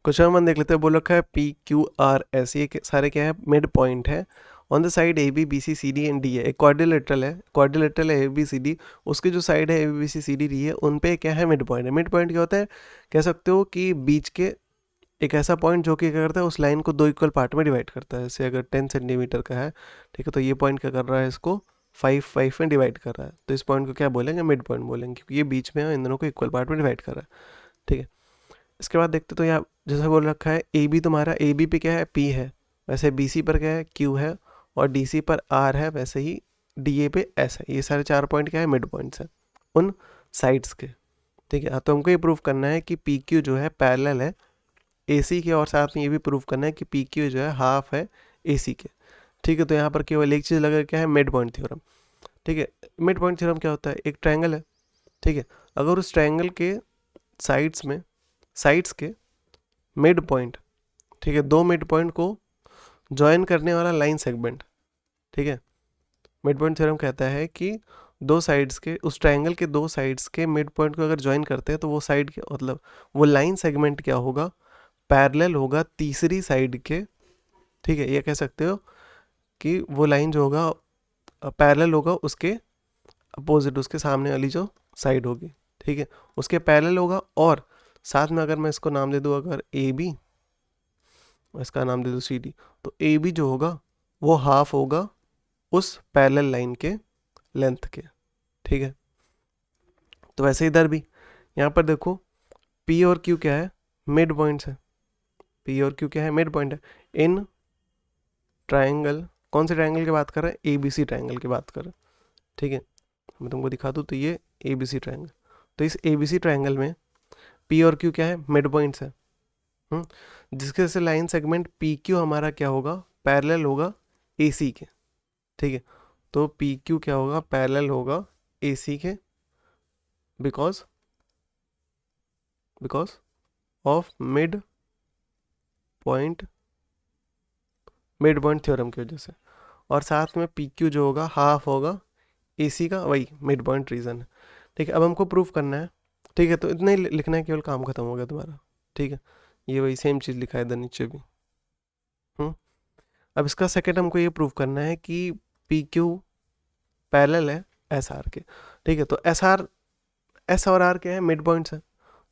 Question number देख लेते हैं। बोल रखा है पी क्यू आर एस, ये सारे क्या है, मिड पॉइंट है on the side A B B C C D and D है। एक क्वाड्रिलेटरल है, क्वाड्रिलेटरल है ए बी सी डी, उसकी जो साइड है A B C C D D है, उन पे क्या है, मिड पॉइंट है। मिड पॉइंट क्या होता है, कह सकते हो कि बीच के एक ऐसा पॉइंट जो कि क्या करता है, उस लाइन को दो इक्वल पार्ट में डिवाइड करता है। जैसे अगर 10 सेंटीमीटर का है, ठीक है, तो ये पॉइंट क्या कर रहा है, इसको 5 में डिवाइड कर रहा है, तो इस पॉइंट को क्या बोलेंगे, मिड पॉइंट बोलेंगे, क्योंकि ये बीच में है, इन दोनों को इक्वल पार्ट में डिवाइड कर रहा है, ठीक है। इसके बाद देखते तो यहाँ जैसे बोल रखा है ए बी, तुम्हारा ए बी पे क्या है, पी है, वैसे बी सी पर क्या है, क्यू है, और डी सी पर आर है, वैसे ही डी ए पे एस है। ये सारे 4 पॉइंट क्या है, मिड पॉइंट्स हैं उन साइड्स के, ठीक है। तो हमको ये प्रूव करना है कि पी क्यू जो है पैरेलल है ए सी के, और साथ में ये भी प्रूव करना है कि पी क्यू जो है हाफ है ए सी के, ठीक है। तो यहाँ पर केवल एक चीज़ लगा, क्या है, मिड पॉइंट थ्योरम, ठीक है। मिड पॉइंट थ्योरम क्या होता है, एक ट्रायंगल है, ठीक है, अगर उस ट्रायंगल के साइड्स के मिड पॉइंट, ठीक है, दो मिड पॉइंट को ज्वाइन करने वाला लाइन सेगमेंट, ठीक है। मिड पॉइंट थ्योरम कहता है कि दो साइड्स के, उस ट्रायंगल के दो साइड्स के मिड पॉइंट को अगर ज्वाइन करते हैं तो वो साइड क्या, मतलब वो लाइन सेगमेंट क्या होगा, पैरेलल होगा तीसरी साइड के, ठीक है। ये कह सकते हो कि वो लाइन जो होगा पैरेलल होगा उसके अपोजिट, उसके सामने वाली जो साइड होगी, ठीक है, उसके पैरेलल होगा। और साथ में अगर मैं इसको नाम दे दूँ, अगर ए बी, इसका नाम दे दूँ सी डी, तो ए बी जो होगा वो हाफ होगा उस पैरेलल लाइन के लेंथ के, ठीक है। तो वैसे इधर भी यहाँ पर देखो पी और क्यू क्या है, मिड पॉइंट्स है। पी और क्यू क्या है, मिड पॉइंट है इन ट्रायंगल। कौन से ट्रायंगल की बात कर रहे हैं, ए बी सी ट्रायंगल की बात कर रहे हैं, ठीक है। मैं तुमको दिखा दूँ, तो ये ए बी सी ट्रायंगल, तो इस ए बी सी ट्रायंगल में पी और क्यू क्या है, मिड पॉइंट्स है, जिसके से लाइन सेगमेंट पी क्यू हमारा क्या होगा, पैरेलल होगा ए सी के, ठीक है। तो पी क्यू क्या होगा, पैरेलल होगा ए सी के, because of mid point theorem की वजह से। और साथ में पी क्यू जो होगा हाफ होगा ए सी का, वही मिड पॉइंट रीजन है, ठीक है। अब हमको प्रूफ करना है, ठीक है, तो इतना ही लिखना है, केवल काम खत्म हो गया तुम्हारा, ठीक है। ये वही सेम चीज़ लिखा है इधर नीचे भी। अब इसका सेकंड हमको ये प्रूव करना है कि पी क्यू पैरेलल है एस आर के, ठीक है। तो एस और आर क्या है, मिड पॉइंट्स है,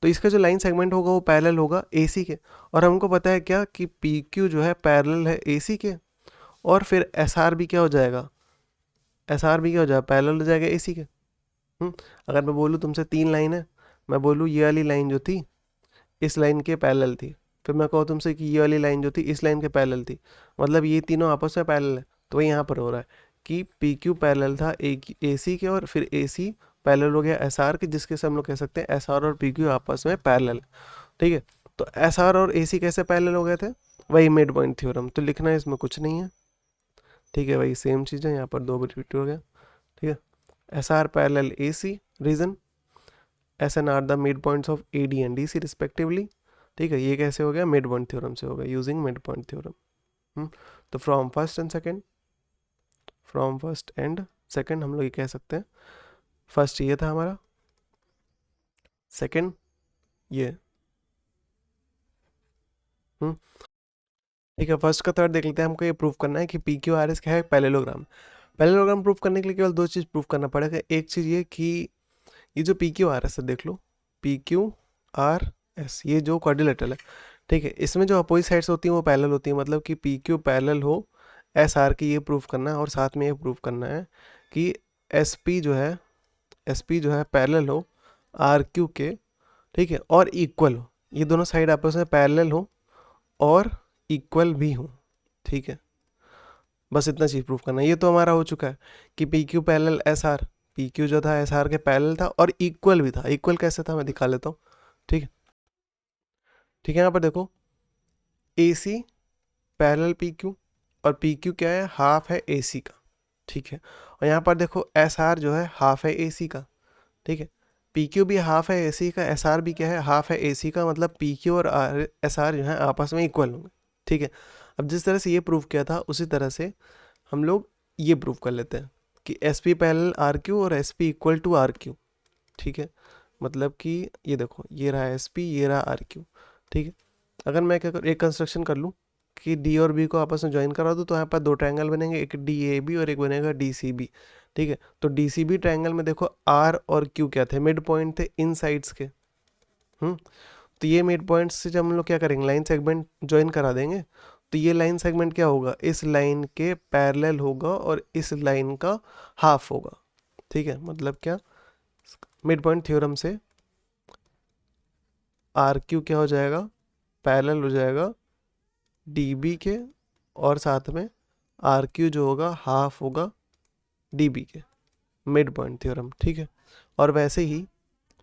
तो इसका जो लाइन सेगमेंट होगा वो पैरेलल होगा ए सी के। और हमको पता है क्या, कि पी क्यू जो है पैरेलल है ए सी के, और फिर एस आर भी क्या हो जाएगा, एस आर भी क्या हो जाएगा, पैरेलल हो जाएगा ए सी के। अगर मैं बोलूँ तुमसे 3 लाइन है, मैं बोलूँ ये वाली लाइन जो थी इस लाइन के पैरेलल थी, फिर मैं कहूँ तुमसे कि ये वाली लाइन जो थी इस लाइन के पैरेलल थी, मतलब ये तीनों आपस में पैरेलल है। तो वही यहाँ पर हो रहा है कि पी क्यू पैरेलल था ए सी के, और फिर ए सी पैरेलल हो गया एस आर के, जिसके से हम लोग कह सकते हैं एस आर और पी क्यू आपस में पैरेलल, ठीक है। तो एस आर और ए सी कैसे पैरेलल हो गए थे, वही मिड पॉइंट थ्योरम। तो लिखना है इसमें कुछ नहीं है, ठीक है, वही सेम चीज़ है, यहाँ पर 2 रिपीट हो गया, ठीक है। S R parallel A C, reason S N R the mid points of A D and D C respectively, ठीक है। ये कैसे हो गया, मिड पॉइंट थ्योरम से हो गया, यूजिंग मिड पॉइंट थ्योरम। तो फ्रॉम फर्स्ट एंड सेकंड हम लोग ये कह सकते हैं, फर्स्ट ये था हमारा, सेकंड ये, ठीक है। फर्स्ट का थर्ड देख लेते हैं। हमको ये प्रूव करना है कि पी क्यू आर एस क्या है, पैरेललोग्राम। पैरेललोग्राम प्रूव करने के लिए केवल 2 चीज़ प्रूव करना पड़ेगा। एक चीज़ ये कि ये जो पी क्यू आर एस है, देख लो पी क्यू आर एस, ये जो क्वाड्रिलेटरल है, ठीक है, इसमें जो अपोजिट साइड्स होती हैं वो पैरेलल होती हैं, मतलब कि पी क्यू पैरेलल हो एस आर की, ये प्रूव करना है। और साथ में ये प्रूव करना है कि एस पी जो है पैरेलल हो आर क्यू के, ठीक है, और इक्वल हो, ये दोनों साइड आपस में पैरेलल हो और इक्वल भी हो, ठीक है। बस इतना चीज़ प्रूफ करना है। ये तो हमारा हो चुका है कि P Q parallel S R, P Q जो था एस आर के पैरेलल था और इक्वल भी था। इक्वल कैसे था मैं दिखा लेता हूँ, ठीक है, ठीक है। यहाँ पर देखो A C parallel P Q, और पी क्यू क्या है, हाफ है ए सी का, ठीक है। और यहाँ पर देखो एस आर जो है हाफ है ए सी का, ठीक है। पी क्यू भी हाफ है ए सी का, एस आर भी क्या है, हाफ है ए सी का, मतलब पी क्यू और एस आर जो है आपस में इक्वल होंगे, ठीक है। अब जिस तरह से ये प्रूव किया था उसी तरह से हम लोग ये प्रूव कर लेते हैं कि S P parallel R Q और S P equal to R Q, ठीक है। मतलब कि ये देखो, ये रहा एस पी, ये रहा आर क्यू, ठीक है। अगर मैं क्या करूँ, एक कंस्ट्रक्शन कर लूँ कि डी और बी को आपस में ज्वाइन करा दूँ, तो यहाँ पर दो ट्रायंगल बनेंगे, एक डी ए बी और एक बनेगा डी सी बी। ठीक है, तो डी सी बी ट्रायंगल में देखो आर और क्यू क्या थे, मिड पॉइंट थे इन साइड्स के। तो ये मिड पॉइंट से जब हम लोग क्या करेंगे, लाइन सेगमेंट ज्वाइन करा देंगे, तो ये लाइन सेगमेंट क्या होगा, इस लाइन के पैरेलल होगा और इस लाइन का हाफ होगा। ठीक है, मतलब क्या, मिड पॉइंट थ्योरम से आर क्यू क्या हो जाएगा, पैरेलल हो जाएगा डी बी के, और साथ में आर क्यू जो होगा हाफ होगा डी बी के, मिड पॉइंट थ्योरम। ठीक है, और वैसे ही,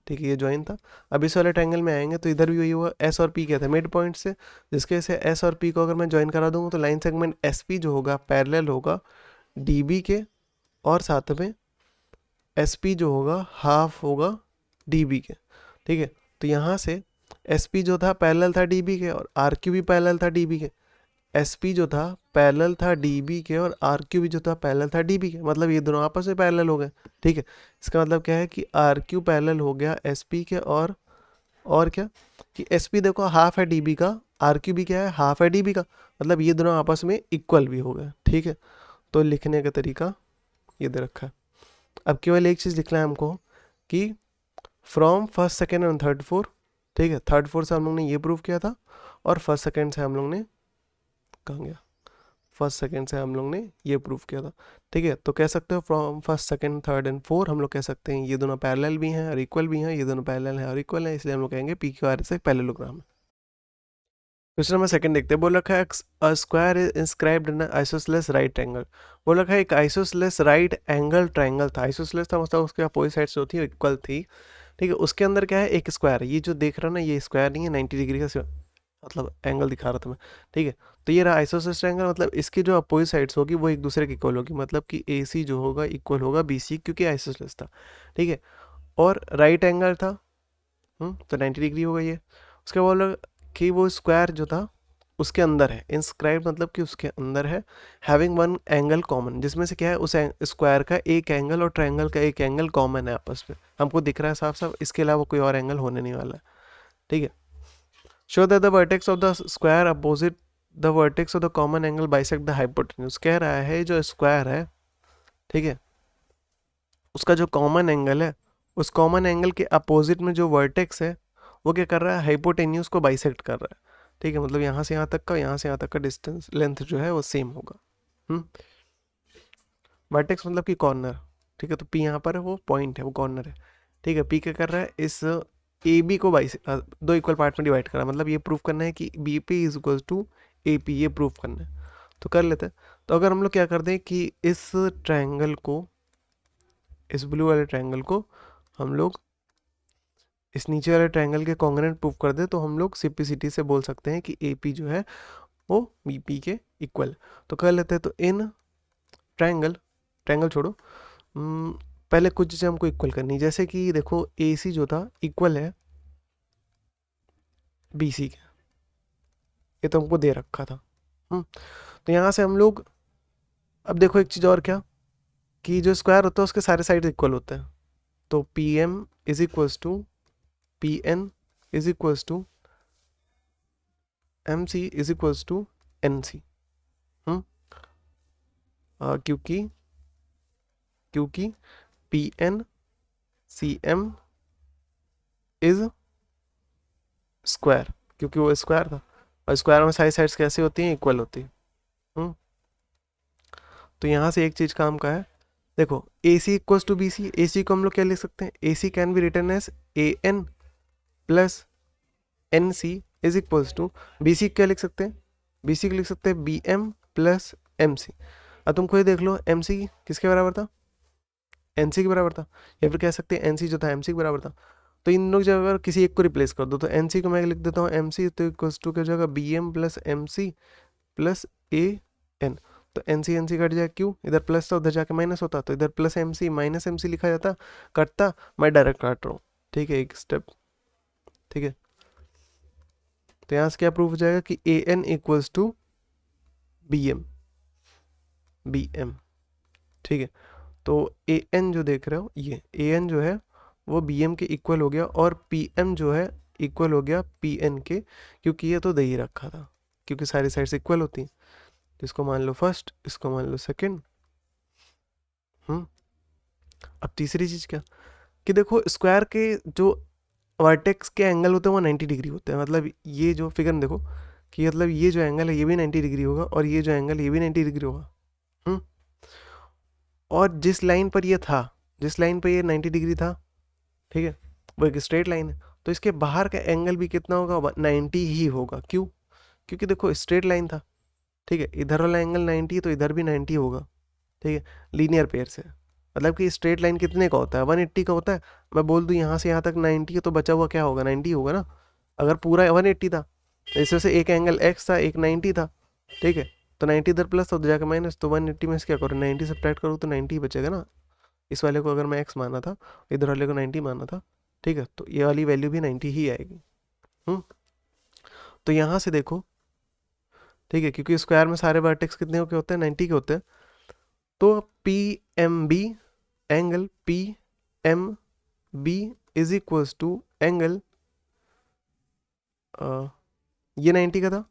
ठीक है, ये ज्वाइन था। अब इस वाले ट्रायंगल में आएंगे तो इधर भी वही हुआ, एस और पी क्या था, मिड पॉइंट से, जिसके से एस और पी को अगर मैं ज्वाइन करा दूंगा तो लाइन सेगमेंट एस पी जो होगा पैरेलल होगा डी बी के, और साथ में एस पी जो होगा हाफ होगा डी बी के। ठीक है, तो यहाँ से एस पी जो था पैरेलल था डी बी के, और आर क्यू भी पैरेलल था डी बी के। एस पी जो था पैरेलल था डी बी के, और आर क्यू भी जो था पैरेलल था डी बी के, मतलब ये दोनों आपस में पैरेलल हो गए। ठीक है, इसका मतलब क्या है कि आर क्यू पैरेलल हो गया एस पी के, और क्या कि एस पी देखो हाफ है डी बी का, आर क्यू भी क्या है, हाफ है डी बी का, मतलब ये दोनों आपस में इक्वल भी हो गए। ठीक है, तो लिखने का तरीका ये दे रखा है। अब केवल एक चीज़ लिखना है हमको कि from first second and third four. ठीक है, थर्ड फोर से हम लोग ने ये प्रूव किया था, और फर्स्ट सेकेंड से हम लोग ने, कहाँ गया, फर्स्ट सेकेंड से हम लोग ने ये प्रूव किया था। ठीक है, तो कह सकते हो from first second third and four हम लोग कह सकते हैं ये दोनों पैरेलल भी हैं और इक्वल भी हैं, ये दोनों पैरेलल हैं और इक्वल हैं, इसलिए हम लोग कहेंगे पी क्यू आर से पैरेललोग्राम है। क्वेश्चन नंबर सेकंड देखते हैं। बोल रखा है a square is inscribed in isosceles right angle. बोल रखा है एक आइसोसेलेस राइट एंगल ट्रायंगल था, आइसोसेलेस था मतलब उसके अपोजिट साइड्स जो थी इक्वल थी। ठीक है, उसके अंदर क्या है, एक स्क्वायर है, ये जो देख रहा हो ना ये स्क्वायर नहीं है, 90 डिग्री का मतलब एंगल दिखा रहा था मैं। ठीक है, तो ये रहा आइसोसेलेस ट्रायंगल, मतलब इसकी जो अपोजिट साइड्स होगी वो एक दूसरे के इक्वल होगी, मतलब कि ए सी जो होगा इक्वल होगा बी सी, क्योंकि आइसोसेलेस था। ठीक है, और राइट एंगल था, तो 90 डिग्री होगा ये। उसके बाद कि वो स्क्वायर जो था उसके अंदर है, इंस्क्राइब मतलब कि उसके अंदर है, हैविंग वन एंगल कॉमन, जिसमें से क्या है, उस स्क्वायर का एक एंगल और ट्रायंगल का एक एंगल कॉमन है आपस में, हमको दिख रहा है साफ साफ, इसके अलावा कोई और एंगल होने नहीं वाला है। ठीक है, show that the vertex of the square opposite the vertex of the common angle bisect the hypotenuse. कह रहा है जो स्क्वायर है, ठीक है, उसका जो कॉमन एंगल है, उस कॉमन एंगल के अपोजिट में जो वर्टेक्स है वो क्या कर रहा है, हाइपोटेन्यूज को बाइसेक्ट कर रहा है। ठीक है, मतलब यहाँ से यहाँ तक का, यहाँ से यहाँ तक का डिस्टेंस लेंथ जो है वो सेम होगा। वर्टेक्स मतलब कि कॉर्नर। ठीक है, तो पी यहाँ पर है, वो पॉइंट है, वो कॉर्नर है। ठीक है, पी क्या कर रहा है, इस ए बी को दो इक्वल पार्ट में डिवाइड कर रहा है, मतलब ये प्रूव करना है कि B P is equal to A P, ये प्रूव करना है, तो कर लेते हैं। तो अगर हम लोग क्या कर दें कि इस ट्रायंगल को, इस ब्लू वाले ट्रायंगल को हम लोग इस नीचे वाले ट्रायंगल के कॉन्ग्रुएंट प्रूव कर दे, तो हम लोग सिंपलिसिटी से बोल सकते हैं कि ए पी जो है वो बी पी के इक्वल। तो कर लेते हैं, तो इन ट्रायंगल, ट्रायंगल छोड़ो, पहले कुछ चीज़ें हमको इक्वल करनी, जैसे कि देखो ए सी जो था इक्वल है बी सी के, ये तो हमको दे रखा था। तो यहाँ से हम लोग, अब देखो एक चीज़ और क्या, कि जो स्क्वायर होता है उसके सारे साइड इक्वल होते हैं, तो P M is equals to P N is equals to M C is equals to N C, क्योंकि P N C M is square, क्योंकि वो स्क्वायर था, और स्क्वायर में सारी साइड्स कैसी होती हैं, इक्वल होती हैं। तो यहाँ से एक चीज़ काम का है, देखो A C equals to B C, A C को हम लोग क्या लिख सकते हैं, A C can be written as A N plus N C is equals to, B C क्या लिख सकते हैं, बी सी को लिख सकते हैं B M plus M C. अब तुम खुद देख लो एम सी किसके बराबर था, एन सी के बराबर था, या फिर कह सकते हैं एन सी जो था एम सी के बराबर था। तो इन लोग जब अगर किसी एक को रिप्लेस कर दो, तो एन सी को मैं लिख देता हूँ एम सी, तो इक्वल्स टू क्या हो जाएगा, B M plus M C plus A N. तो एन सी कट जाए, क्यों, इधर प्लस था उधर जाके माइनस होता, तो इधर plus M C minus M C लिखा जाता, कटता, मैं डायरेक्ट काट रहा हूँ। ठीक है, एक स्टेप। ठीक है, तो यहाँ से क्या प्रूफ हो जाएगा कि A N equals to B M. ठीक है, तो ए एन जो देख रहे हो, ये ए एन जो है वो बी एम के इक्वल हो गया, और पी एम जो है इक्वल हो गया पी एन के, क्योंकि ये तो दे ही रखा था, क्योंकि सारी साइड्स इक्वल होती हैं। तो इसको मान लो फर्स्ट, इसको मान लो सेकंड। अब तीसरी चीज़ क्या, कि देखो स्क्वायर के जो वर्टेक्स के एंगल होते हैं वो 90 डिग्री होते हैं। मतलब ये जो फिगर में देखो कि मतलब ये जो एंगल है ये भी 90 डिग्री होगा, और ये जो एंगल ये भी 90 डिग्री होगा। और जिस लाइन पर ये था, जिस लाइन पर ये 90 डिग्री था, ठीक है, वो एक स्ट्रेट लाइन है, तो इसके बाहर का एंगल भी कितना होगा, 90 ही होगा। क्यों? क्योंकि देखो स्ट्रेट लाइन था, ठीक है, इधर वाला एंगल 90 तो इधर भी 90 होगा, ठीक है, लीनियर पेयर से। मतलब कि स्ट्रेट लाइन कितने का होता है, 180 का होता है। मैं बोल दूँ यहाँ से यहाँ तक 90 है, तो बचा हुआ क्या होगा, 90 होगा ना। अगर पूरा 180 था, इसमें से एक एंगल x था, एक 90 था, ठीक है, तो 90 इधर प्लस तो जाकर माइनस, तो 180 में से क्या करूँ, 90 सब्ट्रैक्ट करूँ तो 90 बचेगा ना। इस वाले को अगर मैं x माना था, इधर वाले को 90 माना था, ठीक है, तो ये वाली वैल्यू भी 90 ही आएगी। तो यहाँ से देखो, ठीक है, क्योंकि स्क्वायर में सारे वर्टेक्स कितने के होते हैं, 90 के होते हैं, तो P M B, angle P M B is equals to angle, ये 90 का था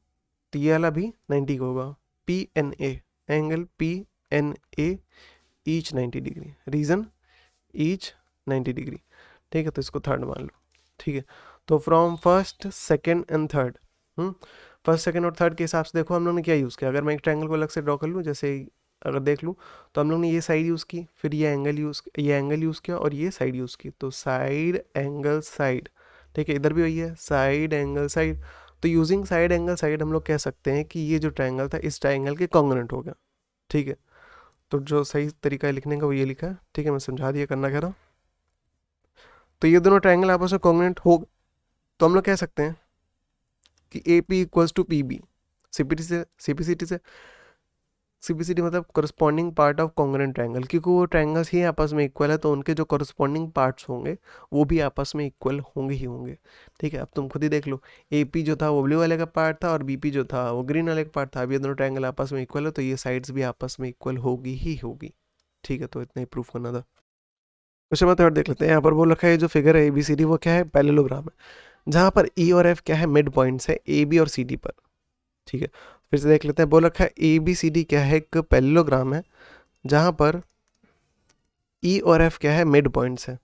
तो ये वाला भी 90 का होगा, P N A, angle P N A each 90 degree, reason each 90 degree, ठीक है। तो इसको थर्ड मान लो, ठीक है। तो from first second and third, first second और थर्ड के हिसाब से देखो हम लोग ने क्या यूज़ किया। अगर मैं एक ट्रायंगल को अलग से ड्रॉ कर लूँ, जैसे अगर देख लूँ, तो हम लोग ने ये साइड यूज़ की, फिर ये एंगल यूज़ किया, और ये साइड यूज़ की, तो साइड एंगल साइड, ठीक है। इधर भी वही है, साइड एंगल साइड। तो यूजिंग साइड एंगल साइड हम लोग कह सकते हैं कि ये जो ट्रायंगल था इस ट्रायंगल के कॉन्ग्रुएंट हो गया, ठीक है। तो जो सही तरीका है लिखने का वो ये लिखा है, ठीक है, मैं समझा दिया, करना क्या था। तो ये दोनों ट्रायंगल आपस में कॉन्ग्रुएंट हो, तो हम लोग कह सकते हैं कि A P equals to P B, CPCT मतलब corresponding part of congruent triangle, क्योंकि वो ट्रायंगल्स ही आपस में इक्वल है, तो उनके जो करस्पॉन्डिंग पार्ट्स होंगे वो भी आपस में इक्वल होंगे ही होंगे, ठीक है। अब तुम खुद ही देख लो, ए पी जो था वो ब्लू वाले का पार्ट था, और बी पी जो था वो ग्रीन वाले का पार्ट था। अब ये दोनों ट्रायंगल आपस में इक्वल है, तो ये साइड्स भी आपस में इक्वल होगी ही होगी, ठीक है। तो इतना ही प्रूफ करना था। क्वेश्चन नंबर थर्ड देख लेते हैं। यहाँ पर बोल रखा है जो फिगर है ABCD वो क्या है, पैरेललोग्राम है, जहाँ पर E और F क्या है, मिड पॉइंट्स है AB और CD पर, ठीक है। फिर से देख लेते हैं, बोल रखा है ABCD क्या है, एक पैरेललोग्राम है जहाँ पर E और F क्या है, मिड पॉइंट्स है।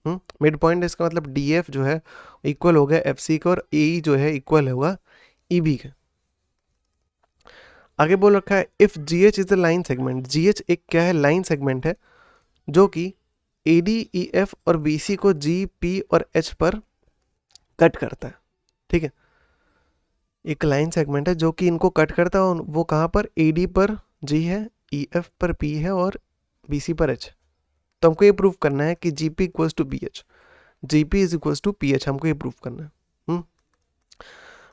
मिड पॉइंट इसका मतलब DF जो है इक्वल हो गया FC का, और AE जो है इक्वल होगा EB का। आगे बोल रखा है if GH is the line segment, GH एक क्या है, लाइन सेगमेंट है जो कि AD EF और BC को G P और H पर कट करता है, ठीक है। एक लाइन सेगमेंट है जो कि इनको कट करता है, वो कहाँ पर, AD पर G है, EF पर P है, और BC पर H। तो हमको ये प्रूव करना है कि GP equals to BH, GP is equals to PH, हमको ये प्रूव करना है।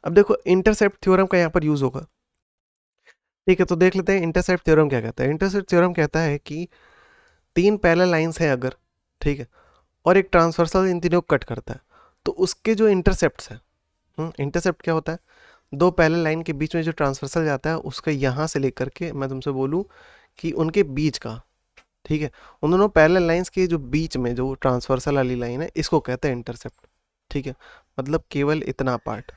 अब देखो इंटरसेप्ट थ्योरम का यहाँ पर यूज होगा, ठीक है। तो देख लेते हैं इंटरसेप्ट थ्योरम क्या कहता है। इंटरसेप्ट थ्योरम कहता है कि तीन पैरेलल लाइंस हैं अगर, ठीक है, और एक ट्रांसवर्सल इन तीनों को कट करता है, तो उसके जो इंटरसेप्ट्स हैं, इंटरसेप्ट क्या होता है, दो पैरेलल लाइन के बीच में जो ट्रांसवर्सल जाता है उसका यहाँ से लेकर के मैं तुमसे बोलूँ कि उनके बीच का, ठीक है, उन दोनों पैरेलल लाइंस के जो बीच में जो ट्रांसवर्सल वाली लाइन है इसको कहते हैं इंटरसेप्ट, ठीक है। मतलब केवल इतना पार्ट।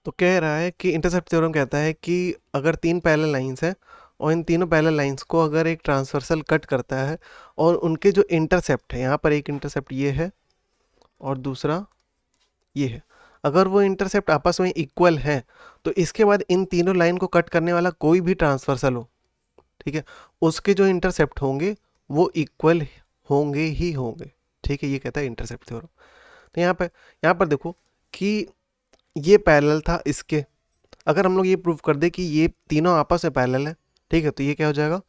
तो कह रहा है कि इंटरसेप्ट थ्योरम कहता है कि अगर तीन पैरेलल लाइंस हैं और इन तीनों पैरेलल लाइंस को अगर एक ट्रांसवर्सल कट करता है, और उनके जो इंटरसेप्ट है, यहाँ पर एक इंटरसेप्ट ये है और दूसरा ये है, अगर वो इंटरसेप्ट आपस में इक्वल है, तो इसके बाद इन तीनों लाइन को कट करने वाला कोई भी ट्रांसवर्सल हो, ठीक है, उसके जो इंटरसेप्ट होंगे वो इक्वल होंगे ही होंगे, ठीक है। ये कहता है इंटरसेप्ट थ्योरम। तो यहाँ पर देखो कि ये पैरेलल था इसके, अगर हम लोग ये प्रूव कर दे कि ये तीनों आपस में पैरेलल है, ठीक है, तो ये क्या हो जाएगा,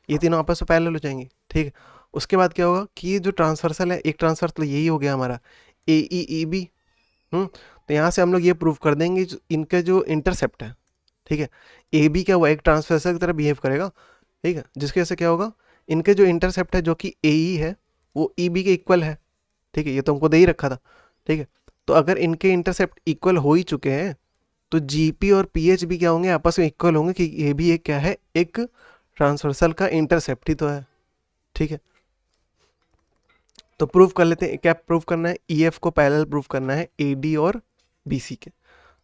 ये तीनों आपस में पैरेलल हो जाएंगे, ठीक है। उसके बाद क्या होगा कि ये जो ट्रांसवर्सल है, एक ट्रांसवर्सल यही हो गया हमारा AEEB। तो यहाँ से हम लोग ये प्रूव कर देंगे इनके जो इंटरसेप्ट है, ठीक है, AB क्या हुआ, एक ट्रांसवर्सल की तरह बिहेव करेगा, ठीक है, जिसकी वजह से क्या होगा, इनके जो इंटरसेप्ट है जो कि AE है वो EB के इक्वल है, ठीक है, ये तो हमको दे ही रखा था, ठीक है। तो अगर इनके इंटरसेप्ट इक्वल हो ही चुके हैं, तो GP और PH भी क्या होंगे, आपस में इक्वल होंगे, कि ये भी एक क्या है, एक ट्रांसवर्सल का इंटरसेप्ट ही तो है, ठीक है। तो प्रूफ कर लेते हैं, क्या प्रूफ करना है, ई एफ को पैरेलल प्रूफ करना है ए डी और बी सी के,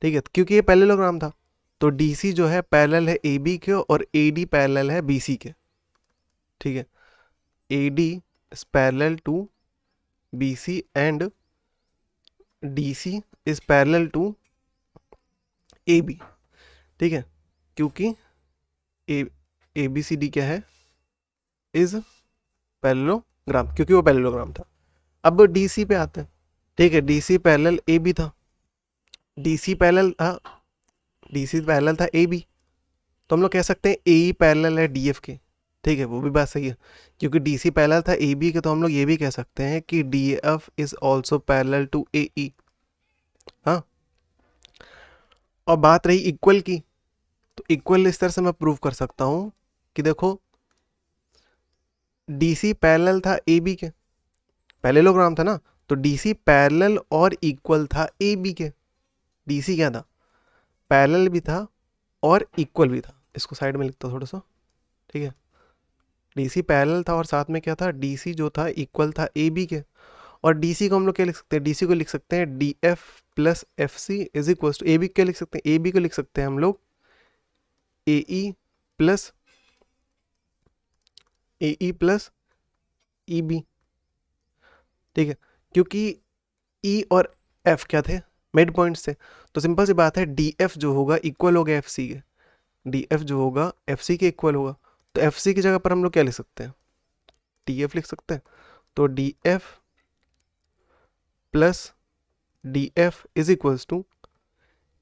ठीक है, क्योंकि ये पैरेललोग्राम था, तो डी सी जो है पैरेलल है ए बी के और ए डी पैरेलल है बी सी के, ठीक है, A D is parallel to B C and D C is parallel to A B, ठीक है, क्योंकि ए बी सी डी क्या है, इज पैरेललोग्राम, क्योंकि वो पैरेललोग्राम था। अब डी सी पे आते हैं, ठीक है, D C parallel A B था, डी सी पैरेलल था ए बी, तो हम लोग कह सकते हैं ए ई पैरेलल है डी एफ के, ठीक है, वो भी बात सही है, क्योंकि डी सी पैरेलल था ए बी के, तो हम लोग ये भी कह सकते हैं कि D F is also parallel to A E. हाँ, और बात रही इक्वल की, तो इक्वल इस तरह से मैं प्रूव कर सकता हूँ कि देखो डी सी पैरेलल था ए बी के, पैरेललोग्राम था ना, तो डी सी पैरेलल और इक्वल था ए बी के, डी सी क्या था, पैरेलल भी था और इक्वल भी था, इसको साइड में लिखता हूँ थोड़ा सा, ठीक है, डी सी पैरेलल था और साथ में क्या था, डी सी जो था इक्वल था ए बी के, और डी सी को हम लोग क्या लिख सकते हैं, डी सी को लिख सकते हैं D F plus F C is equal to A B, क्या लिख सकते हैं, ए बी को लिख सकते हैं हम लोग ए ई प्लस ई बी, ठीक है, क्योंकि ई और एफ क्या थे, मिड पॉइंट्स थे, तो सिंपल सी बात है डी एफ जो होगा इक्वल होगा एफ सी के, डी एफ जो होगा एफ सी के इक्वल होगा, तो एफ सी की जगह पर हम लोग क्या लिख सकते हैं, डी एफ लिख सकते हैं, तो D F plus D F is equals to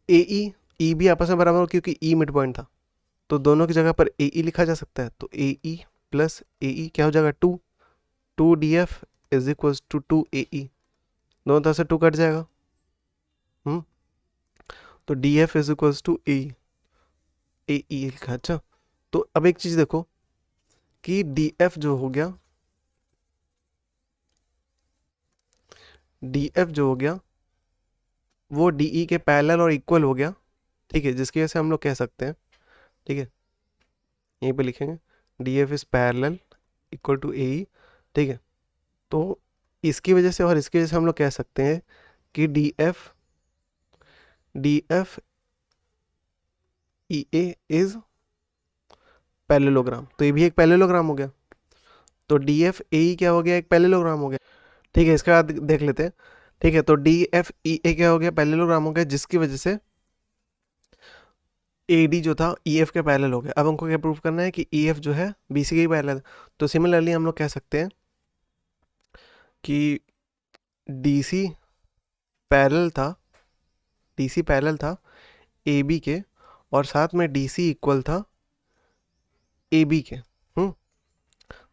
A E भी आपस में बराबर हो, क्योंकि ई मिड पॉइंट था, तो दोनों की जगह पर ए ई लिखा जा सकता है, तो ए ई प्लस ए ई क्या हो जाएगा, two D F is equals to two A E, दोनों तरफ से टू कट जाएगा, तो D F is equals to A E लिखा। अच्छा, तो अब एक चीज देखो कि डी एफ जो हो गया, डी एफ जो हो गया वो डी ई के पैरेलल और इक्वल हो गया, ठीक है, जिसकी वजह से हम लोग कह सकते हैं, ठीक है, यहीं पे लिखेंगे D F is parallel equal to A E, ठीक है, तो इसकी वजह से और इसकी वजह से हम लोग कह सकते हैं कि D F E A is parallelogram, तो ये भी एक पैरेललोग्राम हो गया, तो डी एफ ए ई क्या हो गया, एक पैरेललोग्राम हो गया, ठीक है, इसके बाद देख लेते हैं, ठीक है, तो डी एफ ई ए क्या हो गया, पैरेललोग्राम हो गया, जिसकी वजह से ए डी जो था ई एफ के पैरेलल हो गया। अब हमको क्या प्रूव करना है कि ई एफ जो है बी सी के पैरेलल, तो सिमिलरली हम लोग कह सकते हैं कि डी सी पैरेलल था ए बी के, और साथ में डी सी इक्वल था ए बी के,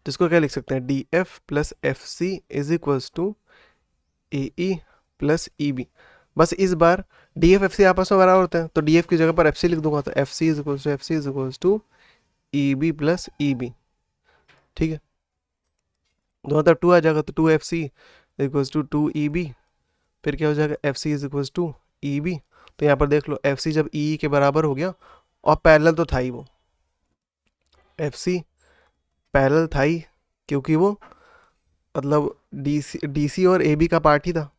तो इसको क्या लिख सकते हैं, D F plus F C is equals to A E plus E B, बस इस बार डी एफ सी आपस में बराबर होते हैं, तो डी एफ की जगह पर एफ सी लिख दूंगा, तो F C is equals to E B plus E B, ठीक है, दोनों तरफ टू आ जाएगा, तो two F C equals to E B, फिर क्या हो जाएगा, F C is equals to E B, तो यहाँ पर देख लो एफ सी जब ई के बराबर हो गया, और पैरेलल तो था ही वो, एफ सी पैरेलल था ही, क्योंकि वो मतलब डी सी और ए बी का पार्ट ही था,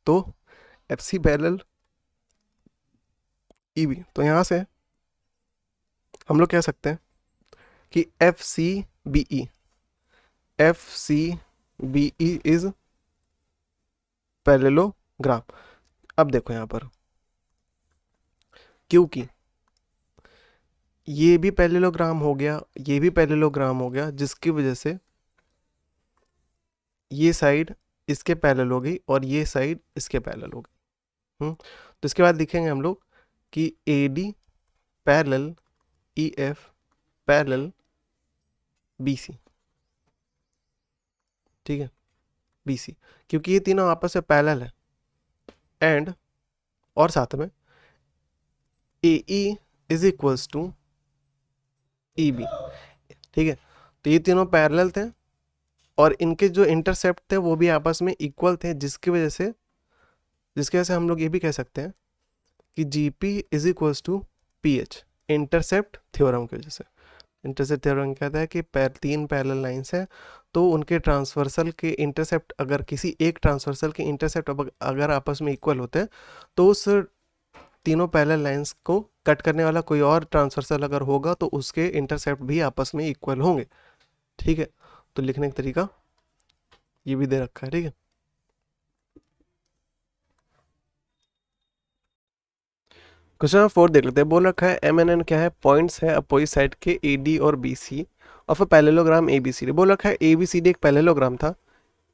तो F C parallel E B, तो यहाँ से हम लोग कह सकते हैं कि F C B E is parallelogram. अब देखो यहाँ पर, क्योंकि ये भी पैरेललोग्राम हो गया, ये भी पैरेललोग्राम हो गया, जिसकी वजह से ये साइड इसके पैरेलल हो गई और ये साइड इसके पैरेलल हो गई। तो इसके बाद लिखेंगे हम लोग कि A D parallel E F parallel B C, ठीक है, बी सी, क्योंकि ये तीनों आपस में पैरेलल है, एंड और साथ में A E is equals to E B, ठीक है, तो ये तीनों पैरेलल थे और इनके जो इंटरसेप्ट थे वो भी आपस में इक्वल थे, जिसकी वजह से हम लोग ये भी कह सकते हैं कि G P is equals to P H, intercept theorem की वजह से। इंटरसेप्ट थ्योरम कहता है कि तीन पैरेलल लाइंस हैं तो उनके ट्रांसवर्सल के इंटरसेप्ट, अगर किसी एक ट्रांसवर्सल के इंटरसेप्ट अगर आपस में इक्वल होते हैं तो उस तीनों पैरेलल लाइंस को कट करने वाला कोई और ट्रांसवर्सल अगर होगा तो उसके इंटरसेप्ट भी आपस में इक्वल होंगे। ठीक है, तो लिखने का तरीका ये भी दे रखा है। ठीक है, क्वेश्चन नंबर 4 देख लेते हैं। बोल रखा है एम एन एन क्या है, पॉइंट्स है अपोजिट साइड के ए डी और B C of a parallelogram A B C D. बोल रखा है ए बी सी डी एक पैरेललोग्राम था,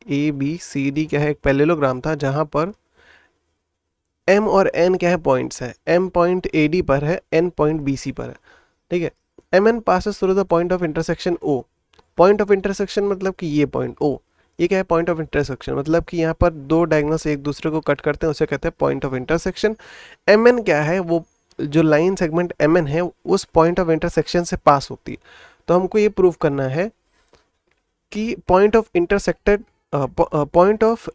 ए बी सी डी क्या है, एक पैरेललोग्राम था जहां पर एम और एन क्या है, पॉइंट्स है। एम पॉइंट ए डी पर है, एन पॉइंट बी सी पर है। ठीक है, M N passes through the point of intersection O. Point of intersection मतलब कि ये पॉइंट ओ, ये क्या है, पॉइंट ऑफ इंटरसेक्शन मतलब कि यहाँ पर दो डायगोनल्स एक दूसरे को कट करते हैं, उसे कहते हैं point of intersection. M N क्या है, वो जो लाइन सेगमेंट एम एन है उस पॉइंट ऑफ इंटरसेक्शन से पास होती है। तो हमको ये प्रूव करना है कि पॉइंट ऑफ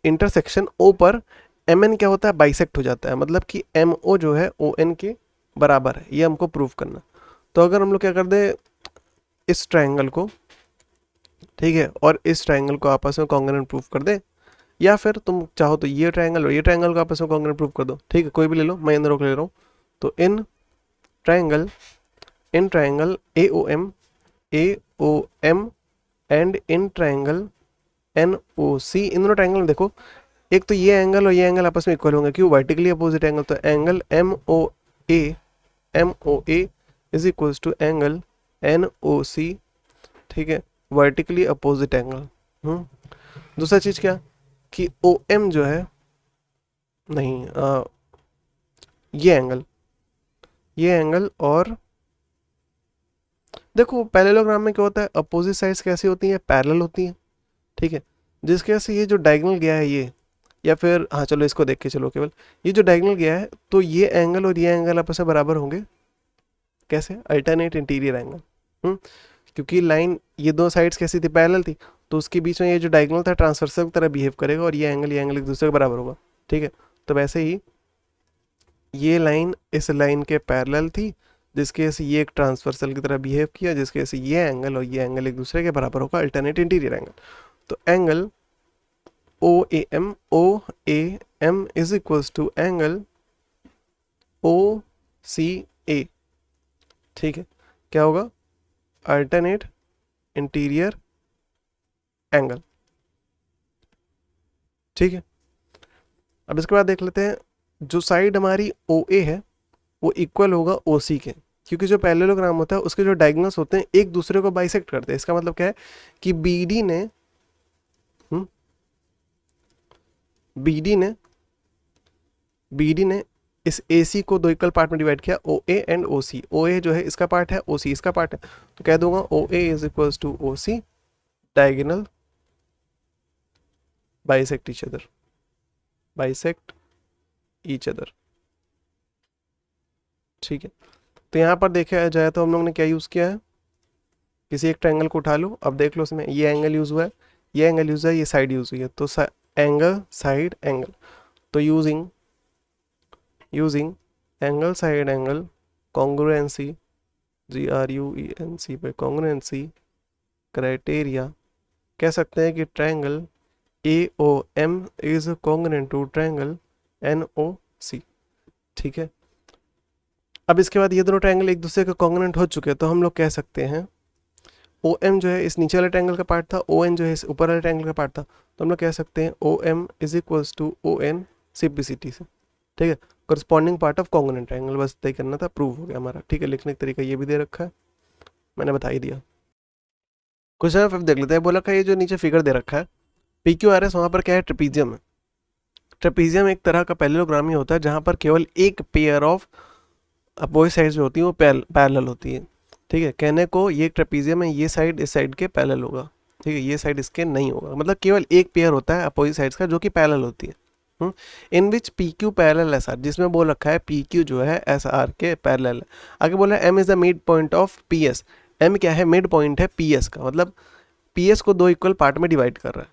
इंटरसेक्शन ओ पर एम एन क्या होता है, बाइसेक्ट हो जाता है, मतलब कि एम ओ जो है ओ एन के बराबर है। ये हमको प्रूव करना। तो अगर हम लोग क्या कर दे, इस ट्राइंगल को, ठीक है, और इस ट्राइंगल को आपस में कॉन्ग्रुएंट प्रूव कर दे, या फिर तुम चाहो तो ये ट्राइंगल और ये ट्राइंगल को आपस में कॉन्ग्रुएंट प्रूव कर दो। ठीक है, कोई भी ले लो, मैं इन दोनों को ले रहा हूँ। तो in triangle A O M and in triangle N O C, इन दोनों ट्राइंगल में देखो, एक तो ये एंगल और ये एंगल आपस में इक्वल होंगे, क्यों, वर्टिकली अपोजिट एंगल। तो angle M O A is equal to angle N O C, ठीक है, वर्टिकली अपोजिट एंगल। दूसरा चीज क्या कि ओ एम जो है, नहीं ये एंगल और देखो पैरेललोग्राम में क्या होता है, अपोजिट साइड्स कैसी होती हैं, पैरेलल होती हैं। ठीक है, जिसके वजह से ये जो डायगोनल गया है ये, या फिर हाँ चलो इसको देख के चलो, केवल ये जो डायगोनल गया है तो ये एंगल और ये एंगल आपस में बराबर होंगे। कैसे, अल्टरनेट इंटीरियर एंगल। क्योंकि लाइन ये दो साइड्स कैसी थी, पैरेलल थी, तो उसके बीच में ये जो डायगोनल था ट्रांसवर्सल की तरह बिहेव करेगा और ये एंगल एक दूसरे के बराबर होगा। ठीक है, तो वैसे ही ये लाइन इस लाइन के पैरेलल थी, जिसके वजह से ये एक ट्रांसवर्सल की तरह बिहेव किया, जिसके वजह से ये एंगल और ये एंगल एक दूसरे के बराबर होगा, अल्टरनेट इंटीरियर एंगल। तो angle O A M is equals to angle O C A. ठीक है, क्या होगा, अल्टरनेट इंटीरियर एंगल। ठीक है, अब इसके बाद देख लेते हैं, जो साइड हमारी ओ ए है वो इक्वल होगा ओ सी के, क्योंकि जो पैरेललोग्राम होता है उसके जो डायगोनल्स होते हैं एक दूसरे को बाइसेक्ट करते हैं। इसका मतलब क्या है कि बीडी ने इस ए सी को दो इक्वल पार्ट में डिवाइड किया, ओ ए एंड ओ सी। ओ ए जो है इसका पार्ट है, ओ सी इसका पार्ट है, तो कह दूंगा O A is equal to O C, diagonal bisect each other. ठीक है, तो यहाँ पर देखा जाए तो हम लोग ने क्या यूज़ किया है, किसी एक ट्रायंगल को उठा लो, अब देख लो उसमें ये एंगल यूज़ हुआ है, ये एंगल यूज़ है, ये साइड यूज़ हुई है, तो एंगल साइड एंगल। तो using angle side angle congruency, GRUENC पे कॉन्ग्रुएंसी क्राइटेरिया, कह सकते हैं कि triangle AOM is congruent to triangle NOC। ठीक है, अब इसके बाद ये दोनों ट्रायंगल एक दूसरे के कॉन्ग्रुएंट हो चुके हैं, तो हम लोग कह सकते हैं OM जो है इस नीचे वाले ट्रायंगल का पार्ट था, ON जो है इस ऊपर वाले ट्रायंगल का पार्ट था, तो हम लोग कह सकते हैं OM is equals to ON simplicity से। ठीक है, corresponding part of congruent triangle, बस तय करना था, प्रूव हो गया हमारा। ठीक है, लिखने का तरीका ये भी दे रखा है, मैंने बता ही दिया। क्वेश्चन नंबर 5 देख लेते हैं। बोला का ये जो नीचे फिगर दे रखा है PQRS, वहाँ पर क्या है, ट्रेपीजियम है। ट्रेपीजियम एक तरह का पैरेललोग्राम ही होता है जहाँ पर केवल एक पेयर ऑफ अपोजिट साइड्स जो होती हैं वो पैरेलल होती है। ठीक है, कहने को ये ट्रेपीजियम है, ये साइड इस साइड के पैरेलल होगा, ठीक है, ये साइड इसके नहीं होगा, मतलब केवल एक पेयर होता है अपोजिट साइड्स का जो कि पैरेलल होती है। इन विच PQ पैरेलल SR, जिसमें बोल रखा है PQ जो है SR के पैरेलल है। आगे बोला M is the mid point of PS। M क्या है, मिड पॉइंट है PS का, मतलब PS को दो इक्वल पार्ट में डिवाइड कर रहा है।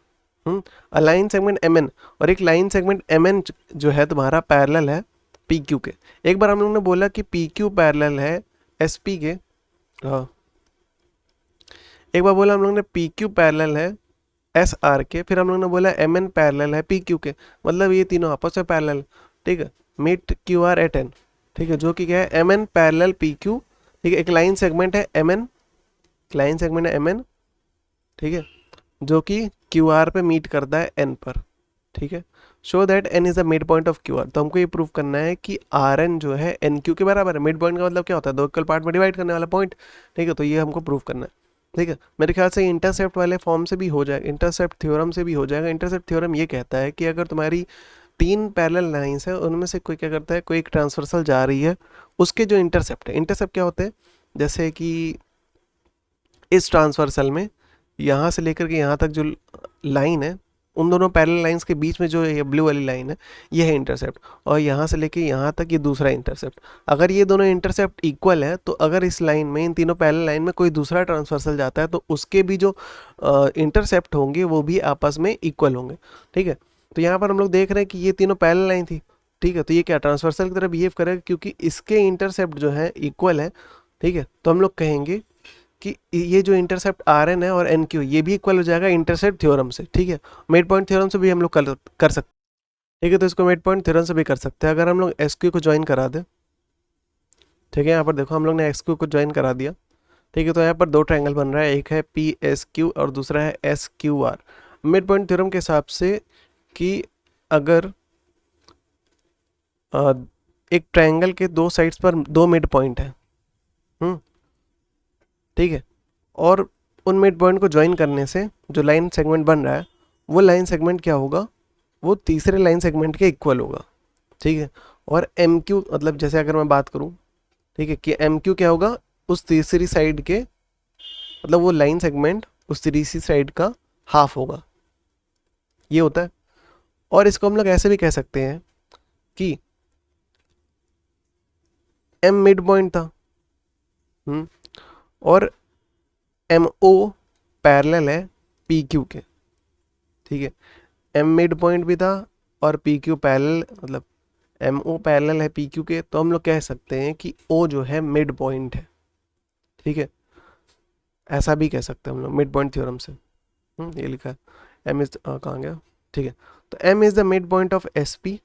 लाइन सेगमेंट MN, और एक लाइन सेगमेंट MN जो है तुम्हारा पैरेलल है PQ के। एक बार हम लोग ने बोला कि PQ पैरेलल है SP के, हाँ, एक बार बोला हम लोग ने PQ पैरेलल है एस आर के, फिर हम लोग ने बोला एम एन पैरेलल है पी क्यू के, मतलब ये तीनों आपस में पैरेलल, ठीक है, meet Q R at N, ठीक है, जो कि क्या है M N parallel P Q, ठीक है, एक लाइन सेगमेंट है एम एन, लाइन सेगमेंट है एम एन, ठीक है, जो कि क्यू आर पे मीट करता है एन पर, ठीक है, show that N is the mid point of Q R. तो हमको ये प्रूव करना है कि आर एन जो है एन क्यू के बराबर है। मिड पॉइंट का मतलब क्या होता है, दो इक्वल पार्ट में डिवाइड करने वाला पॉइंट, ठीक है, तो ये हमको प्रूव करना है, ठीक है। मेरे ख्याल से इंटरसेप्ट वाले फॉर्म से भी हो जाएगा, इंटरसेप्ट थ्योरम से भी हो जाएगा। इंटरसेप्ट थ्योरम ये कहता है कि अगर तुम्हारी तीन पैरेलल लाइंस है, उनमें से कोई क्या करता है, कोई एक ट्रांसवर्सल जा रही है, उसके जो इंटरसेप्ट है, इंटरसेप्ट क्या होते हैं, जैसे कि इस ट्रांसवर्सल में यहाँ से लेकर के यहाँ तक जो लाइन है, उन दोनों पैरेलल लाइंस के बीच में जो ये ब्लू वाली लाइन है, ये है इंटरसेप्ट, और यहाँ से लेके यहाँ तक ये दूसरा इंटरसेप्ट। अगर ये दोनों इंटरसेप्ट इक्वल है, तो अगर इस लाइन में, इन तीनों पैरेलल लाइन में कोई दूसरा ट्रांसवर्सल जाता है, तो उसके भी जो इंटरसेप्ट होंगे वो भी आपस में इक्वल होंगे, ठीक है। तो यहाँ पर हम लोग देख रहे हैं कि ये तीनों पैरेलल लाइन थी, ठीक है, तो ये क्या ट्रांसवर्सल की तरह बिहेव करेगा, क्योंकि इसके इंटरसेप्ट जो है इक्वल है, ठीक है। तो हम लोग कहेंगे कि ये जो इंटरसेप्ट आर एन है और एन क्यू, ये भी इक्वल हो जाएगा इंटरसेप्ट थ्योरम से, ठीक है। मिड पॉइंट थ्योरम से भी हम लोग कर सकते हैं, ठीक है, तो इसको मिड पॉइंट थ्योरम से भी कर सकते हैं अगर हम लोग एस क्यू को ज्वाइन करा दें, ठीक है। यहाँ पर देखो हम लोग ने एक्स क्यू को ज्वाइन करा दिया, ठीक है, तो यहाँ पर दो ट्रायंगल बन रहा है, एक है पी एस क्यू और दूसरा है S Q R. Mid point theorem के हिसाब से कि अगर एक ट्रायंगल के दो साइड्स पर दो मिड पॉइंट है, ठीक है, और उन मिड पॉइंट को ज्वाइन करने से जो लाइन सेगमेंट बन रहा है, वो लाइन सेगमेंट क्या होगा, वो तीसरे लाइन सेगमेंट के इक्वल होगा, ठीक है। और एम क्यू मतलब जैसे अगर मैं बात करूँ, ठीक है, कि एम क्यू क्या होगा, उस तीसरी साइड के, मतलब वो लाइन सेगमेंट उस तीसरी साइड का हाफ होगा, ये होता है। और इसको हम लोग ऐसे भी कह सकते हैं कि एम मिड पॉइंट था, और एम ओ पैरेलल है पी क्यू के, ठीक है, एम मिड पॉइंट भी था और पी क्यू पैरेलल, मतलब एम ओ पैरेलल है पी क्यू के, तो हम लोग कह सकते हैं कि ओ जो है मिड पॉइंट है, ठीक है, ऐसा भी कह सकते हैं हम लोग मिड पॉइंट थ्योरम से। ये लिखा है एम इज कहाँ गया, ठीक है, तो M is the mid point of S P,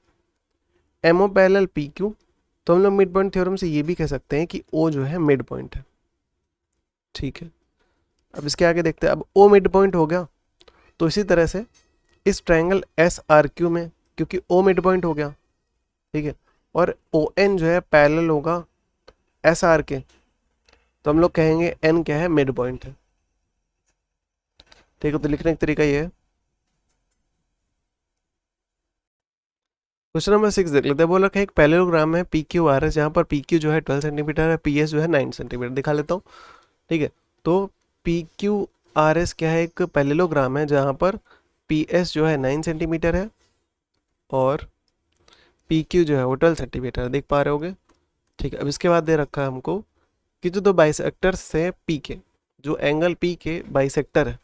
M O parallel P Q, तो हम लोग मिड पॉइंट थ्योरम से ये भी कह सकते हैं कि ओ जो है मिड पॉइंट है, ठीक है। अब इसके आगे देखते हैं, अब ओ मिड पॉइंट हो गया, तो इसी तरह से इस ट्रायंगल एस आर क्यू में, क्योंकि ओ मिड पॉइंट हो गया, ठीक है, और ओ एन जो है पैरेलल होगा एस आर के, तो हम लोग कहेंगे एन क्या है, मिड पॉइंट है, ठीक है। तो लिखने का तरीका ये है। क्वेश्चन नंबर 6 देख लेते हैं। बोला कि एक पैरेललोग्राम है पी क्यू आर एस, जहाँ पर पी क्यू जो है 12 सेंटीमीटर है, पी एस जो है 9 सेंटीमीटर, दिखा लेता हूँ, ठीक है। तो पी क्यू आर एस क्या है, एक पैरेललोग्राम है जहाँ पर पी एस जो है 9 सेंटीमीटर है और पी क्यू जो है वो 12 सेंटीमीटर, देख पा रहे होगे, ठीक है। अब इसके बाद दे रखा है हमको कि जो दो बाइसेक्टर्स से पी के, जो एंगल पी के बाइसेक्टर है,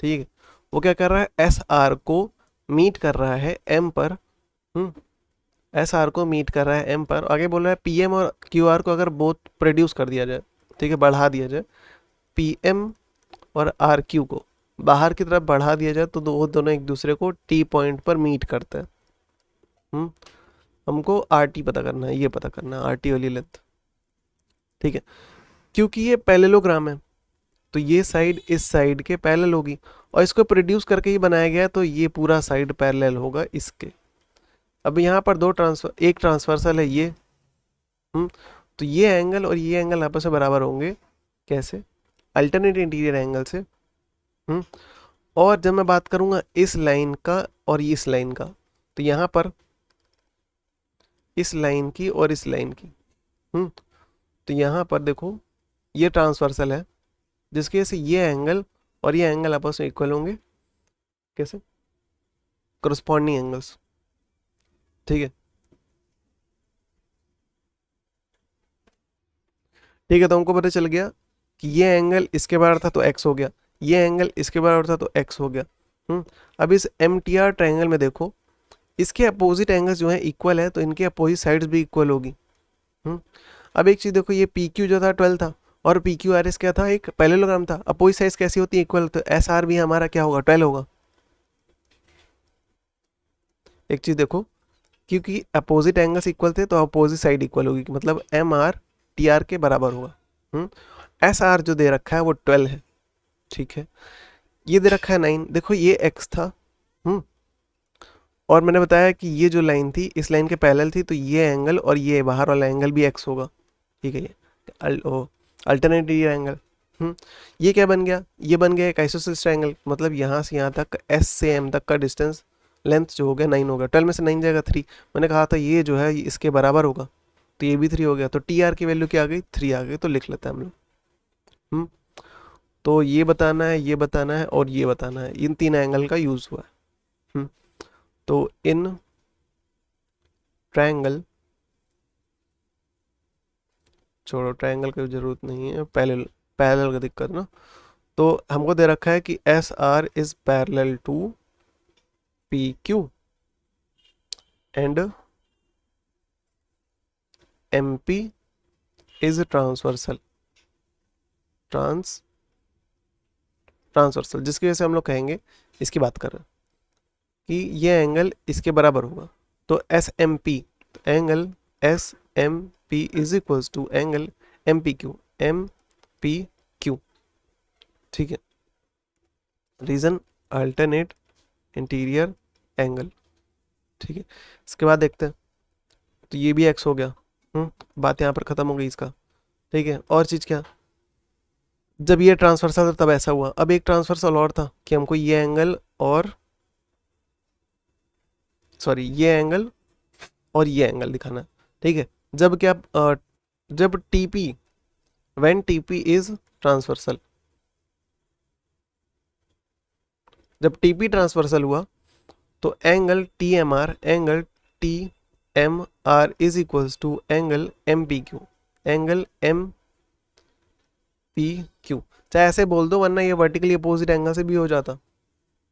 ठीक है, वो क्या कर रहा है, एस आर को मीट कर रहा है एम पर, एस आर को मीट कर रहा है एम पर। आगे बोल रहा है पी एम और क्यू आर को अगर बोथ प्रोड्यूस कर दिया जाए, ठीक है, बढ़ा दिया जाए, पी एम और आर क्यू को बाहर की तरफ बढ़ा दिया जाए, तो वो दोनों एक दूसरे को टी पॉइंट पर मीट करते हैं। हमको आर टी पता करना है, ये पता करना है आर टी वाली लेंथ, ठीक है। क्योंकि ये पैरेललोग्राम है, तो ये साइड इस साइड के पैरेलल होगी, और इसको प्रोड्यूस करके ही बनाया गया है, तो ये पूरा साइड पैरेलल होगा इसके। अब यहाँ पर एक ट्रांसवर्सल है ये, तो ये एंगल और ये एंगल आपस में बराबर होंगे, कैसे, अल्टरनेट इंटीरियर एंगल से। और जब मैं बात करूँगा इस लाइन का और इस लाइन का, तो यहाँ पर इस लाइन की और इस लाइन की, तो यहाँ पर देखो ये ट्रांसवर्सल है, जिसकी वजह से ये एंगल और ये एंगल आपस में इक्वल होंगे, कैसे, करस्पॉन्डिंग एंगल्स, ठीक है, ठीक है। तो हमको पता चल गया कि ये एंगल इसके बराबर था तो x हो गया, ये एंगल इसके बराबर था तो x हो गया। अब इस एम टी आर ट्राइंगल में देखो, इसके अपोजिट एंगल्स जो है इक्वल है, तो इनके अपोजिट साइड्स भी इक्वल होगी। अब एक चीज़ देखो, ये पी क्यू जो था 12 था, और पी क्यू आर एस क्या था, एक पैरेललोग्राम था। अपोजिट साइड्स कैसी होती है, इक्वल, तो एस आर भी हमारा क्या होगा, 12 होगा। एक चीज देखो, क्योंकि अपोजिट एंगल्स इक्वल थे तो अपोजिट साइड इक्वल होगी, मतलब एम आर टी आर के बराबर होगा। एस आर जो दे रखा है वो 12 है, ठीक है। ये दे रखा है 9, देखो ये एक्स था। हम्म और मैंने बताया कि ये जो लाइन थी इस लाइन के पैरेलल थी, तो ये एंगल और ये बाहर वाला एंगल भी एक्स होगा, ठीक है। ये अल्टरनेटिव एंगल। ये क्या बन गया, ये बन गया एक आइसोसेलेस ट्रायंगल, मतलब यहाँ से यहाँ तक एस से एम तक का डिस्टेंस, लेंथ जो हो गया 9 हो गया। 12 में से 9 जाएगा 3, मैंने कहा था ये जो है ये इसके बराबर होगा, तो ये भी 3 हो गया, तो टी आर की वैल्यू क्या आ गई, 3 आ गई, तो लिख लेते हैं हम लोग। हम्म तो ये बताना है, ये बताना है और ये बताना है, इन 3 एंगल का यूज हुआ है। तो इन ट्रायंगल, छोड़ो ट्रायंगल की जरूरत नहीं है, पैरेलल, पैरेलल का दिक्कत ना। तो हमको दे रखा है कि S R is parallel to P Q and M P is transversal, transversal, जिसकी वजह से हम लोग कहेंगे, इसकी बात कर रहे हैं कि ये एंगल इसके बराबर होगा। तो S M P, angle S M P is equals to angle M P Q, M P Q, ठीक है। रीजन अल्टरनेट इंटीरियर एंगल, ठीक है। इसके बाद देखते हैं, तो ये भी एक्स हो गया। बात यहाँ पर खत्म हो गई इसका, ठीक है। और चीज़ क्या, जब ये ट्रांसवर्सल था तब ऐसा हुआ। अब एक ट्रांसवर्सल और था कि हमको ये एंगल और सॉरी ये एंगल और ये एंगल दिखाना है, ठीक है। जब क्या, जब T P, when T P is transversal, जब टीपी ट्रांसवर्सल हुआ तो angle T M R, angle T M R is equals to angle M P Q, angle M P Q. चाहे ऐसे बोल दो, वरना ये वर्टिकली अपोजिट एंगल से भी हो जाता।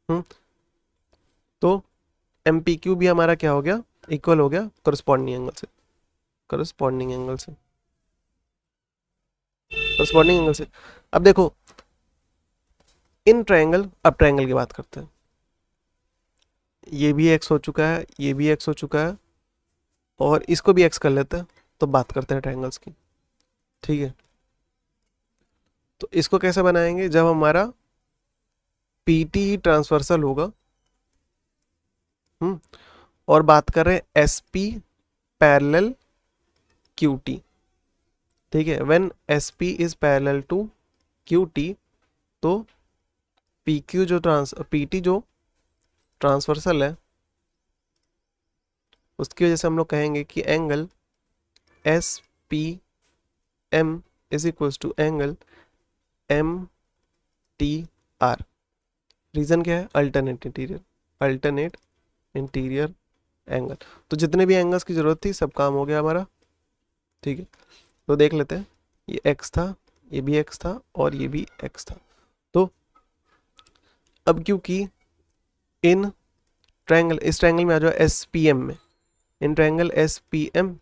हम्म तो एम पी क्यू भी हमारा क्या हो गया, इक्वल हो गया करस्पॉन्डिंग एंगल से, करस्पॉन्डिंग एंगल से, करस्पॉन्डिंग एंगल से। अब देखो इन ट्रायंगल, अब ट्रायंगल की बात करते हैं। ये भी एक्स हो चुका है, ये भी एक्स हो चुका है, और इसको भी एक्स कर लेते हैं, तो बात करते हैं ट्रायंगल्स की, ठीक है। तो इसको कैसे बनाएंगे, जब हमारा पी टी ट्रांसवर्सल होगा, और बात कर रहे हैं S P parallel Q T, ठीक है। When S P is parallel to Q T, तो पी क्यू जो पी टी जो ट्रांसवर्सल है, उसकी वजह से हम लोग कहेंगे कि angle S P M is equals to angle M T R. Reason क्या है, alternate interior, alternate interior angle. तो जितने भी एंगल्स की जरूरत थी सब काम हो गया हमारा, ठीक है। तो देख लेते हैं, ये एक्स था, ये भी एक्स था और ये भी एक्स था। तो अब क्योंकि इन ट्रायंगल, इस ट्रायंगल में आ जाओ एस पी एम में, in triangle S P M,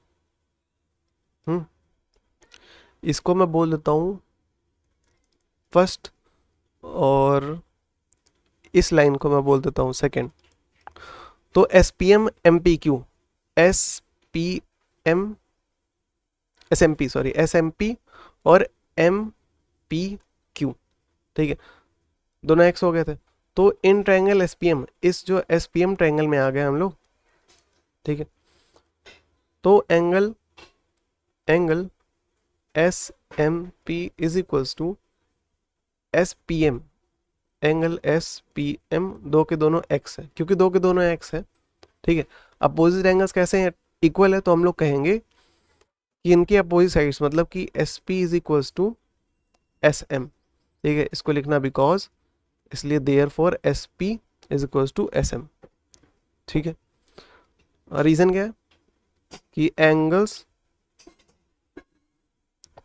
इसको मैं बोल देता हूँ फर्स्ट, और इस लाइन को मैं बोल देता हूँ सेकेंड। तो S P M M P Q, S P M, S M P sorry, S M P और एम पी क्यू, ठीक है। दोनों एक्स हो गए थे। तो in triangle S P M, इस जो एस पी एम ट्रायंगल में आ गए हम लोग, ठीक है। तो angle, angle S M P is equals to S P M, angle S P M, दो के दोनों एक्स है, क्योंकि दो के दोनों एक्स है, ठीक है। अपोजिट एंगल्स कैसे हैं, इक्वल है, तो हम लोग कहेंगे कि इनके अपोजिट साइड्स, मतलब कि S P is equals to S M, ठीक है। इसको लिखना बिकॉज, इसलिए therefore S P is equals to S M, ठीक है। रीजन क्या है कि angles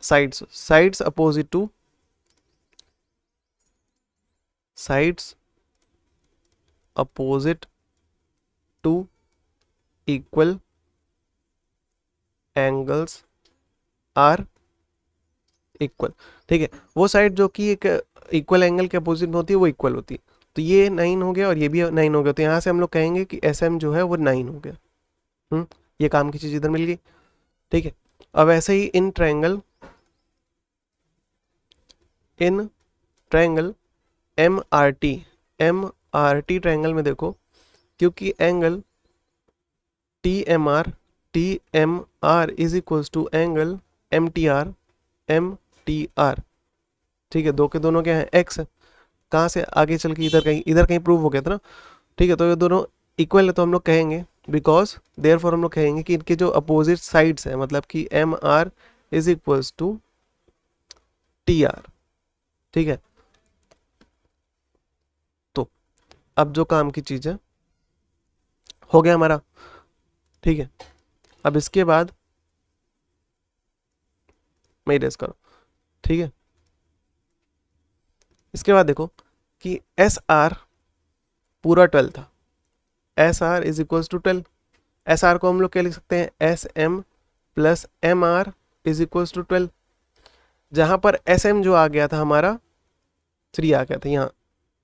sides, sides opposite to, sides opposite to equal angles are equal, ठीक है। वो साइड जो कि एक इक्वल एंगल के अपोजिट में होती है वो इक्वल होती है। तो ये 9 हो गया और ये भी 9 हो गया, तो यहाँ से हम लोग कहेंगे कि एस एम जो है वो 9 हो गया। ये काम की चीज़ इधर मिल गई, ठीक है। अब ऐसे ही in triangle M R T triangle में देखो, क्योंकि angle T M R is equals to angle M T R, ठीक है। दो के दोनों क्या है, एक्स है। कहाँ से आगे चल के इधर कहीं प्रूव हो गया था ना, ठीक है। तो ये दोनों इक्वल है, तो हम लोग कहेंगे बिकॉज देयरफॉर हम लोग कहेंगे कि इनके जो अपोजिट साइड्स हैं, मतलब कि M R is equals to T R, ठीक है। तो अब जो काम की चीज़ है हो गया हमारा, ठीक है। अब इसके बाद मैं इरेज करो, ठीक है। इसके बाद देखो कि एस आर पूरा 12 था, S R is equals to 12। S R को हम लोग क्या लिख सकते हैं, S M plus M R is equals to 12। जहाँ पर एस एम जो आ गया था हमारा 3 आ गया था यहाँ,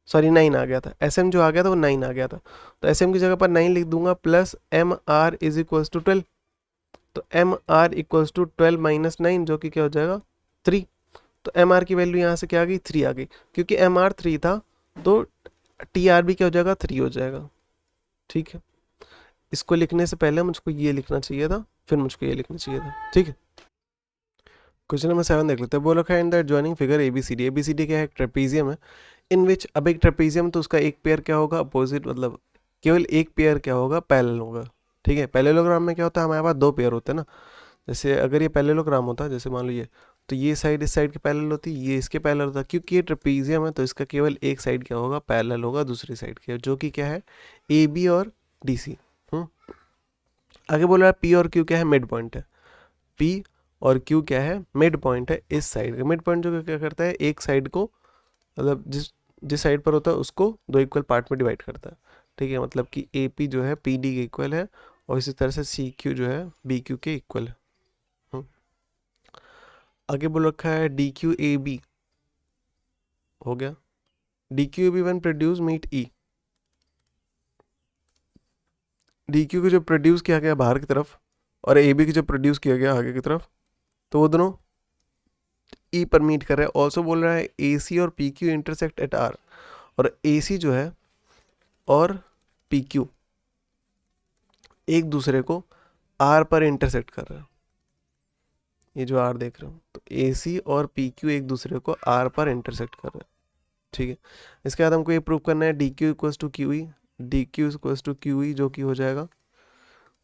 सॉरी 9 आ गया था, एस एम जो आ गया था वो 9 आ गया था। तो एस एम की जगह पर 9 लिख दूंगा, plus M R is equals to 12। तो M R equals to 12 minus 9 जो कि क्या हो जाएगा 3। तो एम आर की वैल्यू यहाँ से क्या आ गई 3 आ गई, क्योंकि एम आर 3 था तो टी आर भी क्या हो जाएगा 3 हो जाएगा, ठीक है। इसको लिखने से पहले मुझको ये लिखना चाहिए था, फिर मुझको ये लिखना चाहिए था, ठीक है। क्वेश्चन नंबर 7 देख लेते हैं। बोला है in the adjoining figure ABCD क्या है, एक ट्रेपीजियम है इन विच, अब एक ट्रेपीजियम तो उसका एक पेयर क्या होगा अपोजिट, मतलब केवल एक पेयर क्या होगा पैरेलल होगा, ठीक है। पैरेललोग्राम में क्या होता है, हमारे पास दो पेयर होते हैं ना। जैसे अगर ये पैरेललोग्राम होता, जैसे मान लो ये, तो ये साइड इस साइड के पैरेलल होती, ये इसके पैरेलल होता। क्योंकि ये ट्रेपीजियम है तो इसका केवल एक साइड क्या होगा पैरेलल होगा दूसरी साइड के, जो कि क्या है ए बी और डी सी। आगे बोल रहा है पी और क्यू क्या है, मिड पॉइंट है। पी और क्यू क्या है, मिड पॉइंट है इस साइड का। मिड पॉइंट जो क्या करता है, एक साइड को, मतलब जिस जिस साइड पर होता है उसको दो इक्वल पार्ट में डिवाइड करता है, ठीक है। मतलब कि ए पी जो है पी डी के इक्वल है, और इसी तरह से सी क्यू जो है बी क्यू के इक्वल है। आगे बोल रखा है डी क्यू ए बी हो गया, D Q A B one produce meet E. D Q को जो प्रोड्यूस किया गया बाहर की तरफ, और ए बी को जो प्रोड्यूस किया गया आगे की तरफ, तो वो दोनों ई पर मीट कर रहे हैं। ऑल्सो बोल रहा है ए सी और P Q intersect at R, और ए सी जो है और पी क्यू एक दूसरे को आर पर इंटरसेक्ट कर रहे हैं। ये जो आर देख रहे हो, तो ए सी और पी क्यू एक दूसरे को आर पर इंटरसेक्ट कर रहे हैं, ठीक है। इसके बाद हमको ये प्रूव करना है D Q equals to Q E, D Q equals to Q E, जो कि हो जाएगा।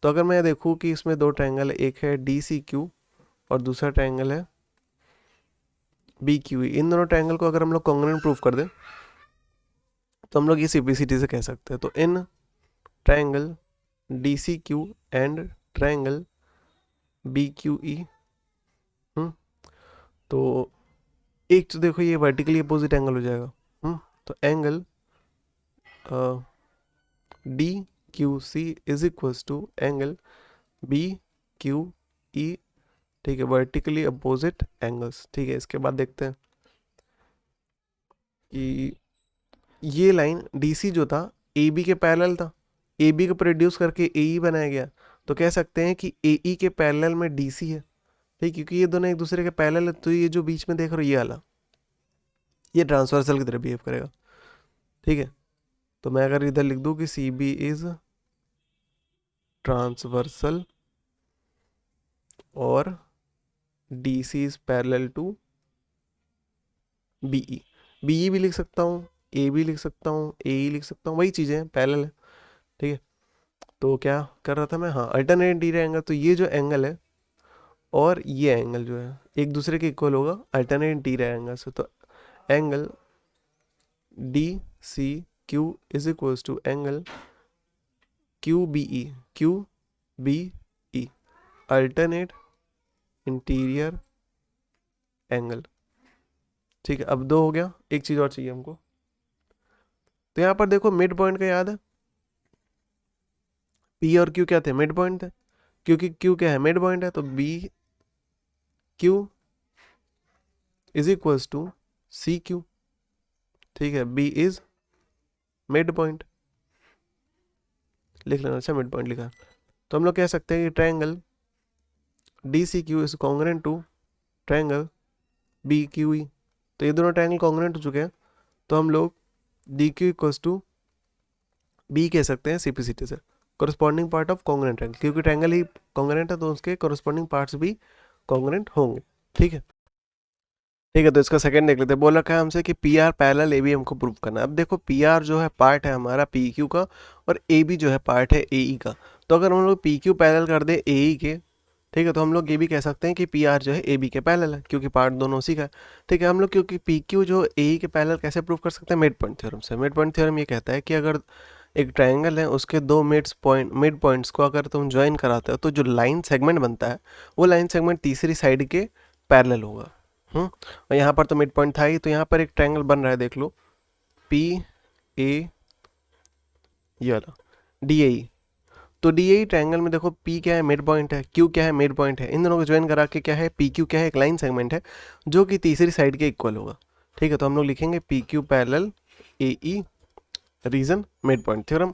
तो अगर मैं देखूँ कि इसमें दो ट्रायंगल है, एक है डी सी क्यू और दूसरा ट्रायंगल है बी क्यू ई, इन दोनों ट्रायंगल को अगर हम लोग कॉन्ग्रुएंट प्रूव कर दें तो हम लोग ये सिंप्लिसिटी से कह सकते हैं। तो in triangle D C Q and triangle B Q E, तो एक तो देखो ये वर्टिकली अपोजिट एंगल हो जाएगा, तो angle D Q C is equals to angle B Q E, ठीक है, वर्टिकली अपोजिट एंगल्स, ठीक है। इसके बाद देखते हैं कि ये लाइन डी सी जो था ए बी के पैरेलल था, ए बी को प्रोड्यूस करके ए ई बनाया गया, तो कह सकते हैं कि ए ई के पैरेलल में डी सी है, ठीक, क्योंकि ये दोनों एक दूसरे के पैरेलल है। तो ये जो बीच में देख रहे हो ये वाला, ये ट्रांसवर्सल की तरह बिहेव करेगा, ठीक है। तो मैं अगर इधर लिख दूं कि सी बी इज ट्रांसवर्सल और D C is parallel to B E भी लिख सकता हूँ, ए भी लिख सकता हूँ, ए ई लिख सकता हूँ, वही चीज़ें हैं, पैरेलल है, ठीक है। तो क्या कर रहा था मैं, हाँ, अल्टरनेट डी एंगल, तो ये जो एंगल है और ये एंगल जो है एक दूसरे के इक्वल होगा अल्टरनेट डी एंगल से। तो angle D C Q is equals to angle Q B E alternate interior angle, ठीक है। अब दो हो गया, एक चीज़ और चाहिए हमको। तो यहाँ पर देखो मिड पॉइंट का याद है, पी और क्यू क्या थे, मिड पॉइंट थे, क्योंकि क्यू क्या है मिड पॉइंट है, तो B Q is equals to C Q, ठीक है, बी इज मिड पॉइंट, लिख लेना। अच्छा मिड पॉइंट लिखा, तो हम लोग कह सकते हैं कि triangle D C Q is congruent to triangle B Q E. तो ये दोनों ट्रायंगल कॉन्ग्रुएंट हो चुके हैं, तो हम लोग D Q equals to B कह सकते हैं सीपीसीटी से, corresponding part of congruent triangle, क्योंकि ट्रायंगल ही कॉन्ग्रुएंट है तो उसके कोरस्पॉन्डिंग पार्ट्स भी कॉन्ग्रुएंट होंगे। ठीक है, ठीक है, तो इसका सेकंड देख लेते हैं। बोला क्या हमसे कि P R parallel A B हमको प्रूव करना है। अब देखो पी आर जो है पार्ट है हमारा पी क्यू का, और ए बी जो है पार्ट है ए ई का। तो अगर हम लोग पी क्यू पैरेलल कर दे ए ई के, ठीक है, तो हम लोग ये भी कह सकते हैं कि पी आर जो है ए बी के पैरेलल है, क्योंकि पार्ट दोनों उसी का है। ठीक है, हम लोग क्योंकि पी क्यू जो ए ई के पैरेलल कैसे प्रूव कर सकते हैं, मिड पॉइंट थ्योरम से। मिड पॉइंट थ्योरम ये कहता है कि अगर एक ट्रायंगल है उसके दो मिड पॉइंट्स को अगर तुम ज्वाइन कराते हो तो जो लाइन सेगमेंट बनता है वो लाइन सेगमेंट तीसरी साइड के पैरेलल होगा। और यहाँ पर तो मिड पॉइंट था ही, तो यहाँ पर एक ट्रायंगल बन रहा है, देख लो, पी ए ये वाला डी ए। तो डी ए ट्रायंगल में देखो पी क्या है, मिड पॉइंट है, क्यू क्या है, मिड पॉइंट है, इन दोनों को ज्वाइन करा के क्या है, पी क्यू क्या है, एक लाइन सेगमेंट है जो कि तीसरी साइड के इक्वल होगा। ठीक है, तो हम लोग लिखेंगे P Q parallel A E, reason mid point theorem.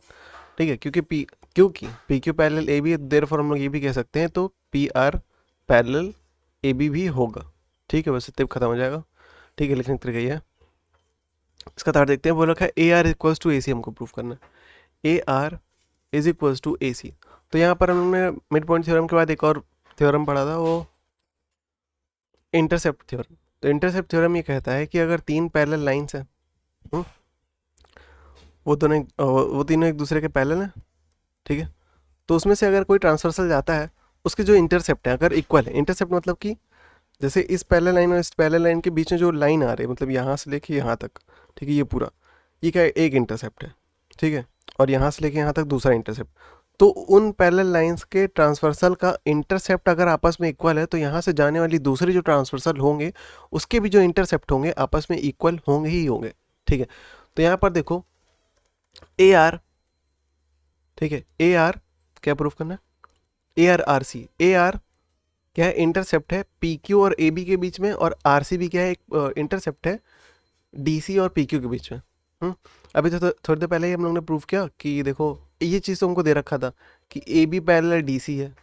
ठीक है, क्योंकि P Q parallel A B है, देयरफॉर हम लोग ये भी कह सकते हैं तो P R parallel A B भी होगा। ठीक है, बस इतने खत्म हो जाएगा। ठीक है, लिखने का तरीका ये है। इसका तार देखते हैं। बोला है A R equals to A C हमको प्रूफ करना है, A R is equals to A C. तो यहाँ पर हमने मिड पॉइंट थ्योरम के बाद एक और थ्योरम पढ़ा था, वो इंटरसेप्ट थ्योरम। तो इंटरसेप्ट थ्योरम ये कहता है कि अगर तीन पैरेलल लाइन्स हैं, वो तीनों एक दूसरे के पैरेलल हैं, ठीक है, तो उसमें से अगर कोई ट्रांसवर्सल जाता है, उसके जो इंटरसेप्ट है अगर इक्वल है, इंटरसेप्ट मतलब कि जैसे इस पैरेलल लाइन और इस पैरेलल लाइन के बीच में जो लाइन आ रही है, मतलब यहाँ से लेके यहाँ तक, ठीक है, ये पूरा, ये क्या है, एक इंटरसेप्ट है, ठीक है, और यहाँ से लेके यहाँ तक दूसरा इंटरसेप्ट। तो उन पैरेलल लाइंस के ट्रांसवर्सल का इंटरसेप्ट अगर आपस में इक्वल है, तो यहाँ से जाने वाली दूसरी जो ट्रांसवर्सल होंगे उसके भी जो इंटरसेप्ट होंगे आपस में इक्वल होंगे ही होंगे। ठीक है, तो यहाँ पर देखो ए आर, ठीक है, ए आर क्या प्रूफ करना है, A R R C. A R क्या है, इंटरसेप्ट है पी क्यू और ए बी के बीच में, और आर सी भी क्या है, एक इंटरसेप्ट है डी सी और पी क्यू के बीच में। अभी तो थोड़ी देर पहले ही हम लोग ने प्रूव किया कि देखो ये चीज़ तो हमको दे रखा था कि A B parallel D C है,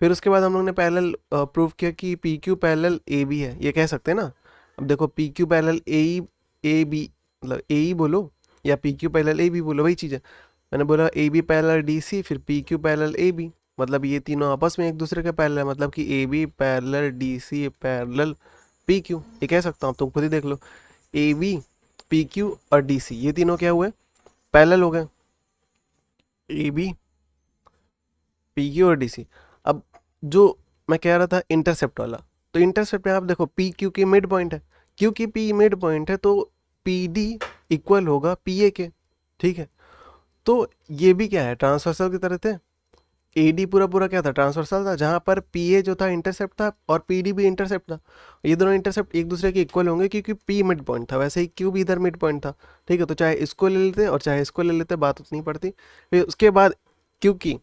फिर उसके बाद हम लोग ने पैरेलल प्रूव किया कि P Q parallel A B है, ये कह सकते हैं ना। अब देखो P Q parallel A B, मतलब ए ई बोलो या P Q parallel A B बोलो, वही चीज़ है। मैंने बोला A B parallel D C, फिर P Q parallel A B, मतलब ये तीनों आपस में एक दूसरे के पैरेलल है, मतलब कि A B parallel D C parallel P Q, ये कह सकता हूँ, तुम खुद ही देख लो। ए बी पी क्यू और डी सी ये तीनों क्या हुए, पैरेलल हो गए, ए बी पी क्यू और डी सी। अब जो मैं कह रहा था इंटरसेप्ट वाला, तो इंटरसेप्ट में आप देखो पी क्यू की मिड पॉइंट है, क्योंकि पी मिड पॉइंट है तो पी डी इक्वल होगा पी ए के। ठीक है, तो ये भी क्या है, ट्रांसवर्सल की तरह थे। ए डी पूरा पूरा क्या था, ट्रांसवर्सल था, जहाँ पर पी ए जो था इंटरसेप्ट था और पी डी भी इंटरसेप्ट था। ये दोनों इंटरसेप्ट एक दूसरे के इक्वल होंगे क्योंकि पी मिड पॉइंट था, वैसे ही क्यू भी इधर मिड पॉइंट था। ठीक है, तो चाहे इसको ले लेते और चाहे इसको ले लेते, बात उतनी पड़ती। फिर उसके बाद क्योंकि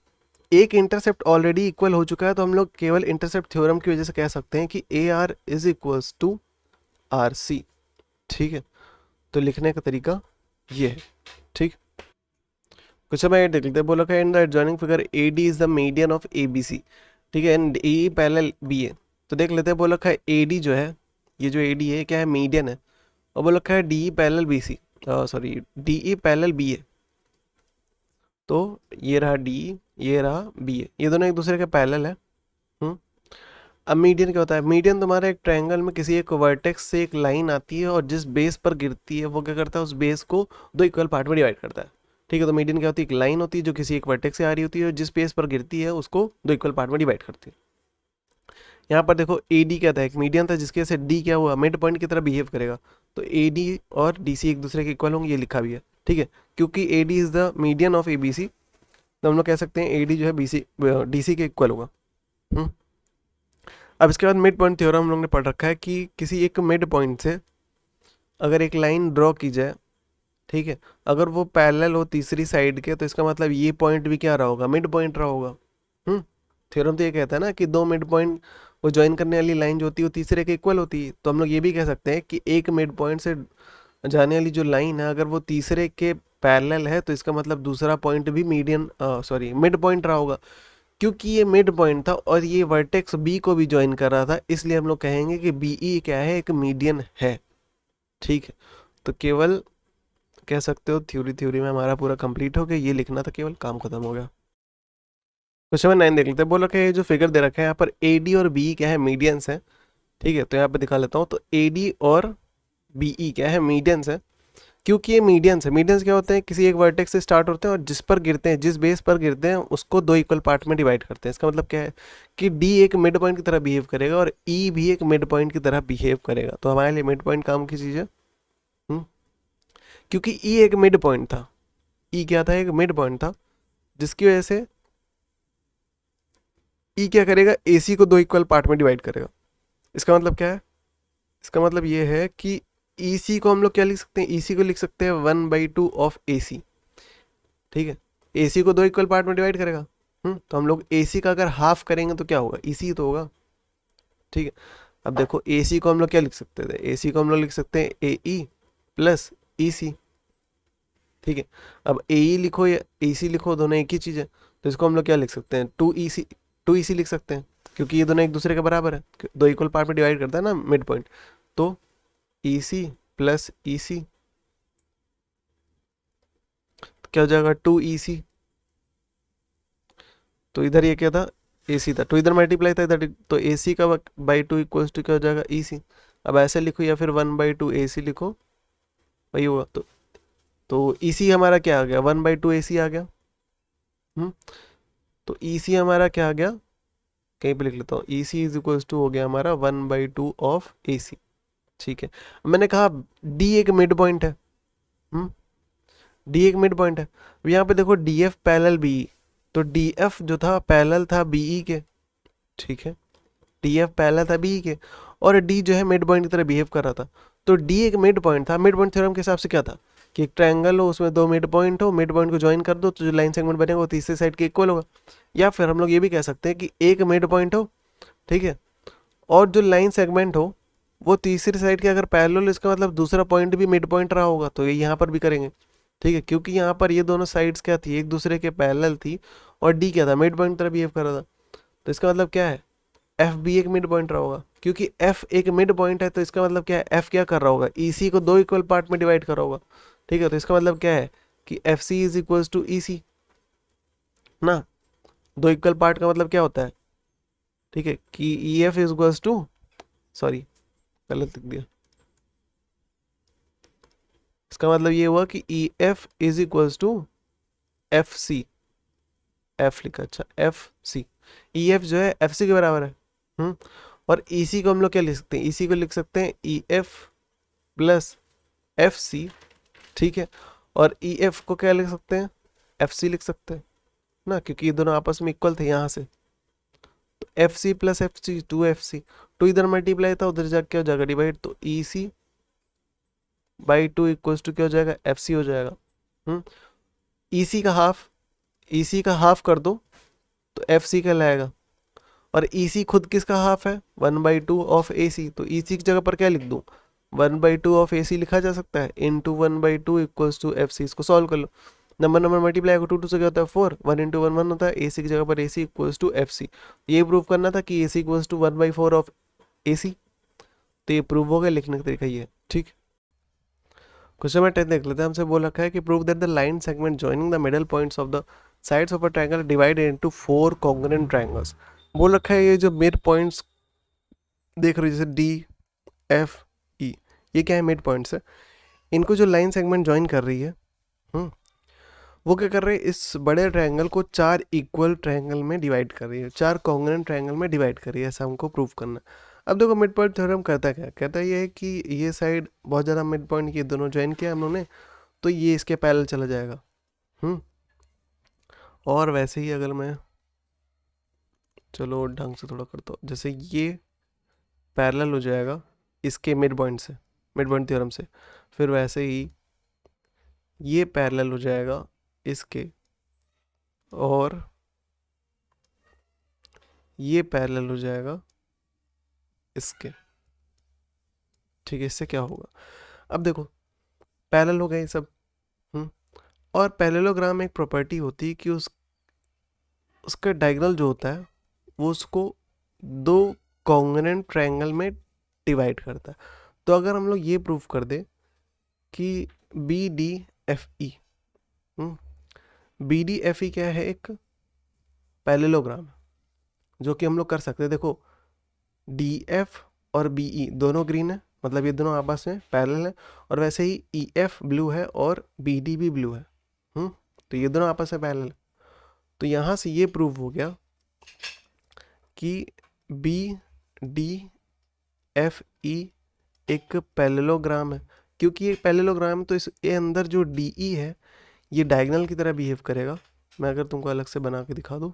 एक इंटरसेप्ट ऑलरेडी इक्वल हो चुका है, तो हम लोग केवल इंटरसेप्ट थ्योरम की वजह से कह सकते हैं कि A R is equals to R C. ठीक है, तो लिखने का तरीका ये है। ठीक, कुछ समय देख लेते हैं। बोला का in the adjoining figure A D is the median of A B C. ठीक है, and A parallel B A. तो देख लेते हैं, बोला का ए डी जो है, ये जो ए डी है क्या है, मीडियन है, और बोला का है D E parallel B C, sorry D E parallel B A. तो ये रहा डी, ये रहा बी ए, ये दोनों एक दूसरे के पैरेलल है। अब मीडियन क्या होता है, मीडियन तुम्हारे एक ट्रायंगल में किसी एक वर्टेक्स से एक लाइन आती है और जिस बेस पर गिरती है वो क्या करता है, उस बेस को दो इक्वल पार्ट में डिवाइड करता है। ठीक है, तो मीडियन क्या होती है, एक लाइन होती है जो किसी एक वर्टेक्स से आ रही होती है और जिस बेस पर गिरती है उसको दो इक्वल पार्ट में डिवाइड करती है। यहाँ पर देखो ए डी क्या था, एक मीडियन था जिसके से डी क्या हुआ, मिड पॉइंट की तरह बिहेव करेगा। तो ए डी और डी सी एक दूसरे के इक्वल होंगे, ये लिखा भी है। ठीक है, क्योंकि A D is the median of A B C, तो हम लोग कह सकते हैं ए डी जो है बी सी डी सी के इक्वल होगा। अब इसके बाद मिड पॉइंट थ्योरम हम लोग ने पढ़ रखा है कि किसी एक मिड पॉइंट से अगर एक लाइन ड्रॉ की जाए, ठीक है, अगर वो पैरेलल हो तीसरी साइड के, तो इसका मतलब ये पॉइंट भी क्या रहा होगा, मिड पॉइंट रहा होगा। थ्योरम तो ये कहता है ना कि दो मिड पॉइंट वो ज्वाइन करने वाली लाइन जो होती है वो तीसरे के इक्वल होती है। तो हम लोग ये भी कह सकते हैं कि एक मिड पॉइंट से जाने वाली जो लाइन है अगर वो तीसरे के पैरेलल है तो इसका मतलब दूसरा पॉइंट भी मिड पॉइंट रहा होगा। क्योंकि ये मिड पॉइंट था और ये वर्टेक्स बी को भी ज्वाइन कर रहा था, इसलिए हम लोग कहेंगे कि बी ई क्या है, एक मीडियन है। ठीक है, तो केवल कह सकते हो थ्योरी में हमारा पूरा कंप्लीट हो गया, ये लिखना था केवल, काम खत्म हो गया। क्वेश्चन नंबर 9 देख लेते हैं। बोल रखा है ये जो फिगर दे रखा है यहाँ पर ए डी और बी क्या है, मीडियंस है। ठीक है, तो यहाँ पे दिखा लेता हूँ। तो ए डी और बी ई क्या है, मीडियंस है। क्योंकि ये मीडियंस है, मीडियंस क्या होते हैं, किसी एक वर्टेक्स से स्टार्ट होते हैं और जिस पर गिरते हैं, जिस बेस पर गिरते हैं उसको दो इक्वल पार्ट में डिवाइड करते हैं। इसका मतलब क्या है कि डी एक मिड पॉइंट की तरह बिहेव करेगा और ई भी एक मिड पॉइंट की तरह बिहेव करेगा। तो हमारे लिए मिड पॉइंट काम की चीज़ है। क्योंकि ई एक मिड पॉइंट था, ई क्या था, एक मिड पॉइंट था, जिसकी वजह से ई क्या करेगा, ए सी को दो इक्वल पार्ट में डिवाइड करेगा। इसका मतलब क्या है, इसका मतलब ये है कि ई सी को हम लोग क्या लिख सकते हैं, ई सी को लिख सकते हैं 1/2 ऑफ ए सी। ठीक है, ए सी को दो इक्वल पार्ट में डिवाइड करेगा। तो हम लोग ए सी का अगर हाफ करेंगे तो क्या होगा, ई सी तो होगा। ठीक है, अब देखो ए सी को हम लोग क्या लिख सकते थे, ए सी को हम लोग लिख सकते हैं ए ई प्लस ई सी। ठीक है, अब ए ई लिखो या ए सी लिखो, दोनों एक ही चीज़ है। तो इसको हम लोग क्या लिख सकते हैं, 2 ई सी लिख सकते हैं, क्योंकि ये दोनों एक दूसरे के बराबर है, दो इक्वल पार्ट में डिवाइड करता है ना मिड पॉइंट। तो ई सी प्लस ई सी क्या हो जाएगा, 2 ई सी। तो इधर ये क्या था, ए सी था, तो इधर मल्टीप्लाई था इधर, तो ए सी का बाई 2 इक्वल्स टू क्या हो जाएगा, ई सी। अब ऐसे लिखो या फिर 1/2 ए सी लिखो, वही होगा। तो ई सी हमारा क्या आ गया, 1/2 ए सी आ गया। हम्म तो ई सी हमारा क्या आ गया, कहीं पे लिख लेता हूँ, ई सी इज इक्वल्स टू हो गया हमारा 1/2 ऑफ ए सी। ठीक है, मैंने कहा डी एक मिड पॉइंट है। हम्म डी एक मिड पॉइंट है। अब यहाँ पे देखो डी एफ पैरेलल बी, तो डी एफ जो था पैरेलल था बी ई के। ठीक है, डी एफ पैरेलल था बी ई के और डी जो है मिड पॉइंट की तरह बिहेव कर रहा था। तो डी एक मिड पॉइंट था। मिड पॉइंट थ्योरम के हिसाब से क्या था कि एक ट्रायंगल हो, उसमें दो मिड पॉइंट हो, मिड पॉइंट को ज्वाइन कर दो तो जो लाइन सेगमेंट बनेगा वो तीसरे साइड के इक्वल होगा। या फिर हम लोग ये भी कह सकते हैं कि एक मिड पॉइंट हो, ठीक है, और जो लाइन सेगमेंट हो वो तीसरी साइड के अगर पैरेलल, इसका मतलब दूसरा पॉइंट भी मिड पॉइंट रहा होगा। तो ये यहाँ पर भी करेंगे। ठीक है, क्योंकि यहाँ पर ये दोनों साइड्स क्या थी, एक दूसरे के पैरेलल थी और डी क्या था, मिड पॉइंट तरह बिहेव कर रहा था। तो इसका मतलब क्या है, एफ भी एक मिड पॉइंट रहा होगा। क्योंकि एफ एक मिड पॉइंट है तो इसका मतलब क्या है, एफ क्या कर रहा होगा, ई सी को दो इक्वल पार्ट में डिवाइड कर रहा होगा। ठीक है, तो इसका मतलब क्या है कि F C is equals to E C ना। दो इक्वल पार्ट का मतलब क्या होता है, ठीक है, कि E F is equals to, sorry गलत लिख दिया, इसका मतलब ये हुआ कि E F is equals to F C. F लिखा, अच्छा एफ सी, ई एफ जो है एफ सी के बराबर है। और ई सी को हम लोग क्या लिख सकते हैं, ई सी को लिख सकते हैं E F plus F C. ठीक है, और ई एफ को क्या लिख सकते हैं, एफ सी लिख सकते हैं ना, क्योंकि ये दोनों आपस में इक्वल थे यहाँ से। तो F C plus F C, 2 F C, 2 इधर मल्टीप्लाई था, उधर जाके क्या हो जाएगा, डिवाइड। तो ई सी बाई 2 इक्वल्स टू क्या हो जाएगा, एफ सी हो जाएगा। ई सी का हाफ, ई सी का हाफ कर दो तो एफ सी का लाएगा। और ई सी खुद किसका हाफ है, 1/2 ऑफ ए सी। तो ई सी की जगह पर क्या लिख दूँ, 1/2 ऑफ ए सी लिखा जा सकता है, into 1/2 equals to F C. इसको सॉल्व कर लो, नंबर मल्टीप्लाई को 2 से क्या होता है 4, 1 इंटू 1 1 होता है, ए सी की जगह पर ए सी इक्वल्स टू एफ सी। ये प्रूव करना था कि A C equals to 1/4 of A C. तो ये प्रूव हो गया, लिखने का तरीका ये है। ठीक, क्वेश्चन नंबर 10 देख लेते हैं। हमसे बोल रखा है कि prove that the line segment joining the middle points of the sides of a triangle divided into 4 congruent triangles. बोल रखा है ये जो मिड पॉइंट्स देख रहे हो जैसे डी एफ ई, ये क्या है, मिड पॉइंट्स है। इनको जो लाइन सेगमेंट ज्वाइन कर रही है, वो क्या कर रही है, इस बड़े ट्रायंगल को 4 इक्वल ट्रायंगल में डिवाइड कर रही है, 4 कॉन्ग्रुएंट ट्रायंगल में डिवाइड कर रही है। ऐसा हमको प्रूव करना। अब देखो मिड पॉइंट थ्योरम कहता है क्या, कहता है ये है कि ये साइड बहुत ज़्यादा मिड पॉइंट की दोनों ज्वाइन किया हम लोगों ने, तो ये इसके पैरेलल चला जाएगा। और वैसे ही अगर मैं, चलो ढंग से थोड़ा करता हूँ, जैसे ये पैरेलल हो जाएगा इसके मिड पॉइंट से, मिड पॉइंट थ्योरम से, फिर वैसे ही ये पैरेलल हो जाएगा इसके, और ये पैरेलल हो जाएगा इसके, ठीक है। इससे क्या होगा, अब देखो पैरेलल हो गए ये सब। और पैरेललोग्राम में एक प्रॉपर्टी होती है कि उसका डायगोनल जो होता है वो उसको दो कॉन्ग्रुएंट ट्रायंगल में डिवाइड करता है। तो अगर हम लोग ये प्रूव कर दे कि B D F E, B D F E क्या है, एक पैरेललोग्राम जो कि हम लोग कर सकते हैं। देखो डी एफ और बी ई दोनों ग्रीन है, मतलब ये दोनों आपस में पैरेलल है, और वैसे ही ई एफ ब्लू है और बी डी भी ब्लू है। तो ये दोनों आपस में पैरेलल है। तो यहाँ से ये प्रूव हो गया कि बी डी एफ ई एक पैरेललोग्राम है। क्योंकि ये पैरेललोग्राम है तो इसके अंदर जो डी ई है ये डायगोनल की तरह बिहेव करेगा। मैं अगर तुमको अलग से बना के दिखा दूँ,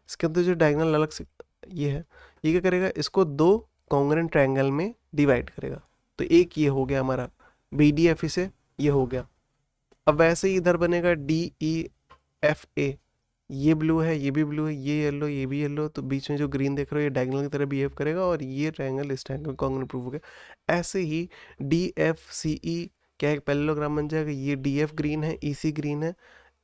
इसके अंदर जो डायगोनल अलग से ये है, ये क्या करेगा, इसको दो कॉन्ग्रुएंट ट्रायंगल में डिवाइड करेगा। तो एक ये हो गया हमारा बी डी एफ ई से, ये हो गया। अब वैसे ही इधर बनेगा डी ई एफ ए, ये ब्लू है, ये भी ब्लू है, ये येलो, ये भी येलो, तो बीच में जो ग्रीन देख रहे हो ये डायगोनल की तरह बिहेव करेगा और ये ट्रायंगल इस ट्रायंगल कॉन्ग्रुएंट प्रूव हो गया। ऐसे ही डी एफ सी ई क्या एक पैरेललोग्राम बन जाएगा। ये डी एफ ग्रीन है, ई सी ग्रीन है,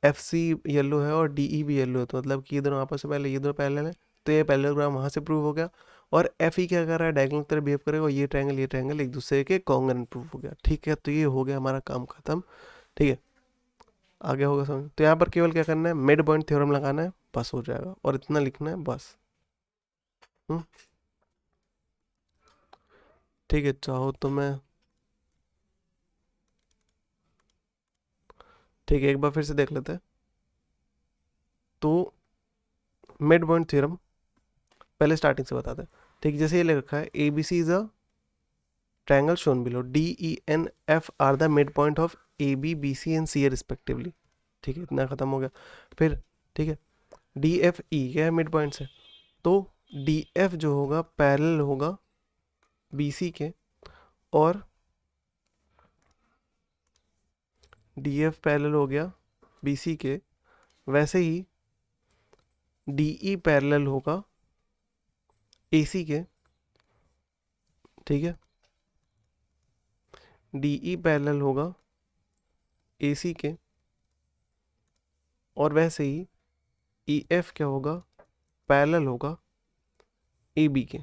एफ सी येलो है और डी ई भी येलो है, तो मतलब कि ये दोनों आपस में पहले ये दोनों पैरेलल है, तो ये पैरेललोग्राम वहाँ से प्रूव हो गया। और एफ ई क्या कर रहा है, डायगोनल की तरह बिहेव करेगा और ये ट्रायंगल एक दूसरे के कॉन्ग्रुएंट प्रूव हो गया। ठीक है, तो ये हो गया हमारा काम खत्म। ठीक है, आगे होगा समझ। तो यहाँ पर केवल क्या करना है, मिड पॉइंट थ्योरम लगाना है, बस हो जाएगा, और इतना लिखना है बस। ठीक है, चाहो तो मैं, ठीक है एक बार फिर से देख लेते हैं। तो मिड पॉइंट थ्योरम पहले स्टार्टिंग से बताते हैं। ठीक, जैसे ये लिख रखा है A B C is a triangle shown below, D E and F are the mid point of A B B C and C A respectively. ठीक है, इतना खत्म हो गया। फिर ठीक है, डी एफ ई क्या है, मिड पॉइंट से, तो डी एफ जो होगा पैरेलल होगा बी सी के, और डी एफ पैरेलल हो गया बी सी के। वैसे ही डी ई पैरेलल होगा ए सी के। ठीक है, डी ई पैरेलल होगा ए सी के, और वैसे ही ई एफ क्या होगा, पैरेलल होगा ए बी के।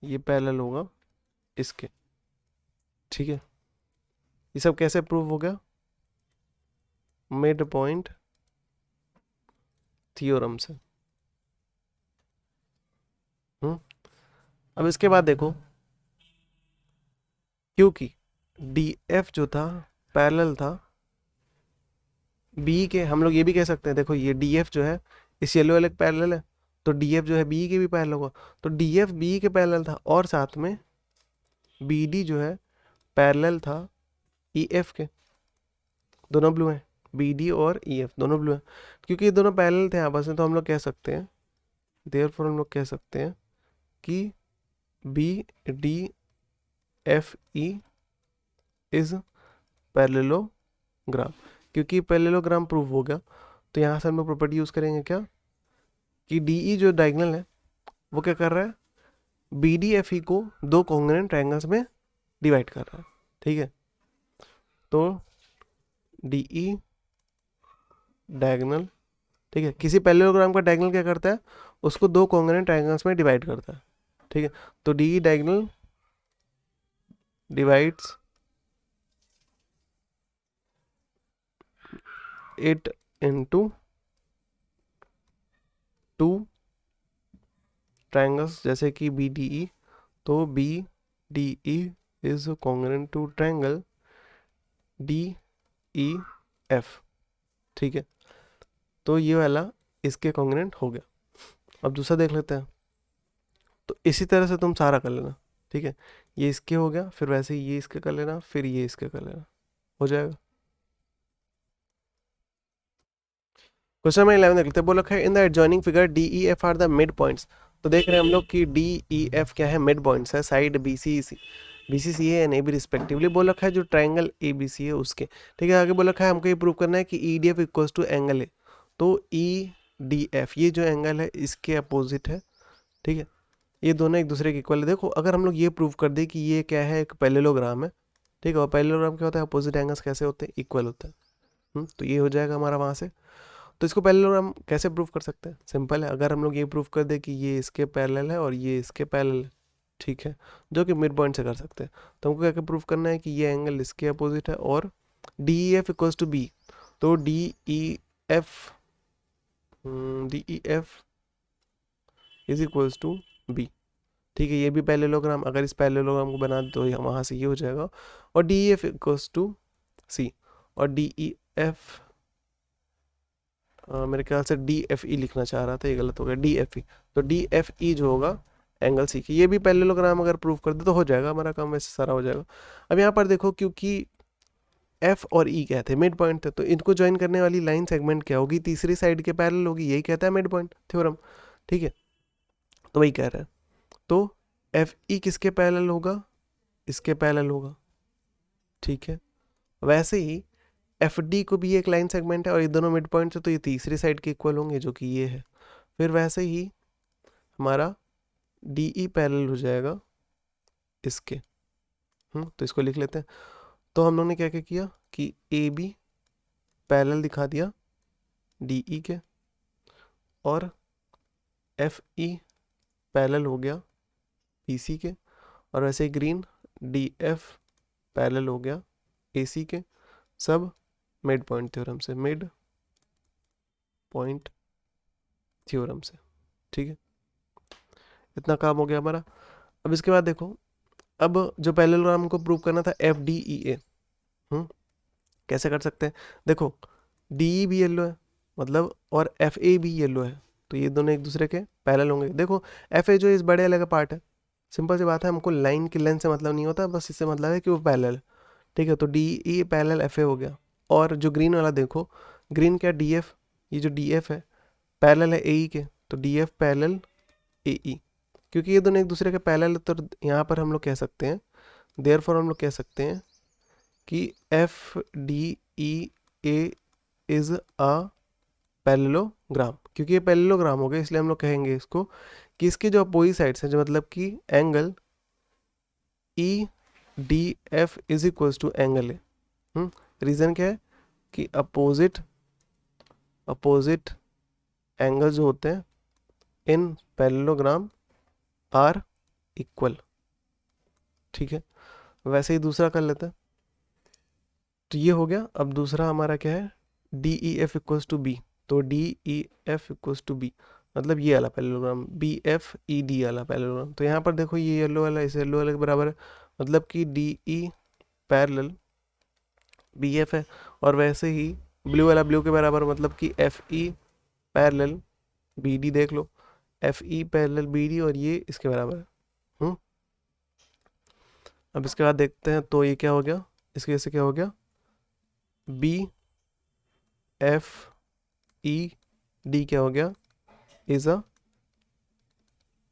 ये पैरेलल होगा इसके। ठीक है, ये सब कैसे प्रूव हो गया, मिड पॉइंट थ्योरम से। अब इसके बाद देखो, क्योंकि डी एफ जो था पैरेलल था बी के, हम लोग ये भी कह सकते हैं, देखो ये डी एफ जो है इस येलो वाले पैरेलल है, तो डी एफ जो है बी के भी पैरेलल होगा, तो डी एफ बी के पैरेलल था, और साथ में बी डी जो है पैरेलल था ई एफ के। दोनों ब्लू हैं, बी डी और ई एफ दोनों ब्लू हैं। क्योंकि ये दोनों पैरेलल थे आपस में, तो हम लोग कह सकते हैं, देयरफॉर हम लोग कह सकते हैं कि B D F E is parallelogram. क्योंकि पैरेललोग्राम प्रूव हो गया, तो यहाँ से हम लोग प्रॉपर्टी यूज़ करेंगे क्या, कि डी ई जो डायगोनल है वो क्या कर रहा है, बी डी एफ ई को दो कॉन्ग्रुएंट ट्रायंगल्स में डिवाइड कर रहा है। ठीक है, तो डी ई डायगोनल, ठीक है, किसी पैरेललोग्राम का डायगोनल क्या करता है, उसको दो कॉन्ग्रुएंट ट्रायंगल्स में डिवाइड करता है। ठीक है, तो D E diagonal divides it into two triangles, जैसे कि बी डी ई, तो B D E is congruent to triangle D E F. ठीक है, तो ये वाला इसके कॉन्ग्रुएंट हो गया। अब दूसरा देख लेते हैं। तो इसी तरह से तुम सारा कर लेना। ठीक है, ये इसके हो गया, फिर वैसे ही ये इसके कर लेना, फिर ये इसके कर लेना, हो जाएगा। क्वेश्चन नंबर 11 देख लेते हैं। बोल रखा है in the adjoining figure D E F are the mid points. तो देख रहे हैं हम लोग कि डी ई एफ क्या है, मिड पॉइंट्स है, side B C C A and A B respectively. बोल रखा है जो ट्रायंगल ए बी सी है उसके। ठीक है, आगे बोल रखा है हमको ये प्रूव करना है कि E D F equals to angle A. तो ई डी एफ, ये जो एंगल है इसके अपोजिट है, ठीक है, ये दोनों एक दूसरे के इक्वल है। देखो अगर हम लोग ये प्रूव कर दें कि ये क्या है, एक पैरेललोग्राम है, ठीक है, और पैरेललोग्राम क्या होता है, अपोजिट एंगल्स कैसे होते हैं, इक्वल होते हैं। तो ये हो जाएगा हमारा वहाँ से। तो इसको पैरेललोग्राम कैसे प्रूव कर सकते हैं, सिंपल है, अगर हम लोग ये प्रूव कर दें कि ये इसके पैरेलल है और ये इसके पैरेलल है, ठीक है, जो कि मिड पॉइंट से कर सकते हैं। तो हमको क्या क्या प्रूव करना है कि ये एंगल इसके अपोजिट है और D E F equals to B, तो D E F is equals to B, ठीक है, ये भी पैरेललोग्राम, अगर इस पैरेललोग्राम को बना दो तो वहाँ से ये हो जाएगा, और D E F equals to C, और डी ई एफ मेरे ख्याल से डी एफ ई लिखना चाह रहा था, ये गलत हो गया, डी एफ ई, तो डी एफ ई जो होगा एंगल सी की, ये भी पैरेललोग्राम अगर प्रूव कर दे तो हो जाएगा हमारा काम, वैसे सारा हो जाएगा। अब यहाँ पर देखो क्योंकि एफ और ई क्या थे, मिड पॉइंट थे, तो इनको ज्वाइन करने वाली लाइन सेगमेंट क्या होगी, तीसरी साइड के पैरेलल होगी, यही कहता है मिड पॉइंट थ्योरम, ठीक है, तो वही कह रहा है। तो एफ ई किसके पैरेलल होगा, इसके पैरेलल होगा, ठीक है, वैसे ही एफ डी को भी एक लाइन सेगमेंट है और ये दोनों मिड पॉइंट है, तो ये तीसरी साइड के इक्वल होंगे जो कि ये है। फिर वैसे ही हमारा डी ई पैरेलल हो जाएगा इसके, तो इसको लिख लेते हैं। तो हम लोगों ने क्या क्या किया कि ए बी पैरेलल दिखा दिया डी ई के, और एफ ई पैरेलल हो गया पी सी के, और वैसे ही ग्रीन डी एफ पैरेलल हो गया ए सी के, सब मिड पॉइंट थ्योरम से, मिड पॉइंट थ्योरम से, ठीक है, इतना काम हो गया हमारा। अब इसके बाद देखो, अब जो पैरेललोग्राम को प्रूव करना था एफ डी ई ए, कैसे कर सकते हैं, देखो डी ई भी येलो है मतलब, और एफ ए भी येलो है, तो ये दोनों एक दूसरे के पैरेलल होंगे। देखो एफ ए जो इस बड़े वाले का पार्ट है, सिंपल सी बात है, हमको लाइन की लेंथ से मतलब नहीं होता, बस इससे मतलब है कि वो पैरेलल है, ठीक है, तो D E parallel F A हो गया। और जो ग्रीन वाला देखो, ग्रीन क्या, डी एफ, ये जो डी एफ है पैरेलल है ए ई के, तो डी एफ पैरेलल ए ई, क्योंकि ये दोनों एक दूसरे के पैरेलल, तो यहाँ पर हम लोग कह सकते हैं, देयरफॉर हम लोग कह सकते हैं कि F D E A is a parallelogram, क्योंकि ये पैरेललोग्राम हो गया, इसलिए हम लोग कहेंगे इसको कि इसके जो अपोजिट साइड्स हैं, जो मतलब कि angle E D F is equals to angle A. Reason क्या है कि अपोजिट एंगल जो होते हैं इन पैरेललोग्राम आर इक्वल, ठीक है, वैसे ही दूसरा कर लेते हैं। तो ये हो गया। अब दूसरा हमारा क्या है, D E F equals to B, तो D E F equals to B मतलब ये वाला parallelogram, B F E D वाला पैरेललोग्राम। तो यहाँ पर देखो ये येलो वाला इस येलो वाले के बराबर है, मतलब कि D E parallel B F है, और वैसे ही ब्लू वाला ब्लू के बराबर, मतलब कि F E parallel B D, देख लो F E parallel B D, और ये इसके बराबर है। अब इसके बाद देखते हैं, तो ये क्या हो गया, इसकी वजह से क्या हो गया, बी एफ ई डी क्या हो गया, इज अ,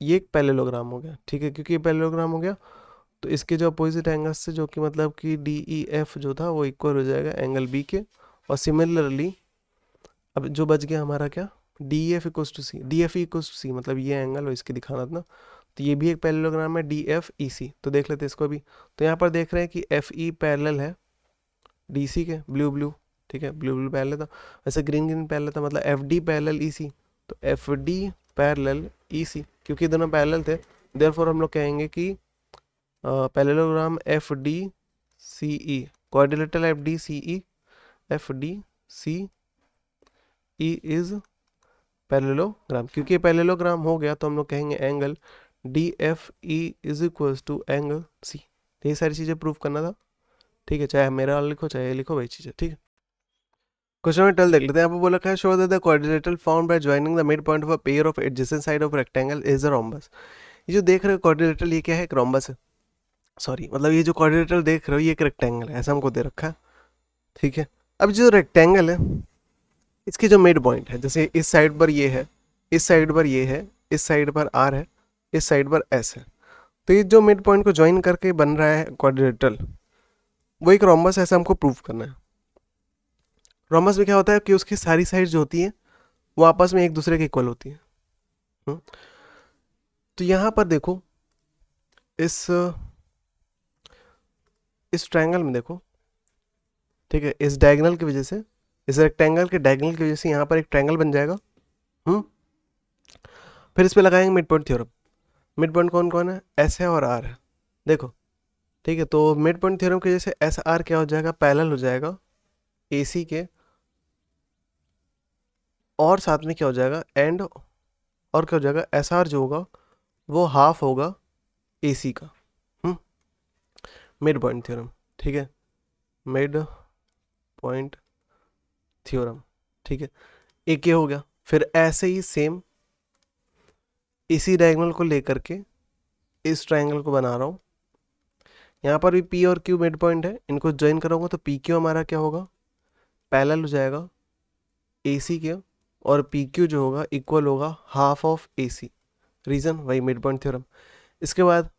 ये एक पैरेललोग्राम हो गया, ठीक है, क्योंकि ये पैरेललोग्राम हो गया, तो इसके जो अपोजिट एंगल्स से, जो कि मतलब कि डी ई एफ जो था वो इक्वल हो जाएगा एंगल बी के, और सिमिलरली अब जो बच गया हमारा क्या, D F equals to C, D F E equals to C, मतलब ये एंगल और इसके दिखाना था ना, तो ये भी एक पैरेललोग्राम है डी एफ ई सी। तो देख लेते हैं इसको भी। तो यहाँ पर देख रहे हैं कि एफ ई पैरेलल है डी सी के, ब्लू ब्लू, ठीक है, ब्लू ब्लू पैरेलल था, वैसे ग्रीन ग्रीन पैरेलल था, मतलब F D parallel E C, तो F D parallel E C, क्योंकि दोनों पैरेलल थे, देयरफॉर हम लोग कहेंगे कि parallelogram F D C E, quadrilateral F D C E, F D C E is parallelogram. क्योंकि पैरेललोग्राम हो गया तो हम लोग कहेंगे angle D F E is equals to angle C. ये सारी चीज़ें प्रूव करना था, ठीक है, चाहे मेरा वाला लिखो चाहे ये लिखो, वही चीज़ है, ठीक है। क्वेश्चन में 12 देख लेते हैं। यहाँ पर बोला है show that the quadrilateral found by joining the mid point of a pair of adjacent side of rectangle is a rhombus. ये जो देख रहे हो क्वाड्रिलेटरल, ये क्या है, एक रोम्बस है, सॉरी मतलब ये जो क्वाड्रिलेटरल देख रहे हो ये एक रेक्टेंगल है, ऐसा हमको दे रखा है, ठीक है। अब जो रेक्टेंगल है इसके जो मिड पॉइंट है, जैसे इस साइड पर ये है, इस साइड पर ये है, इस साइड पर आर है, इस साइड पर एस है, तो ये जो मिड पॉइंट को ज्वाइन करके बन रहा है क्वाड्रिलेटरल, वो एक रोम्बस है, ऐसा हमको प्रूव करना है। रोम्बस में क्या होता है कि उसकी सारी साइड जो होती है वो आपस में एक दूसरे के इक्वल होती है। तो यहाँ पर देखो इस ट्रायंगल में देखो, ठीक है, इस डायगोनल की वजह से, इस रेक्टेंगल के डायगोनल की वजह से यहाँ पर एक ट्रायंगल बन जाएगा। फिर इस पे लगाएंगे mid point theorem. Mid point कौन कौन है, एस है और आर है, देखो, ठीक है। तो मिड पॉइंट थ्योरम की वजह से एस आर क्या हो जाएगा, पैरेलल हो जाएगा ए सी के, और साथ में क्या हो जाएगा, एंड, और क्या हो जाएगा, एस आर जो होगा वो हाफ होगा ए सी का। मिड पॉइंट थ्योरम, ठीक है, मिड पॉइंट थ्योरम, ठीक है, एक ये हो गया। फिर ऐसे ही सेम इसी डायगोनल को लेकर के इस ट्रायंगल को बना रहा हूँ। यहाँ पर भी पी और क्यू मिड पॉइंट है, इनको ज्वाइन करूँगा तो पी क्यू हमारा क्या होगा, पैरेलल हो जाएगा ए सी के, और पी क्यू जो होगा इक्वल होगा half of A C. Reason वही मिड पॉइंट थ्योरम। इसके बाद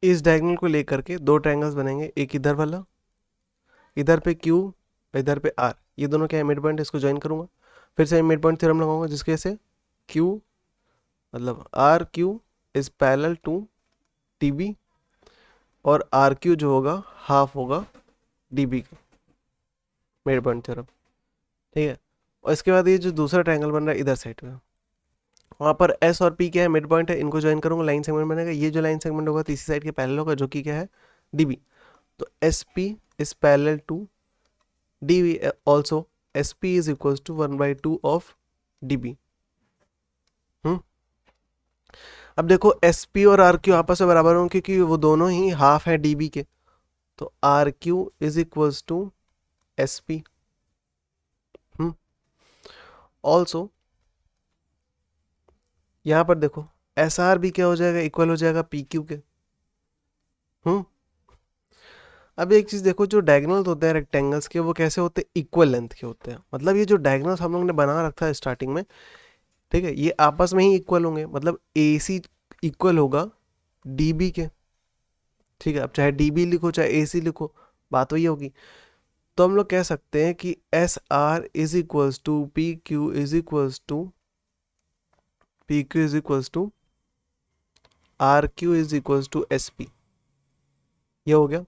इस डायगोनल को लेकर के दो ट्रायंगल्स बनेंगे, एक इधर वाला, इधर पे क्यू, इधर पे आर, ये दोनों क्या है, मिड पॉइंट, इसको ज्वाइन करूंगा। फिर से मिड पॉइंट थ्योरम लगाऊंगा जिसकी वजह से क्यू, मतलब R Q is parallel to D B, और आर क्यू जो होगा हाफ होगा डी बी का, मिड पॉइंट थ्योरम, ठीक है। और इसके बाद ये जो दूसरा ट्रायंगल बन रहा है इधर साइड में, वहाँ पर एस और पी क्या है, मिड पॉइंट है, इनको ज्वाइन करूंगा, लाइन सेगमेंट बनेगा। ये जो लाइन सेगमेंट होगा तीसरी साइड के पैरेलल होगा, जो कि क्या है, डी बी। तो S P is parallel to D B, also S P is equal to 1/2 of D B. अब देखो एस पी और आर क्यू आपस में बराबर होंगे क्योंकि वो दोनों ही हाफ है डी बी के, तो R Q is equal to S P. Also यहाँ पर देखो एस आर भी क्या हो जाएगा, इक्वल हो जाएगा पी क्यू के। अब एक चीज देखो, जो डायगोनल्स होते हैं रेक्टेंगल्स के वो कैसे होते हैं, इक्वल लेंथ के होते हैं। मतलब ये जो डायगोनल्स हम लोग ने बना रखा है स्टार्टिंग में, ठीक है, ये आपस में ही इक्वल होंगे, मतलब ए सी इक्वल होगा डी बी के, ठीक है। अब चाहे डी बी लिखो चाहे ए सी लिखो, बात वही होगी। तो हम लोग कह सकते हैं कि S R is equals to P Q is equals to P Q is equals to R Q is equals to S P. ये हो गया।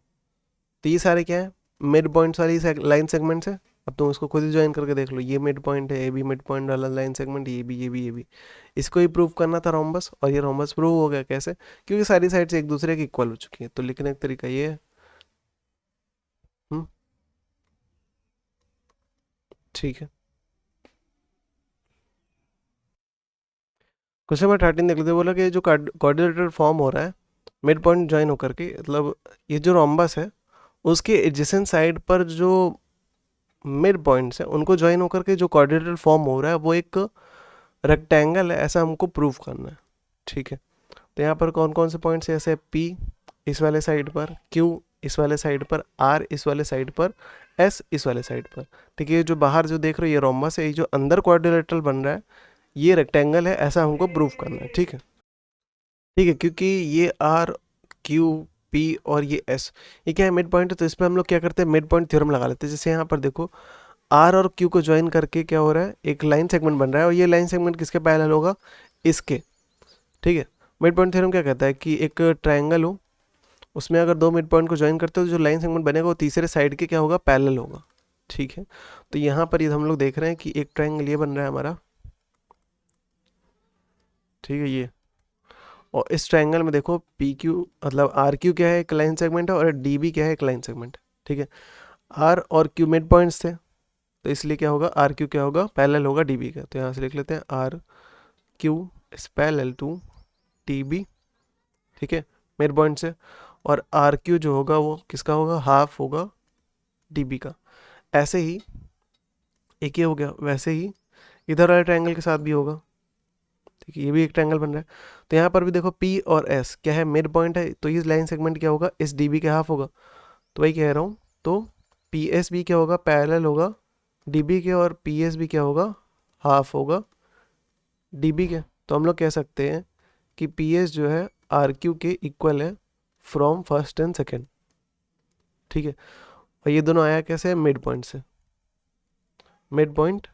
तो ये सारे क्या है, मिड पॉइंट्स वाली लाइन सेगमेंट्स है। अब तुम उसको खुद ही ज्वाइन करके देख लो, ये मिड पॉइंट है, ये भी मिड पॉइंट वाला लाइन सेगमेंट, ये भी, ये भी, ये भी। इसको ही प्रूव करना था रोम्बस, और ये रोम्बस प्रूव हो गया। कैसे, क्योंकि सारी साइड से एक दूसरे की इक्वल हो चुकी है। तो लिखने का तरीका ये है। ठीक है, क्वेश्चन नंबर 13 देख लेते। बोला कि जो कोऑर्डिनेटर फॉर्म हो रहा है मिड पॉइंट ज्वाइन होकर के, मतलब ये जो रोम्बस है उसके एडजेसेंट साइड पर जो मिड पॉइंट्स हैं उनको ज्वाइन होकर के जो कोऑर्डिनेटर फॉर्म हो रहा है वो एक रेक्टेंगल है, ऐसा हमको प्रूव करना है। ठीक है, तो यहाँ पर कौन कौन से पॉइंट्स है, जैसे पी इस वाले साइड पर, क्यू इस वाले साइड पर, आर इस वाले साइड पर, एस इस वाले साइड पर। ठीक है, ये जो बाहर जो देख रहे हो ये रोम्बस है, ये जो अंदर क्वाड्रिलेटरल बन रहा है ये रेक्टेंगल है, ऐसा हमको प्रूव करना है। ठीक है, ठीक है, क्योंकि ये आर क्यू पी और ये एस ये क्या है, मिड पॉइंट है, तो इस पर हम लोग क्या करते हैं, मिड पॉइंट थ्योरम लगा लेते हैं। जैसे यहाँ पर देखो आर और क्यू को ज्वाइन करके क्या हो रहा है, एक लाइन सेगमेंट बन रहा है, और ये लाइन सेगमेंट किसके पैरेलल होगा, इसके। ठीक है, मिड पॉइंट थ्योरम क्या कहता है कि एक ट्रायंगल हो, उसमें अगर दो मिड पॉइंट को ज्वाइन करते हो तो जो लाइन सेगमेंट बनेगा वो तीसरे साइड के क्या होगा, पैरेलल होगा। ठीक है, तो यहाँ पर ये हम लोग देख रहे हैं कि एक ट्रायंगल ये बन रहा है हमारा, ठीक है, ये, और इस ट्रायंगल में देखो पी क्यू मतलब आर क्यू क्या है, एक लाइन सेगमेंट है, और डी बी क्या है, एक लाइन सेगमेंट। ठीक है, आर और क्यू मिड पॉइंट्स थे, तो इसलिए क्या होगा, आर क्यू क्या होगा, पैरेलल होगा डी बी का। तो यहाँ से लिख लेते हैं R Q is parallel to D B. ठीक है, मिड पॉइंट से, और आर क्यू जो होगा वो किसका होगा, हाफ होगा डी बी का। ऐसे ही एक ये हो गया, वैसे ही इधर वाले ट्रायंगल के साथ भी होगा। ठीक है, ये भी एक ट्रायंगल बन रहा है। तो यहाँ पर भी देखो पी और एस क्या है, मिड पॉइंट है, तो ये लाइन सेगमेंट क्या होगा, इस डी बी के हाफ होगा। तो वही कह रहा हूँ, तो पी एस भी क्या होगा, पैरेलल होगा डी बी के, और पी एस भी क्या होगा, हाफ होगा डी बी के। तो हम लोग कह सकते हैं कि पी एस जो है आर क्यू के इक्वल है फ्रॉम फर्स्ट एंड सेकेंड। ठीक है, और ये दोनों आया कैसे, मिड पॉइंट से। मिड पॉइंट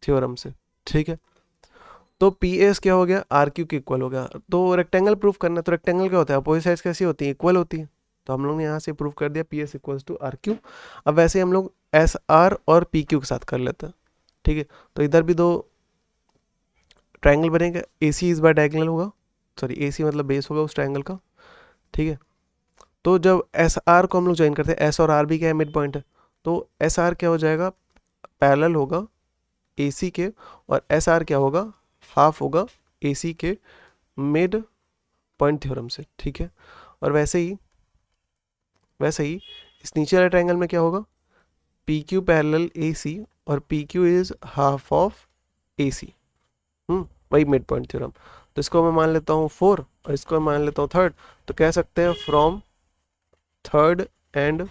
थ्योरम से, ठीक है। तो पी एस क्या हो गया, आर क्यू के इक्वल हो गया। तो रेक्टेंगल प्रूफ करना है, तो रेक्टेंगल क्या होता है, अपोजिट साइड्स कैसी होती है, इक्वल होती है। तो हम लोग ने यहाँ से प्रूफ कर दिया P S equals to R Q. अब वैसे हम लोग एस आर और पी क्यू के साथ कर लेते हैं, ठीक है। तो इधर भी दो ट्रायंगल बनेगा, ए सी इस बार डायगोनल होगा, सॉरी ए सी मतलब बेस होगा उस ट्रायंगल का, ठीक है। तो जब एस आर को हम लोग ज्वाइन करते हैं, एस और आर भी क्या है, मिड पॉइंट है, तो एस आर क्या हो जाएगा, पैरेलल होगा ए सी के, और एस आर क्या होगा, हाफ होगा ए सी के मिड पॉइंट थ्योरम से, ठीक है। और वैसे ही इस नीचे वाले ट्रायंगल में क्या होगा, P Q parallel A C, और P Q is half of A C, वही मिड पॉइंट थ्योरम। तो इसको मैं मान लेता हूँ 4 और इसको मैं मान लेता हूँ 3rd। तो कह सकते हैं फ्रॉम 3rd एंड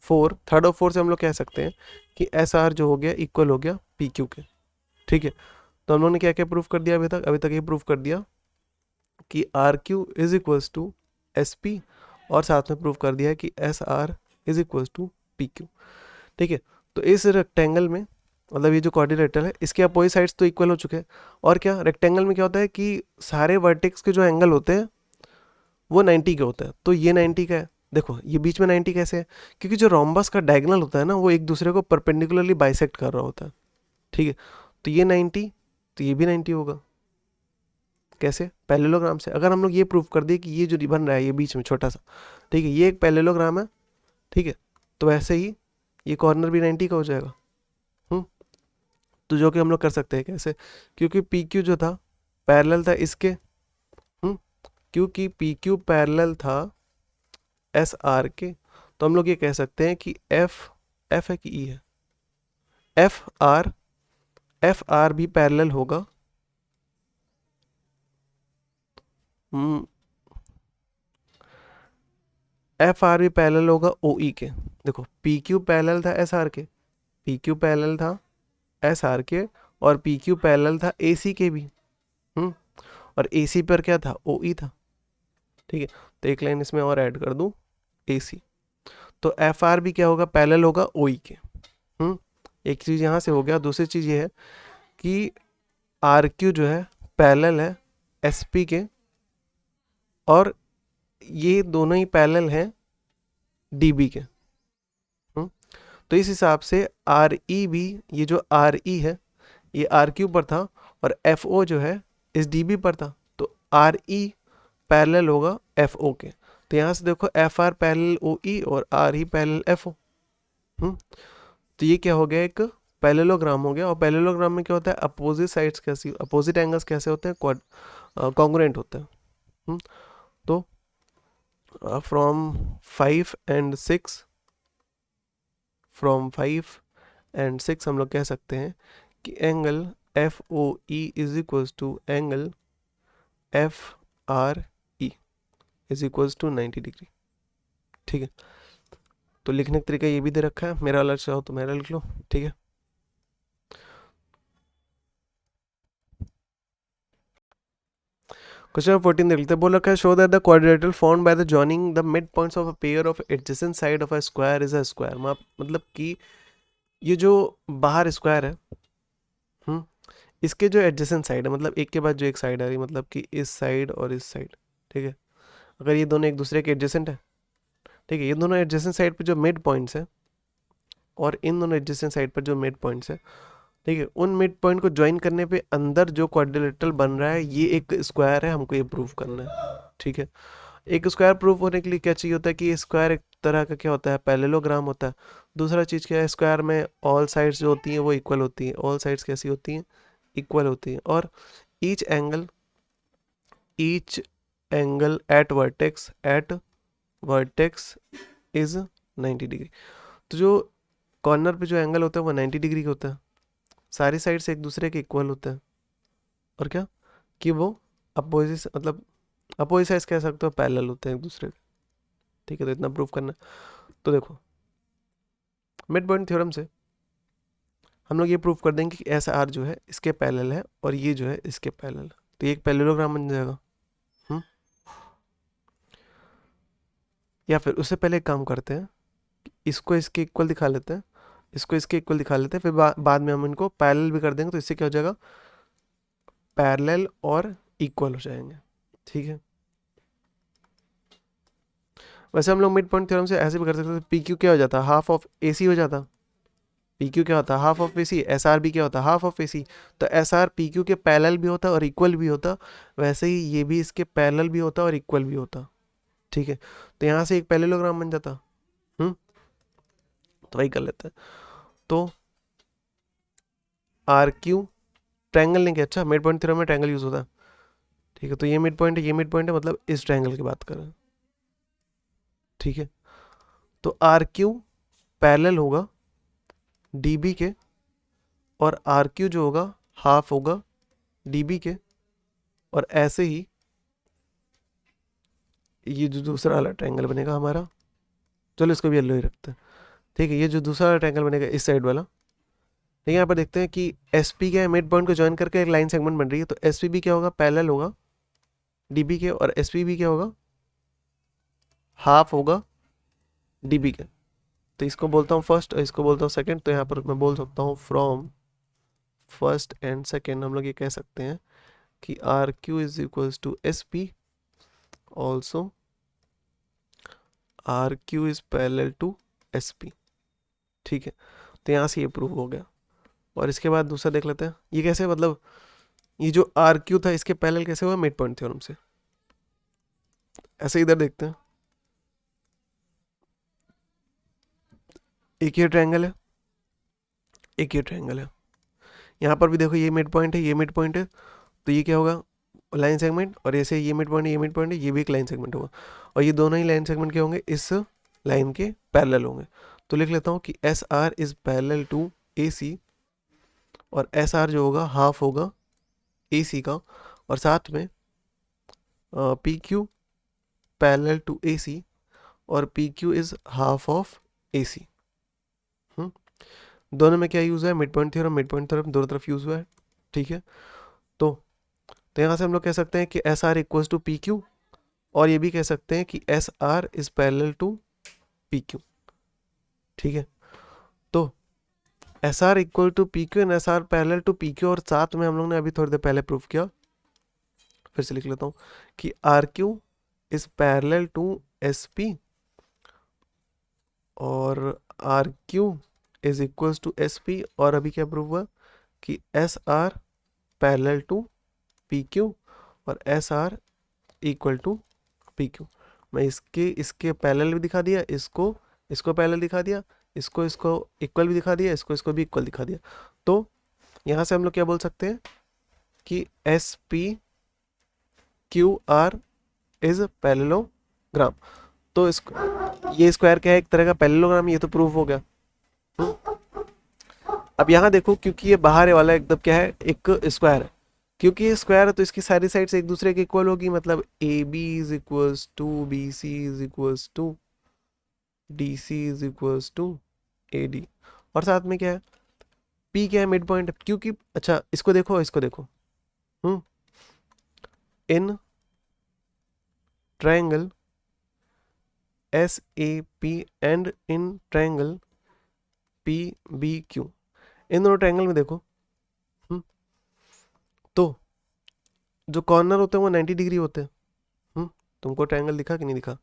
4, 3rd और 4 से हम लोग कह सकते हैं कि एस आर जो हो गया इक्वल हो गया पी क्यू के, ठीक है। तो हम लोग ने क्या क्या प्रूफ कर दिया अभी तक ये प्रूफ कर दिया कि R Q is equals to S P, और साथ में प्रूफ कर दिया है कि S R is equals to P Q, ठीक है। तो इस रेक्टेंगल में मतलब ये जो क्वाड्रिलेटरल है, इसके अपोजिट साइड्स तो इक्वल हो चुके हैं। और क्या रेक्टेंगल में क्या होता है कि सारे वर्टेक्स के जो एंगल होते हैं वो 90 के होते हैं। तो ये 90 का है, देखो ये बीच में 90 कैसे है, क्योंकि जो रोम्बस का डायगोनल होता है ना, वो एक दूसरे को परपेंडिकुलरली बाइसेक्ट कर रहा होता है, ठीक है। तो ये 90, तो ये भी 90 होगा। कैसे, पैरेललोग्राम से। अगर हम लोग ये प्रूफ कर दिए कि ये जो बन रहा है ये बीच में छोटा सा, ठीक है, ये एक पैरेललोग्राम है, ठीक है। तो वैसे ही ये कॉर्नर भी 90 का हो जाएगा। तो जो कि हम लोग कर सकते हैं कैसे, क्योंकि पी क्यू जो था पैरेलल था इसके, क्योंकि पी क्यू पैरेलल था एस आर के, तो हम लोग ये कह सकते हैं कि एफ है कि ई है, एफ आर भी पैरेलल होगा एफ आर भी पैरेलल होगा ओ ई के। देखो पी क्यू पैरेलल था एस आर के, पी क्यू पैरेलल था एस आर के, और पी क्यू पैरेलल था ए सी के भी, और ए सी पर क्या था, ओ ई था, ठीक है। तो एक लाइन इसमें और ऐड कर दूं, ए सी। तो एफ आर भी क्या होगा, पैरेलल होगा ओ ई के। एक चीज़ यहाँ से हो gया। दूसरी चीज़ ये है कि आर क्यू जो है पैरेलल है एस पी के, और ये दोनों ही पैरेलल हैं डी बी के। तो इस हिसाब से आर ई भी, ये जो आर ई है ये आर क्यू पर था, और एफ ओ जो है इस डी बी पर था। तो आर ई पैरेलल होगा एफ ओ के। तो यहाँ से देखो F R parallel O E और R E parallel F O. तो ये क्या हो गया, एक पैरेललोग्राम हो गया। और पैरेललोग्राम में क्या होता है, अपोजिट साइड्स कैसी, अपोजिट एंगल्स कैसे होते हैं, कॉन्ग्रुएंट होते हैं। तो फ्रॉम 5 एंड 6 हम लोग कह सकते हैं कि angle F O E is equals to angle F R E is equals to 90 degree, ठीक है। तो लिखने का तरीका ये भी दे रखा है, मेरा वाला चाहो तो मेरा लिख लो, ठीक है। क्वेश्चन 14 देख लेते हैं। बोल रखा है show that the quadrilateral formed by the joining the mid points of a pair of adjacent side of a square is a square. मतलब कि ये जो बाहर स्क्वायर है, इसके जो एडजेसेंट साइड है, मतलब एक के बाद जो एक साइड आ रही, मतलब कि इस साइड और इस साइड, ठीक है। अगर ये दोनों एक दूसरे के एडजेसेंट है, ठीक है, ये दोनों एडजेसेंट साइड पर जो मिड पॉइंट्स है, और इन दोनों एडजेसेंट साइड पर जो मिड पॉइंट्स है, ठीक है, उन मिड पॉइंट को ज्वाइन करने पे अंदर जो क्वाड्रिलेटरल बन रहा है ये एक स्क्वायर है, हमको ये प्रूव करना है, ठीक है। एक स्क्वायर प्रूफ होने के लिए क्या चाहिए होता है कि स्क्वायर एक तरह का क्या होता है, पैरेललोग्राम होता है। दूसरा चीज़ क्या है, स्क्वायर में ऑल साइड्स जो होती हैं वो इक्वल होती हैं, ऑल साइड्स कैसी होती हैं, इक्वल होती हैं। और each angle eight vertex is 90 degree. तो जो कॉर्नर पे जो एंगल होता है वो 90 डिग्री का होता है, सारी साइड से एक दूसरे के इक्वल होता है। और क्या कि वो अपोजिट, मतलब अपोजिट साइड्स कह सकते हो पैरेलल होते हैं एक दूसरे के, ठीक है। तो इतना प्रूफ करना है। तो देखो मिड पॉइंट थ्योरम से हम लोग ये प्रूफ कर देंगे कि एस आर जो है इसके पैरेलल है, और ये जो है इसके पैरेलल है। तो ये एक पैरेललोग्राम बन जाएगा। या फिर उससे पहले एक काम करते हैं, इसको इसके इक्वल दिखा लेते हैं, इसको इसके इक्वल दिखा लेते हैं, फिर बाद में हम इनको पैरेलल भी कर देंगे, तो इससे क्या हो जाएगा, पैरेलल और इक्वल हो जाएंगे। ठीक है, वैसे हम लोग मिड पॉइंट थ्योरम से ऐसे भी कर सकते थे, पी क्यू क्या हो जाता, हाफ ऑफ ए सी हो जाता। पी क्यू क्या होता, half of A C. S R भी क्या होता, हाफ ऑफ ए सी। तो एस आर पी क्यू के पैरेलल भी होता और इक्वल भी होता, वैसे ही ये भी इसके पैरेलल भी होता और इक्वल भी होता। ठीक है, तो यहाँ से एक पैरेललोग्राम बन जाता। तो वही कर लेते हैं। तो आर क्यू ट्रायंगल नहीं, क्या अच्छा मिड पॉइंट थ्योरम में ट्रायंगल यूज होता है। ठीक है, तो ये मिड पॉइंट है, ये मिड पॉइंट है, मतलब इस ट्रायंगल की बात करें। ठीक है, तो आर क्यू पैरेलल होगा डीबी के, और आर क्यू जो होगा हाफ होगा डीबी के, और ऐसे ही ये जो दूसरा वाला ट्रायंगल बनेगा हमारा, चलो इसको भी येलो ही रखते हैं। ठीक है, ये जो दूसरा वाला ट्रायंगल बनेगा इस साइड वाला, ठीक है, यहाँ पर देखते हैं कि एस पी क्या है, मिड पॉइंट को ज्वाइन करके एक लाइन सेगमेंट बन रही है, तो एस पी भी क्या होगा, पैरेलल होगा डीबी के, और एस पी भी क्या होगा, हाफ होगा डीबी के। तो इसको बोलता हूँ फर्स्ट और इसको बोलता हूँ सेकंड। तो यहाँ पर मैं बोल सकता हूँ फ्रॉम फर्स्ट एंड सेकंड हम लोग ये कह सकते हैं कि R Q is equals to S P, also R Q is parallel to S P. ठीक है, तो यहाँ से ये प्रूव हो गया। और इसके बाद दूसरा देख लेते हैं, ये कैसे, मतलब ये जो आर क्यू था इसके पैरेलल कैसे हुआ, मिड पॉइंट थ्योरम से। ऐसे इधर देखते हैं, एक ये ट्रायंगल है, एक ये ट्रायंगल है, यहाँ पर भी देखो ये मिड पॉइंट है, ये मिड पॉइंट है, तो ये क्या होगा, लाइन सेगमेंट। और ऐसे ये मिड पॉइंट है, ये मिड पॉइंट है, ये भी एक लाइन सेगमेंट होगा, और ये दोनों ही लाइन सेगमेंट क्या होंगे, इस लाइन के पैरेलल होंगे। तो लिख लेता हूँ कि S R is parallel to A C, और एस आर जो होगा हाफ होगा ए सी का, और साथ में P Q parallel to A C, और P Q is half of A C. दोनों में क्या यूज़ है, mid point theorem, mid point theorem दोनों तरफ यूज़ हुआ है। ठीक है, तो यहाँ से हम लोग कह सकते हैं कि S R equals to P Q, और ये भी कह सकते हैं कि S R is parallel to P Q. ठीक है, तो S R equal to P Q and S R parallel to P Q, और साथ में हम लोग ने अभी थोड़ी देर पहले प्रूफ किया, फिर से लिख लेता हूँ कि R Q is parallel to S P, और R Q is equals to S P, और अभी क्या प्रूफ हुआ कि S R parallel to P Q, और S R equal to P Q. मैं इसके पैरेलल भी दिखा दिया, इसको पैरेलल दिखा दिया, इसको इक्वल भी दिखा दिया, इसको भी इक्वल दिखा दिया। तो यहाँ से हम लोग क्या बोल सकते हैं कि S P Q are is parallelogram. तो ये स्क्वायर क्या है, एक तरह का पैरेललोग्राम, ये तो प्रूफ हो गया। अब यहाँ देखो, क्योंकि ये बाहर वाला एकदम क्या है, एक स्क्वायर है, क्योंकि ये स्क्वायर है तो इसकी सारी साइड्स एक दूसरे के इक्वल होगी, मतलब A B is equals to B C is equals to D C is equals to A D. और साथ में क्या है, पी क्या है, मिड पॉइंट, क्योंकि अच्छा इसको देखो in triangle S A P and in triangle P B Q, इन दोनों ट्रायंगल में देखो, तो जो कॉर्नर होते हैं वो 90 डिग्री होते हैं। तुमको ट्रायंगल दिखा कि नहीं दिखा,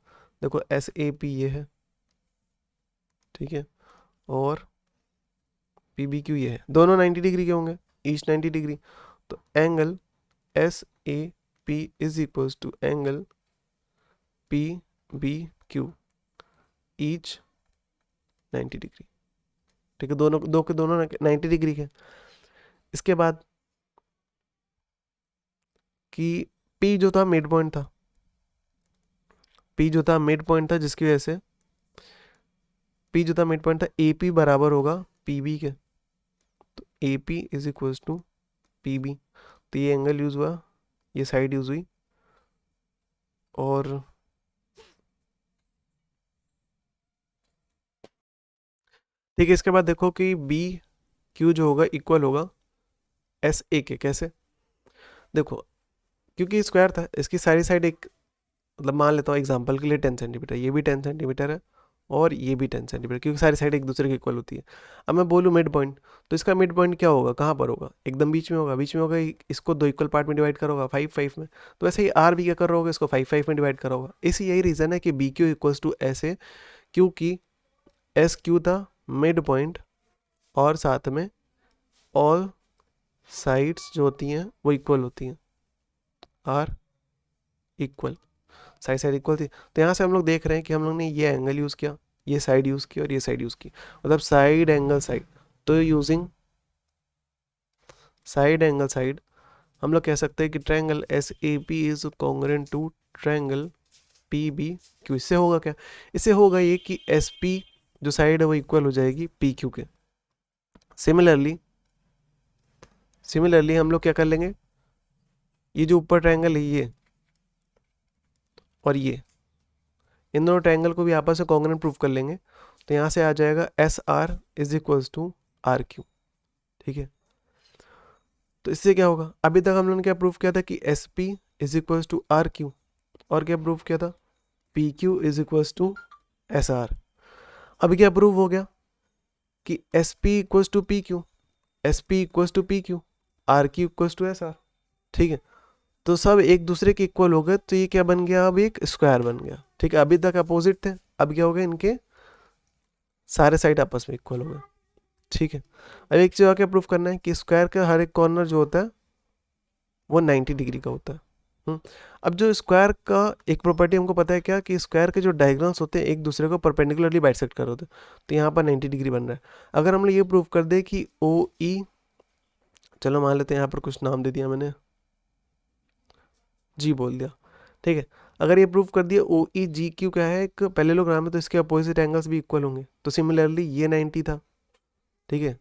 देखो एस ए पी ये है, ठीक है, और पी बी क्यू ये है, दोनों 90 डिग्री के होंगे, ईच 90 डिग्री। तो angle S A P is equals to angle P B Q, each 90 degree. ठीक है, दोनों 90 डिग्री के। इसके बाद कि पी जो था मिड पॉइंट था, पी जो था मिड पॉइंट था, जिसकी वजह से पी जो था मिड पॉइंट था, ए पी बराबर होगा पी बी के, तो A P is equals to P B. तो ये एंगल यूज हुआ, ये साइड यूज हुई, और ठीक है, इसके बाद देखो कि बी क्यू जो होगा इक्वल होगा एस ए के। कैसे, देखो क्योंकि स्क्वायर था, इसकी सारी साइड एक, मतलब मान लेता हूँ एग्जांपल के लिए 10 सेंटीमीटर, ये भी 10 सेंटीमीटर है, और ये भी 10 सेंटीमीटर, क्योंकि सारी साइड एक दूसरे के इक्वल होती है। अब मैं बोलूँ मिड पॉइंट, तो इसका मिड पॉइंट क्या होगा, कहाँ पर होगा, एकदम बीच में होगा। बीच में होगा, इसको दो इक्वल पार्ट में डिवाइड करोगा 5 5 में, तो वैसे ही आर भी क्या कर रहा होगा, इसको 5 5 में डिवाइड करोगा। इसी यही रीज़न है कि B Q equals to S A, क्योंकि एस क्यू था मिड पॉइंट और साथ में ऑल साइड्स जो होती हैं वो इक्वल होती हैं, are equal, side side equal थी। तो यहाँ से हम लोग देख रहे हैं कि हम लोग ने ये एंगल यूज़ किया, ये साइड यूज़ की और ये साइड यूज़ की, मतलब साइड एंगल साइड। तो यूजिंग साइड एंगल साइड हम लोग कह सकते हैं कि triangle S A P is congruent to triangle P B Q. इससे होगा क्या, इससे होगा ये कि एस पी जो साइड है वो इक्वल हो जाएगी पी क्यू के। सिमिलरली हम लोग क्या कर लेंगे, ये जो ऊपर ट्रायंगल है ये और ये, इन दोनों ट्रायंगल को भी आपस में कॉन्ग्रुएंट प्रूफ कर लेंगे। तो यहाँ से आ जाएगा S R is equals to R Q. ठीक है, तो इससे क्या होगा, अभी तक हम लोगों ने क्या प्रूफ किया था कि S P is equals to R Q, और क्या प्रूफ किया था, P Q is equals to S R. अभी क्या प्रूफ हो गया कि S P equals to P Q, S P equals to P Q, R Q equals to S R. ठीक है, तो सब एक दूसरे के इक्वल हो गए, तो ये क्या बन गया, अब एक स्क्वायर बन गया। ठीक है, अभी तक अपोजिट थे, अब क्या हो गया, इनके सारे साइड आपस में इक्वल हो गए। ठीक है, अब एक चीज़ क्या प्रूफ करना है कि स्क्वायर का हर एक कॉर्नर जो होता है वो 90 डिग्री का होता है। अब जो स्क्वायर का एक प्रॉपर्टी हमको पता है क्या, कि स्क्वायर के जो डायगोनल्स होते हैं एक दूसरे को परपेंडिकुलरली बाइसेक्ट कर रहे होते हैं, तो यहाँ पर 90 डिग्री बन रहा है। अगर हम लोग ये प्रूफ कर दे कि ओ ई, चलो मान लेते हैं यहाँ पर कुछ नाम दे दिया मैंने, जी बोल दिया। ठीक है, अगर ये प्रूफ कर दिया ओ ई जी क्यू क्या है, एक पैरेललोग्राम है, तो इसके अपोजिट एंगल्स भी इक्वल होंगे। तो सिमिलरली ये 90 था। ठीक है,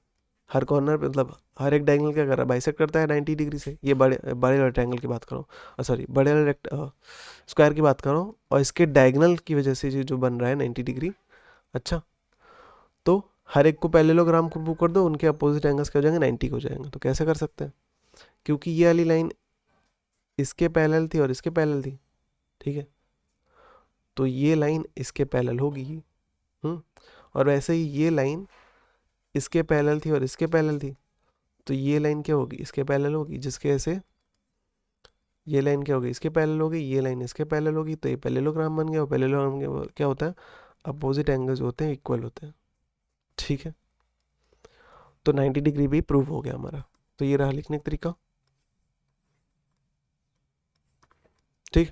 हर कॉर्नर मतलब हर एक डायगोनल क्या कर रहा है, बाइसेक्ट करता है 90 डिग्री से। ये बड़े बड़े रेक्टेंगल की बात करो, सॉरी बड़े स्क्वायर की बात करो, और इसके डायगोनल की वजह से जो बन रहा है 90 डिग्री। अच्छा, तो हर एक को पैरेललोग्राम को प्रूव कर दो, उनके अपोजिट एंगल्स क्या हो जाएंगे, 90 हो जाएंगे। तो कैसे कर सकते हैं, क्योंकि ये वाली लाइन इसके पैरेलल थी और इसके पैरेलल थी। ठीक है, तो ये लाइन इसके पैरेलल होगी। और वैसे ही ये लाइन इसके पैरेलल थी और इसके पैरेलल थी, तो ये लाइन क्या होगी, इसके पैरेलल होगी, जिसके ऐसे ये लाइन क्या होगी, इसके पैरेलल होगी, ये लाइन इसके पैरेलल होगी, तो ये पैरेललोग्राम बन गया। और पैरेललोग्राम के क्या होता है, अपोजिट एंगल्स होते हैं इक्वल होते हैं। ठीक है, तो 90 डिग्री भी प्रूव हो गया हमारा। तो ये रहा लिखने का तरीका। ठीक,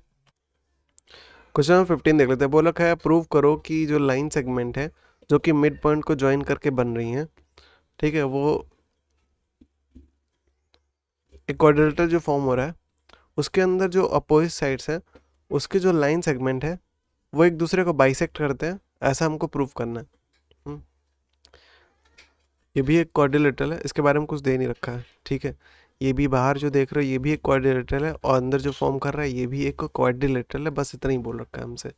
क्वेश्चन नंबर 15 देख लेते हैं। बोला है प्रूव करो कि जो लाइन सेगमेंट है जो कि मिड पॉइंट को ज्वाइन करके बन रही हैं, ठीक है, वो एक क्वाड्रिलेटरल जो फॉर्म हो रहा है उसके अंदर जो अपोजिट साइड्स हैं उसके जो लाइन सेगमेंट है वो एक दूसरे को बाइसेक्ट करते हैं, ऐसा हमको प्रूव करना है। ये भी एक क्वाड्रिलेटरल है, इसके बारे में कुछ दे नहीं रखा है। ठीक है, ये भी बाहर जो देख रहे हो ये भी एक क्वाड्रिलेटरल है, और अंदर जो फॉर्म कर रहा है ये भी एक क्वाड्रिलेटरल है, बस इतना ही बोल रखा है हमसे।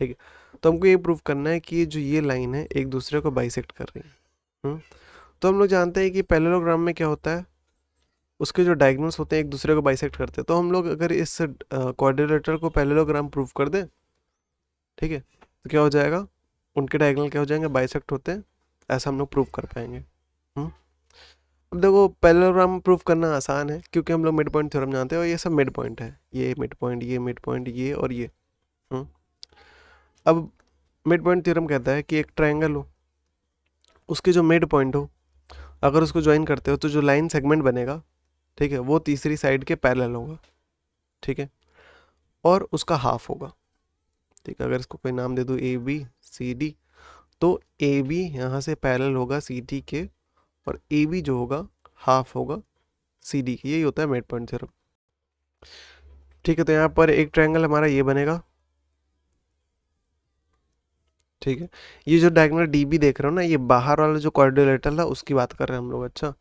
ठीक है, तो हमको ये प्रूव करना है कि ये जो ये लाइन है एक दूसरे को बाइसेक्ट कर रही है। तो हम लोग जानते हैं कि पैरेललोग्राम में क्या होता है, उसके जो डायगोनल्स होते हैं एक दूसरे को बाइसेक्ट करते हैं। तो हम लोग अगर इस क्वाड्रिलेटरल को पैरेललोग्राम प्रूव कर दें, ठीक है, तो क्या हो जाएगा, उनके डायगोनल क्या हो जाएंगे, बाइसेक्ट होते हैं, ऐसा हम लोग प्रूव कर पाएंगे। अब देखो पैरेललोग्राम प्रूफ करना आसान है, क्योंकि हम लोग मिड पॉइंट थ्योरम जानते हैं और ये सब मिड पॉइंट है, ये मिड पॉइंट, ये मिड पॉइंट, ये और ये। अब मिड पॉइंट थ्योरम कहता है कि एक ट्रायंगल हो, उसके जो मिड पॉइंट हो अगर उसको ज्वाइन करते हो तो जो लाइन सेगमेंट बनेगा, ठीक है, वो तीसरी साइड के पैरेलल होगा। ठीक है, और उसका हाफ होगा। ठीक है, अगर इसको कोई नाम दे दो ए बी सी डी, तो ए बी यहाँ से पैरेलल होगा सी डी के, और ए बी जो होगा हाफ होगा सी डी की। यही होता है मिड पॉइंट थ्योरम। ठीक है, तो यहाँ पर एक ट्रायंगल हमारा ये बनेगा। ठीक है, ये जो डायगोनल डी बी देख रहे हो ना, ये बाहर वाला जो क्वाड्रिलेटरल था उसकी बात कर रहे हैं हम लोग। अच्छा,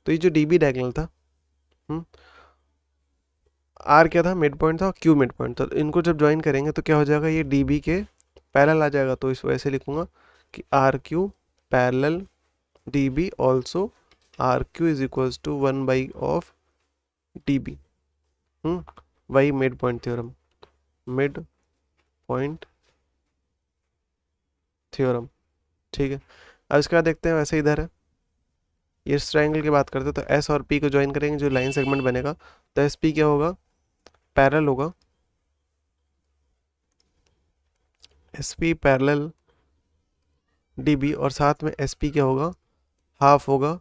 तो ये जो डी बी डायगोनल था, आर क्या था, मिड पॉइंट था, क्यू मिड पॉइंट था, तो इनको जब ज्वाइन करेंगे तो क्या हो जाएगा, ये डी बी के पैरेलल आ जाएगा। तो इस वजह से लिखूंगा कि R Q parallel D B also R Q is equals to 1 of D B. वही mid point theorem, mid point theorem. ठीक है, अब इसके बाद देखते हैं वैसे इधर है, ये इस ट्रायंगल की बात करते हैं तो एस और पी को ज्वाइन करेंगे, जो लाइन सेगमेंट बनेगा तो एस पी क्या होगा, पैरेलल होगा, S P parallel D B, और साथ में एस पी क्या होगा, हाफ होगा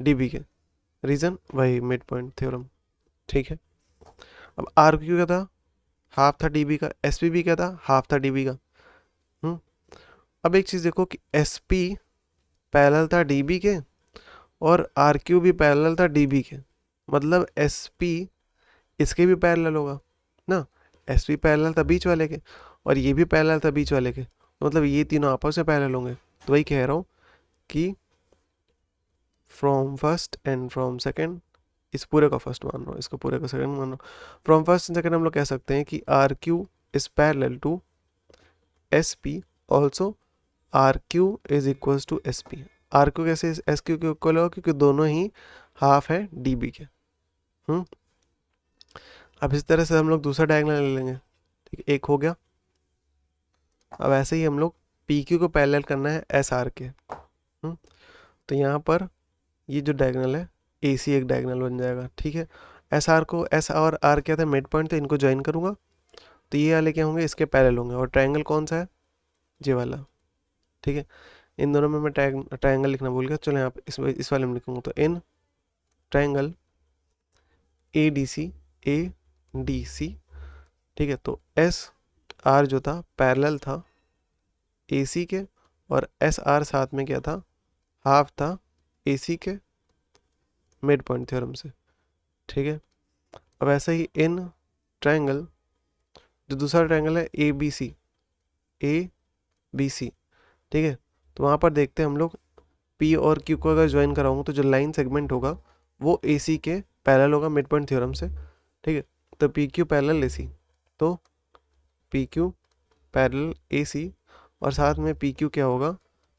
डी बी के। रीजन वही मिड पॉइंट थ्योरम। ठीक है, अब आर क्यू क्या था, हाफ था डी बी का, एस पी भी क्या था, हाफ था डी बी का। अब एक चीज़ देखो कि एस पी पैरेलल था डी बी के और आर क्यू भी पैरेलल था डी बी के, मतलब एस पी इसके भी पैरेलल होगा ना, एस पी पैरेलल था बीच वाले के और ये भी पैरेलल था बीच वाले के, तो मतलब ये तीनों आपस में पैरेलल होंगे। तो वही कह रहा हूँ कि from first and from second, इस पूरे का फर्स्ट मान रहा हूँ, इसको पूरे का सेकंड मान रहा हूँ, फ्रॉम फर्स्ट एंड सेकंड हम लोग कह सकते हैं कि R Q is parallel to S P, also R Q is equals to S P. R Q कैसे एस क्यू के इक्वल होगा, क्योंकि दोनों ही हाफ है डी बी के। अब इस तरह से हम लोग दूसरा डायगोनल ले लेंगे। ठीक है, एक हो गया। अब ऐसे ही हम लोग पी क्यू को पैरेलल करना है एस आर के। तो यहाँ पर ये जो डायगोनल है ए सी एक डायगोनल बन जाएगा। ठीक है, एस आर को, एस और आर क्या था, मिड पॉइंट थे, इनको ज्वाइन करूँगा तो ये वाले क्या होंगे, इसके पैरेलल होंगे। और ट्रायंगल कौन सा है, ये वाला। ठीक है, इन दोनों में मैं ट्रायंगल लिखना भूल गया, चलो यहाँ पे इस वाले में लिखूंगा। तो इन ट्रायंगल ए डी सी, ठीक है, तो एस आर जो था पैरेलल था ए सी के, और एस आर साथ में क्या था, हाफ था ए सी के मिड पॉइंट थ्योरम से। ठीक है, अब ऐसे ही इन ट्रायंगल, जो दूसरा ट्रायंगल है ए बी सी, ठीक है, तो वहाँ पर देखते हैं हम लोग पी और क्यू को अगर ज्वाइन कराऊंगा तो जो लाइन सेगमेंट होगा वो ए सी के पैरेलल होगा मिड पॉइंट थ्योरम से। ठीक है, तो P Q parallel A C, तो P Q parallel A C, और साथ में पी क्यू क्या होगा,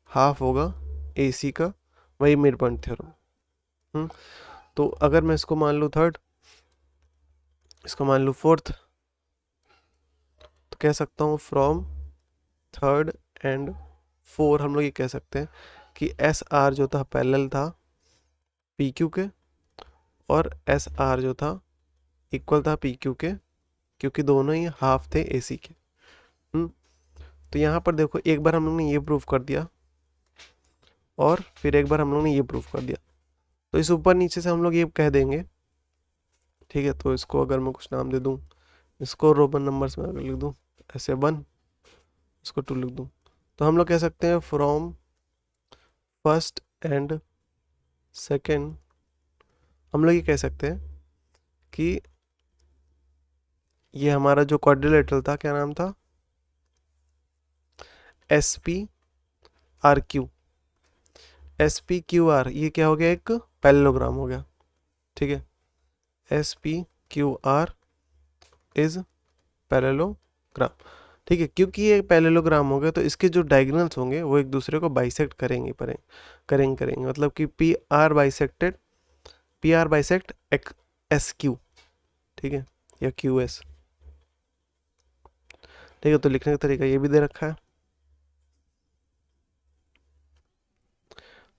हाफ होगा ए सी का, वही मिड पॉइंट थ्योरम। तो अगर मैं इसको मान लूँ थर्ड, इसको मान लूँ फोर्थ, तो कह सकता हूँ फ्रॉम थर्ड एंड फोर हम लोग ये कह सकते हैं कि एस आर जो था पैरेलल था पी क्यू के, और एस आर जो था इक्वल था पी क्यू के, क्योंकि दोनों ही हाफ थे ए सी के। तो यहाँ पर देखो, एक बार हम लोग ने ये प्रूफ कर दिया और फिर एक बार हम लोग ने ये प्रूफ कर दिया, तो इस ऊपर नीचे से हम लोग ये कह देंगे। ठीक है, तो इसको अगर मैं कुछ नाम दे दूँ, इसको रोमन नंबर्स में अगर लिख दूँ ऐसे 1, इसको 2 लिख दूँ, तो हम लोग कह सकते हैं फ्रॉम फर्स्ट एंड सेकेंड, हम लोग ये कह सकते हैं कि ये हमारा जो क्वाड्रिलेटरल था, क्या नाम था, S P R Q, S P Q are, ये क्या हो गया, एक पैरेललोग्राम हो गया। ठीक है, S P Q are is parallelogram. ठीक है, क्योंकि ये पैरेललोग्राम हो गया तो इसके जो डायगोनल्स होंगे वो एक दूसरे को बाइसेक्ट करेंगे, मतलब कि P are bisect S Q. ठीक है, या क्यू एस। ठीक है, तो लिखने का तरीका ये भी दे रखा है।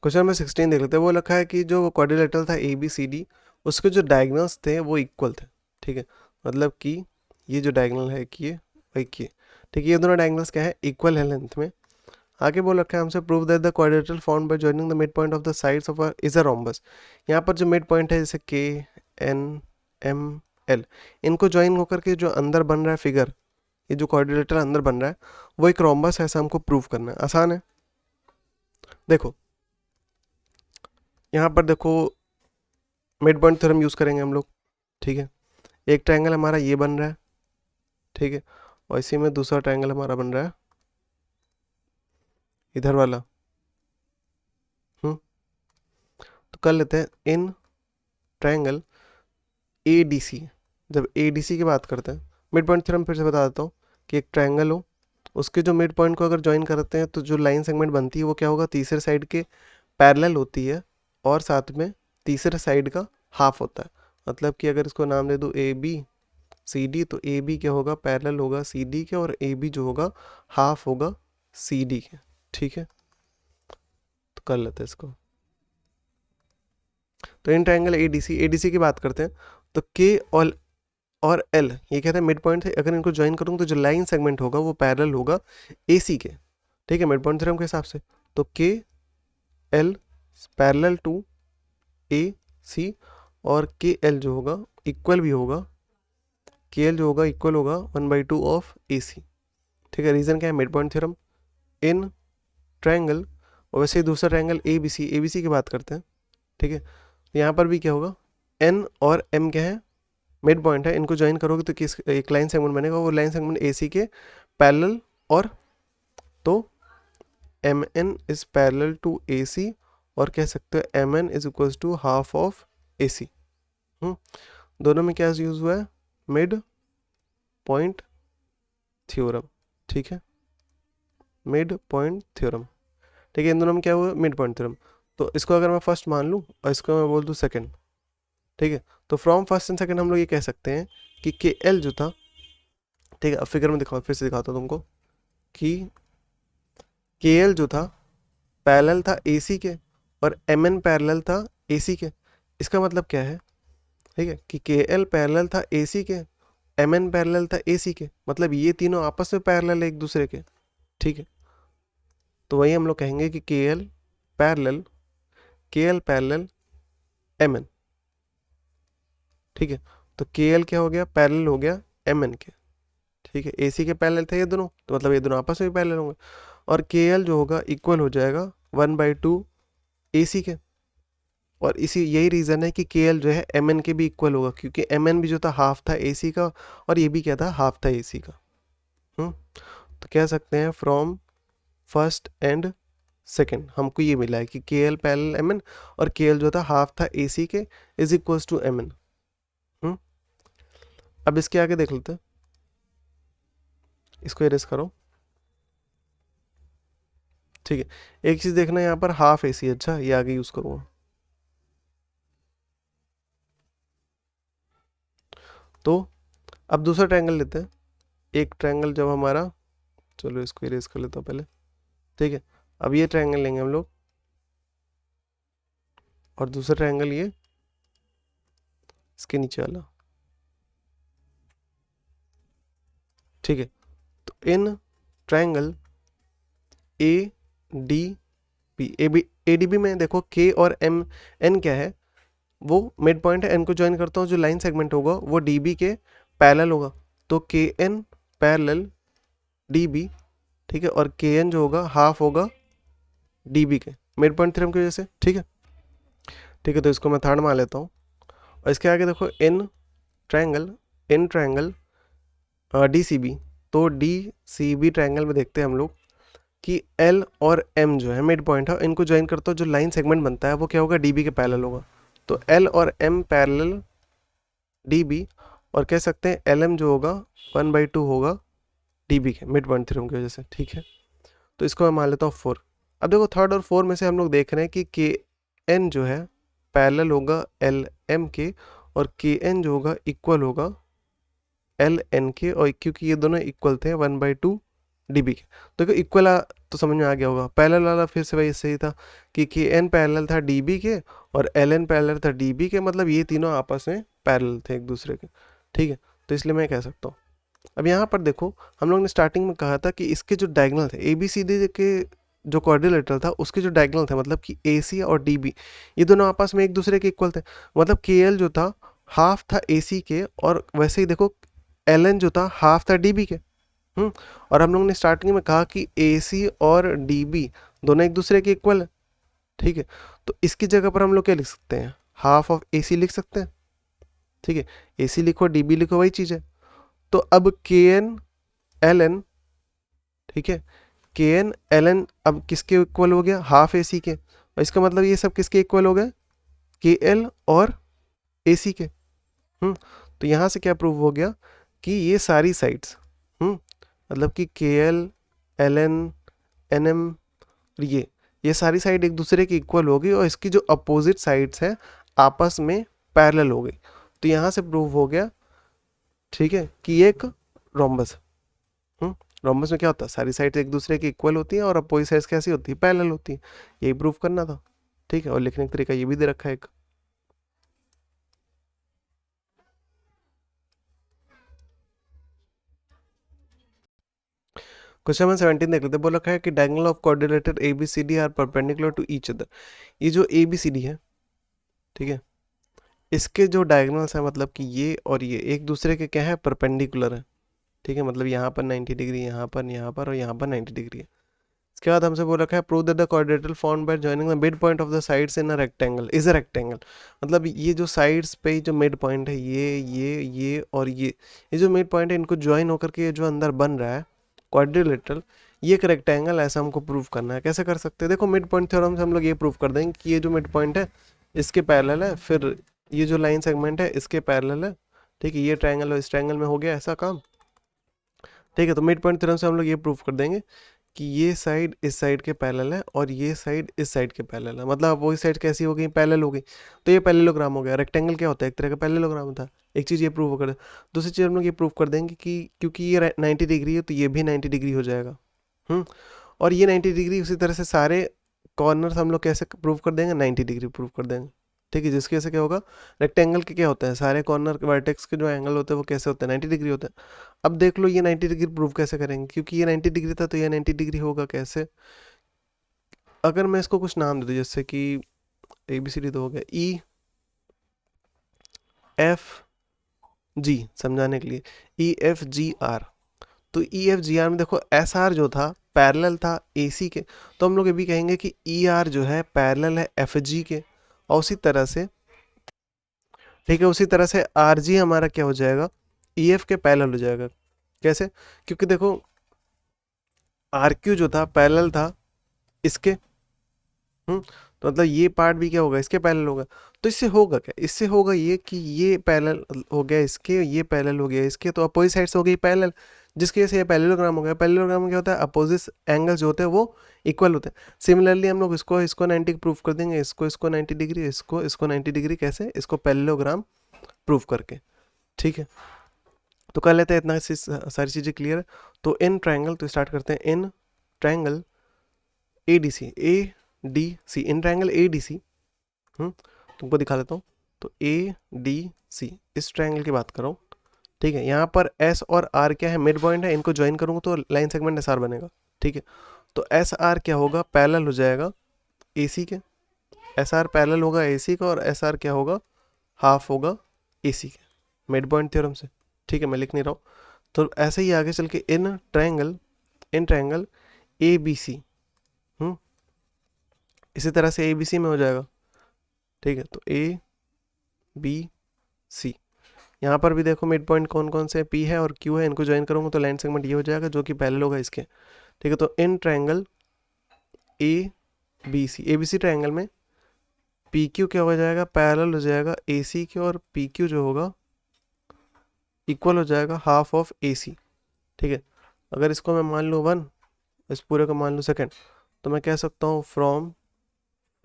क्वेश्चन नंबर 16 देख लेते हैं। वो लिखा है कि जो क्वाड्रिलेटरल था ए बी सी डी, उसके जो डायगोनल्स थे वो इक्वल थे। ठीक है, मतलब कि ये जो डायगोनल है कि ये वही कि, ठीक है, ये दोनों डायगोनल्स क्या है, इक्वल है लेंथ में। आगे बोल रखा है हमसे, prove that the quadrilateral found by joining the mid point of the sides of is a rhombus. यहाँ पर जो मिड पॉइंट है जैसे के एन एम एल, इनको ज्वाइन होकर के जो अंदर बन रहा है फिगर, ये जो क्वाड्रिलेटरल अंदर बन रहा है वो एक रोम्बस है, ऐसा हमको प्रूव करना है। आसान है, देखो यहाँ पर देखो मिड पॉइंट थ्योरम यूज़ करेंगे हम लोग। ठीक है, एक ट्रायंगल हमारा ये बन रहा है, ठीक है, और इसी में दूसरा ट्रायंगल हमारा बन रहा है इधर वाला। तो कर लेते हैं इन ट्रायंगल ए डी सी। जब ए डी सी की बात करते हैं, मिड पॉइंट थ्योरम फिर से बता देता हूँ कि एक ट्रायंगल हो, उसके जो मिड पॉइंट को अगर ज्वाइन करते हैं तो जो लाइन सेगमेंट बनती है वो क्या होगा, तीसरे साइड के पैरेलल होती है और साथ में तीसरे साइड का हाफ होता है। मतलब कि अगर इसको नाम दे दूँ ए बी सी डी, तो ए बी क्या होगा, पैरेलल होगा सी डी के, और ए बी जो होगा हाफ होगा सी डी के, ठीक है। तो कर लेते हैं इसको। तो इन ट्रायंगल एडीसी की बात करते हैं, तो के और एल ये कहते हैं मिड पॉइंट है, अगर इनको ज्वाइन करूँ तो जो लाइन सेगमेंट होगा वो पैरेलल होगा एसी के, ठीक है, मिड पॉइंट थ्योरम के हिसाब से। तो के L parallel to A C, और के एल जो होगा इक्वल भी होगा, के एल जो होगा इक्वल होगा 1/2 ऑफ ए सी, ठीक है। रीज़न क्या है, mid point theorem in triangle. और वैसे ही दूसरा ट्रायंगल ए बी सी की बात करते हैं, ठीक है। यहाँ पर भी क्या होगा, एन और एम क्या है, मिड पॉइंट है, इनको ज्वाइन करोगे तो किस एक लाइन सेगमेंट बनेगा, वो लाइन सेगमेंट ए सी के पैरेलल, और तो M N is parallel to A C, और कह सकते हो M N is equals to half of A C. दोनों में क्या यूज हुआ है, मिड पॉइंट थ्योरम, ठीक है, मिड पॉइंट थ्योरम, ठीक है। इन दोनों में क्या हुआ, मिड पॉइंट थ्योरम। तो इसको अगर मैं फर्स्ट मान लूँ और इसको मैं बोल दूँ सेकंड, ठीक है, तो फ्रॉम फर्स्ट एंड सेकंड हम लोग ये कह सकते हैं कि के एल जो था, ठीक है, अब फिगर में दिखाओ, फिर से दिखाता हूँ तुमको कि के एल जो था पैरेलल था ए सी के, और एम एन पैरेलल था ए सी के। इसका मतलब क्या है, ठीक है, कि के एल पैरेलल था ए सी के, एम एन पैरेलल था ए सी के, मतलब ये तीनों आपस में पैरेलल है एक दूसरे के, ठीक है। तो वही हम लोग कहेंगे कि K L parallel M N, ठीक है। तो के एल क्या हो गया, पैरेलल हो गया एम एन के, ठीक है। ए सी के पैरेलल थे ये दोनों, तो मतलब ये दोनों आपस में भी पैरेलल होंगे, और के एल जो होगा इक्वल हो जाएगा 1/2 ए सी के। और इसी यही रीज़न है कि के एल जो है एम एन के भी इक्वल होगा, क्योंकि एम एन भी जो था हाफ था ए सी का, और ये भी क्या था, हाफ था ए सी का। तो कह सकते हैं फ्रॉम फर्स्ट एंड सेकेंड हमको ये मिला है कि K L parallel M N, और के एल जो था हाफ था ए सी के, is equals to M N. अब इसके आगे देख लेते हैं, इसको इरेज करो, ठीक है। एक चीज़ देखना यहाँ पर हाफ ए सी, अच्छा ये आगे यूज़ करूँगा। तो अब दूसरा ट्रायंगल लेते हैं, एक ट्रायंगल जब हमारा, चलो इसको इरेज कर लेता हूँ पहले, ठीक है। अब ये ट्रायंगल लेंगे हम लोग, और दूसरा ट्रायंगल ये इसके नीचे वाला, ठीक है। तो in triangle A D B, A D B में देखो के और एम एन क्या है, वो मिड पॉइंट है, एन को ज्वाइन करता हूँ, जो लाइन सेगमेंट होगा वो डी बी के पैरेलल होगा, तो के एन पैरेलल डी बी, ठीक है, और के एन जो होगा हाफ होगा डी बी के, मिड पॉइंट थ्योरम की वजह से, ठीक है, ठीक है। तो इसको मैं थर्ड मान लेता हूँ, और इसके आगे देखो in triangle D C B, तो डी सी बी ट्रायंगल में देखते हैं हम लोग कि एल और एम जो है मिड पॉइंट है, इनको ज्वाइन करता हूँ, जो लाइन सेगमेंट बनता है वो क्या होगा, डी बी के पैरेलल होगा, तो एल और एम पैरेलल डी बी, और कह सकते हैं एल एम जो होगा 1/2 होगा डी बी के, मिड पॉइंट थ्योरम की वजह से, ठीक है। तो इसको मैं मान लेता हूँ 4। अब देखो थर्ड और 4 में से हम लोग देख रहे हैं कि के एन जो है पैरेलल होगा एल एम के, और के एन जो होगा इक्वल होगा एल एन के, और क्योंकि ये दोनों इक्वल थे 1/2 डी बी के, देखो इक्वल तो समझ में आ गया होगा। पैरेलल वाला फिर से वही सही था कि के एन पैरेलल था डी बी के, और एल एन पैरेलल था डी बी के, मतलब ये तीनों आपस में पैरेलल थे एक दूसरे के, ठीक है। तो इसलिए मैं कह सकता हूँ। अब यहाँ पर देखो हम लोग ने स्टार्टिंग में कहा था कि इसके जो डायगोनल थे ए बी सी डी के, जो क्वाड्रिलेटरल था उसके जो डायगोनल थे, मतलब कि ए सी और डी बी, ये दोनों आपस में एक दूसरे के इक्वल थे, मतलब के एल जो था हाफ था ए सी के, और वैसे ही देखो एल एन जो था हाफ था डी बी के। और हम लोग ने स्टार्टिंग में कहा कि ए सी और डी बी दोनों एक दूसरे के इक्वल है, ठीक है। तो इसकी जगह पर हम लोग क्या लिख सकते हैं, हाफ ऑफ ए सी लिख सकते हैं, ठीक है। ए सी लिखो डी बी लिखो, वही चीज़ है। तो अब के एन एल एन, ठीक है, के एन एल एन अब किसके इक्वल हो गया, हाफ ए सी के, और इसका मतलब ये सब किसके इक्वल हो गए, के एल और ए सी के। तो यहाँ से क्या प्रूव हो गया कि ये सारी साइड्स, मतलब कि K L L N N M, ये सारी साइड एक दूसरे की इक्वल हो गई, और इसकी जो अपोजिट साइड्स हैं आपस में पैरेलल हो गई। तो यहाँ से प्रूव हो गया, ठीक है, कि ये एक रोम्बस है। रोम्बस में क्या होता है, सारी साइड एक दूसरे की इक्वल होती है और अपोजिट साइड्स कैसी होती है, पैरेलल होती है। यही प्रूफ करना था, ठीक है। और लिखने का तरीका ये भी दे रखा है एक। क्वेश्चन नंबर 17 देख लेते हैं। बोल रखा है कि diagonal of quadrilateral A B C D are perpendicular to each other. ये जो ए बी सी डी है, ठीक है, इसके जो डायगोनल्स हैं, मतलब कि ये और ये एक दूसरे के क्या है, परपेंडिकुलर है, ठीक है। मतलब यहाँ पर 90 डिग्री, यहाँ पर और यहाँ पर 90 डिग्री है। इसके बाद हमसे बोल रखा है prove that the quadrilateral formed by joining the mid point of the sides in a rectangle is a rectangle. मतलब ये जो साइड्स पे जो मिड पॉइंट है, ये और ये जो मिड पॉइंट है, इनको ज्वाइन होकर के ये जो अंदर बन रहा है क्वाड्रिलेटरल, ये एक रेक्टेंगल, ऐसा हमको प्रूव करना है। कैसे कर सकते हैं, देखो मिड पॉइंट थ्योरम से हम लोग ये प्रूव कर देंगे कि ये जो मिड पॉइंट है इसके पैरेलल है, फिर ये जो लाइन सेगमेंट है इसके पैरेलल है, ठीक है। ये ट्रायंगल और इस ट्रायंगल में हो गया ऐसा काम, ठीक है। तो मिड पॉइंट थ्योरम से हम लोग ये प्रूव कर देंगे कि ये साइड इस साइड के पैरेलल है और ये साइड इस साइड के पैरेलल है। मतलब वही साइड कैसी हो गई, पैरेलल हो गई। तो ये पैरेललोग्राम हो गया। रेक्टेंगल क्या होता है, एक तरह का पैरेललोग्राम होता है। एक चीज़ ये प्रूव कर दे। दूसरी चीज़ हम लोग ये प्रूव कर देंगे कि क्योंकि ये 90 डिग्री है तो ये भी 90 डिग्री हो जाएगा। और ये 90 डिग्री, उसी तरह से सारे कॉर्नर्स हम लोग कैसे प्रूव कर देंगे, 90 डिग्री प्रूव कर देंगे, ठीक है। जिसकी वजह से क्या होगा, रेक्टेंगल के क्या होते हैं, सारे कॉर्नर वर्टेक्स के जो एंगल होते हैं वो कैसे होते हैं, 90 डिग्री होते हैं। अब देख लो ये 90 डिग्री प्रूव कैसे करेंगे, क्योंकि ये 90 डिग्री था तो ये 90 डिग्री होगा कैसे। अगर मैं इसको कुछ नाम दे दूँ, जैसे कि ए बी सी डी तो हो गया, ई एफ जी, समझाने के लिए ई एफ जी आर। तो ई एफ जी आर में देखो एस आर जो था पैरेलल था ए सी के, तो हम लोग ये भी कहेंगे कि ई आर जो है पैरेलल है एफ जी के। और उसी तरह से, ठीक है, उसी तरह से आर जी हमारा क्या हो जाएगा, ई एफ के पैरेलल हो जाएगा। कैसे, क्योंकि देखो आर क्यू जो था पैरेलल था इसके, तो मतलब ये पार्ट भी क्या होगा, इसके पैरेलल होगा। तो इससे होगा क्या, इससे होगा ये कि ये पैरेलल हो गया इसके, ये पैरेलल हो गया इसके, तो अपोजिट साइड से हो गई पैरेलल, जिसकी वजह से ये पैरेललोग्राम हो गया। पैरेललोग्राम में क्या होता है, अपोजिट एंगल्स जो होते हैं वो इक्वल होते हैं। सिमिलरली हम लोग इसको 90 प्रूफ कर देंगे, इसको 90 डिग्री, इसको 90 डिग्री, कैसे, इसको पैरेललोग्राम प्रूफ करके, ठीक है। तो कर लेते हैं, इतना सारी चीज़ें क्लियर है। तो इन ट्रायंगल, तो स्टार्ट करते हैं। In triangle A D C, in triangle A D C, तुमको दिखा देता हूँ। तो ए डी सी, इस ट्रायंगल की बात करो, ठीक है। यहाँ पर एस और आर क्या है, मिड पॉइंट है, इनको ज्वाइन करूँगा तो लाइन सेगमेंट एस आर बनेगा, ठीक है। तो एस आर क्या होगा, पैरेलल हो जाएगा ए सी के। एस आर पैरेलल होगा ए सी का, और एस आर क्या होगा, हाफ होगा ए सी के, मिड पॉइंट थ्योरम से, ठीक है। मैं लिख नहीं रहा हूँ। तो ऐसे ही आगे चल के इन ट्रायंगल ए बी सी, इसी तरह से ए बी सी में हो जाएगा, ठीक है। तो ए बी सी, यहाँ पर भी देखो मिड पॉइंट कौन कौन से, पी है और क्यू है, इनको ज्वाइन करूँगा तो लाइन सेगमेंट ये हो जाएगा जो कि पैरेलल होगा इसके, ठीक है। तो in triangle A B C triangle में पी क्यू क्या हो जाएगा, पैरेलल हो जाएगा ए सी के, और पी क्यू जो होगा इक्वल हो जाएगा हाफ ऑफ ए सी, ठीक है। अगर इसको मैं मान लूँ 1, इस पूरे को मान लूँ सेकेंड, तो मैं कह सकता हूँ फ्रॉम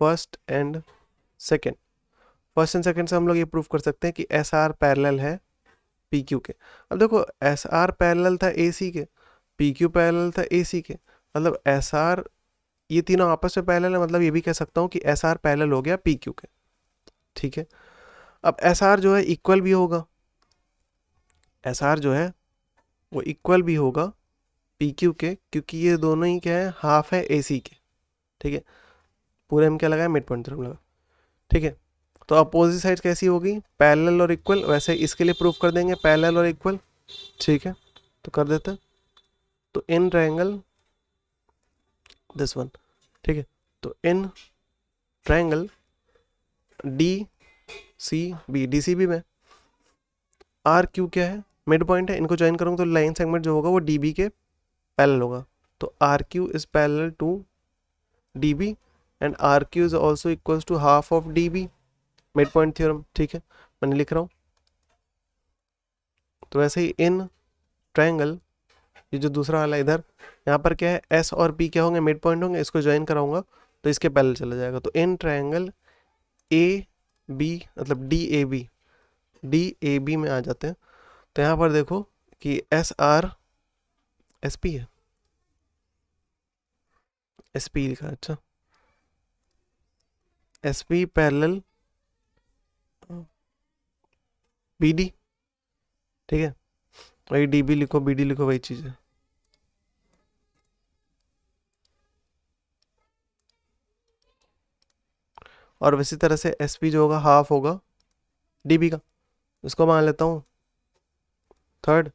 फर्स्ट एंड सेकेंड से हम लोग ये प्रूफ कर सकते हैं कि एस आर पैरेलल है पी क्यू के। अब देखो एस आर पैरेलल था ए सी के, पी क्यू पैरेलल था ए सी के, मतलब एस आर, ये तीनों आपस में पैरेलल है, मतलब ये भी कह सकता हूँ कि एस आर पैरेलल हो गया पी क्यू के, ठीक है। अब एस आर जो है इक्वल भी होगा, एस आर जो है वो इक्वल भी होगा पी क्यू के, क्योंकि ये दोनों ही क्या है, हाफ है ए सी के, ठीक है। पूरे में क्या लगा है, मिड पॉइंट थ्योरम लगा, ठीक है। तो अपोजिट साइड कैसी होगी, पैरेलल और इक्वल, वैसे इसके लिए प्रूफ कर देंगे पैरेलल और इक्वल, ठीक है। तो कर देते हैं। तो इन ट्रायंगल दिस वन, ठीक है। तो in triangle D C B में आर क्यू क्या है, मिड पॉइंट है, इनको ज्वाइन करूँगा तो लाइन सेगमेंट जो होगा वो डी बी के पैरेलल होगा। तो R Q is parallel to D B and R Q is also equals to half of D B, mid point theorem, ठीक है। मैंने लिख रहा हूँ। तो वैसे ही इन ट्रायंगल, ये जो दूसरा वाला इधर, यहाँ पर क्या है, एस और पी क्या होंगे, मिड पॉइंट होंगे, इसको ज्वाइन कराऊंगा तो इसके पैरेलल चला जाएगा। तो इन ट्रायंगल ए बी, मतलब डी ए बी में आ जाते हैं। तो यहाँ पर देखो कि एस आर एस पी है, एस पी लिखा है, अच्छा S P parallel B D, ठीक है, वही डी बी लिखो बी डी लिखो, वही चीज़ है। और इसी तरह से एस पी जो होगा हाफ होगा डी बी का, इसको मान लेता हूँ थर्ड,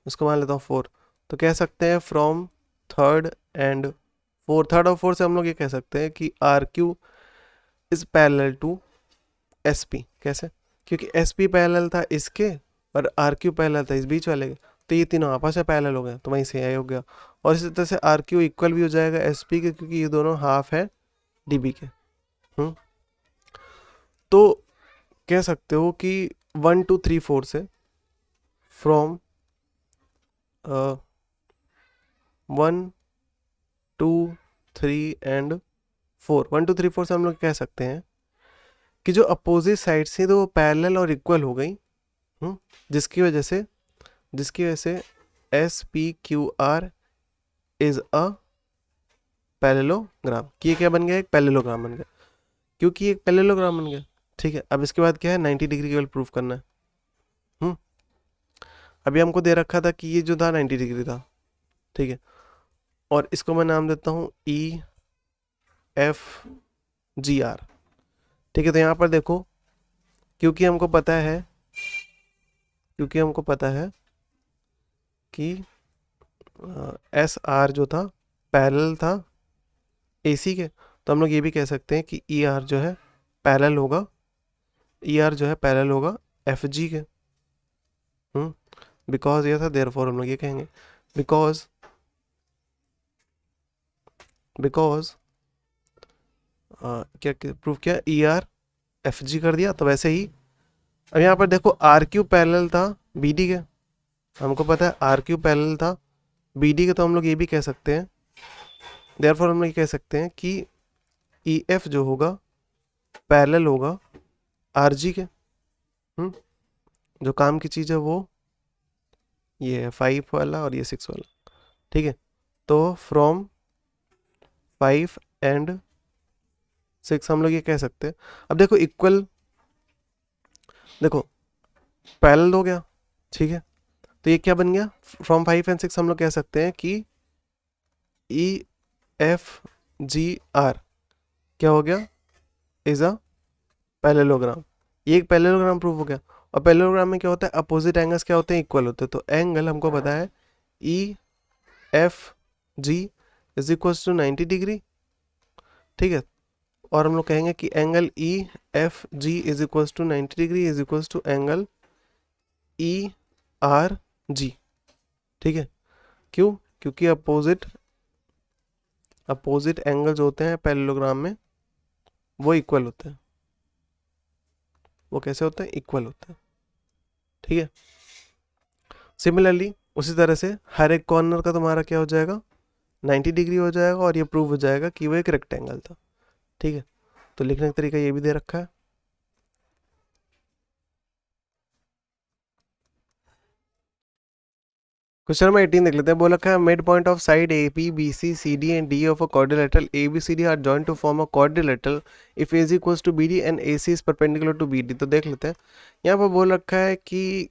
इसको मान लेता हूँ फोर। तो कह सकते हैं from third and four, third और फोर से हम लोग ये कह सकते हैं कि R Q is parallel to S P. कैसे? क्योंकि एस पी पैरेलल था इसके और आर क्यू पैरेलल था इस बीच वाले के, तो ये तीनों आपस में पैरेलल हो गए, तो वहीं से यही हो गया। और इसी तरह से आर क्यू इक्वल भी हो जाएगा एस पी के, क्योंकि ये दोनों हाफ है डी बी के। तो कह सकते हो कि 1 2 3 4 से फ्रॉम 1 2 3 एंड 4, 1 2 3 4 से हम लोग कह सकते हैं कि जो अपोजिट साइड से तो वो पैरेलल और इक्वल हो गई, जिसकी वजह से S P Q are is a parallelogram. कि ये क्या बन गया? एक पैरेललोग्राम बन गया, क्योंकि एक पैरेललोग्राम बन गया। ठीक है, अब इसके बाद क्या है? 90 डिग्री केवल प्रूफ करना है। अभी हमको दे रखा था कि ये जो था 90 डिग्री था, ठीक है, और इसको मैं नाम देता हूँ ई एफ जी आर। ठीक है, तो यहाँ पर देखो, क्योंकि हमको पता है कि एस आर जो था पैरेलल था एसी के, तो हम लोग ये भी कह सकते हैं कि ई आर जो है पैरेलल होगा एफ जी के। बिकॉज ये था, देयरफॉर हम लोग ये कहेंगे बिकॉज क्या प्रूफ किया? ई आर एफ जी कर दिया। तो वैसे ही अब यहाँ पर देखो, आर क्यू पैरेलल था बी डी के, हमको पता है आर क्यू पैरेलल था बी डी के, तो हम लोग ये भी कह सकते हैं, देयरफॉर हम लोग ये कह सकते हैं कि ई एफ जो होगा पैरेलल होगा आर जी के। जो काम की चीज़ है वो ये है 5 वाला और ये 6 वाला। ठीक है, तो फ्रॉम 5 एंड 6 हम लोग ये कह सकते हैं। अब देखो इक्वल, देखो पैरेलल हो गया, ठीक है, तो ये क्या बन गया? फ्रॉम 5 एंड 6 हम लोग कह सकते हैं कि ई एफ जी आर क्या हो गया? Is a parallelogram. ये एक पैरेललोग्राम प्रूफ हो गया। और पैरेललोग्राम में क्या होता है? अपोजिट एंगल्स क्या होते हैं? इक्वल होते हैं। तो एंगल हमको पता है E F G is equal to 90 degree, ठीक है, और हम लोग कहेंगे कि angle E F G is equal to 90 degree is equal to angle E R G. ठीक है, क्यों? क्योंकि अपोजिट एंगल्स होते हैं पैरेललोग्राम में वो इक्वल होते हैं। वो कैसे होते हैं? इक्वल होते हैं। ठीक है, सिमिलरली उसी तरह से हर एक कॉर्नर का तुम्हारा क्या हो जाएगा? 90 डिग्री हो जाएगा, और ये प्रूव हो जाएगा कि वो एक रेक्टेंगल था। ठीक है, तो लिखने का तरीका ये भी दे रखा है। क्वेश्चन नंबर 18 देख लेते हैं। बोल रखा है mid point of side A B B C C D and D of a quadrilateral A B C D are joint to form a quadrilateral if A equals to B D and A C is perpendicular to B D. तो देख लेते हैं, यहाँ पर बोल रखा है कि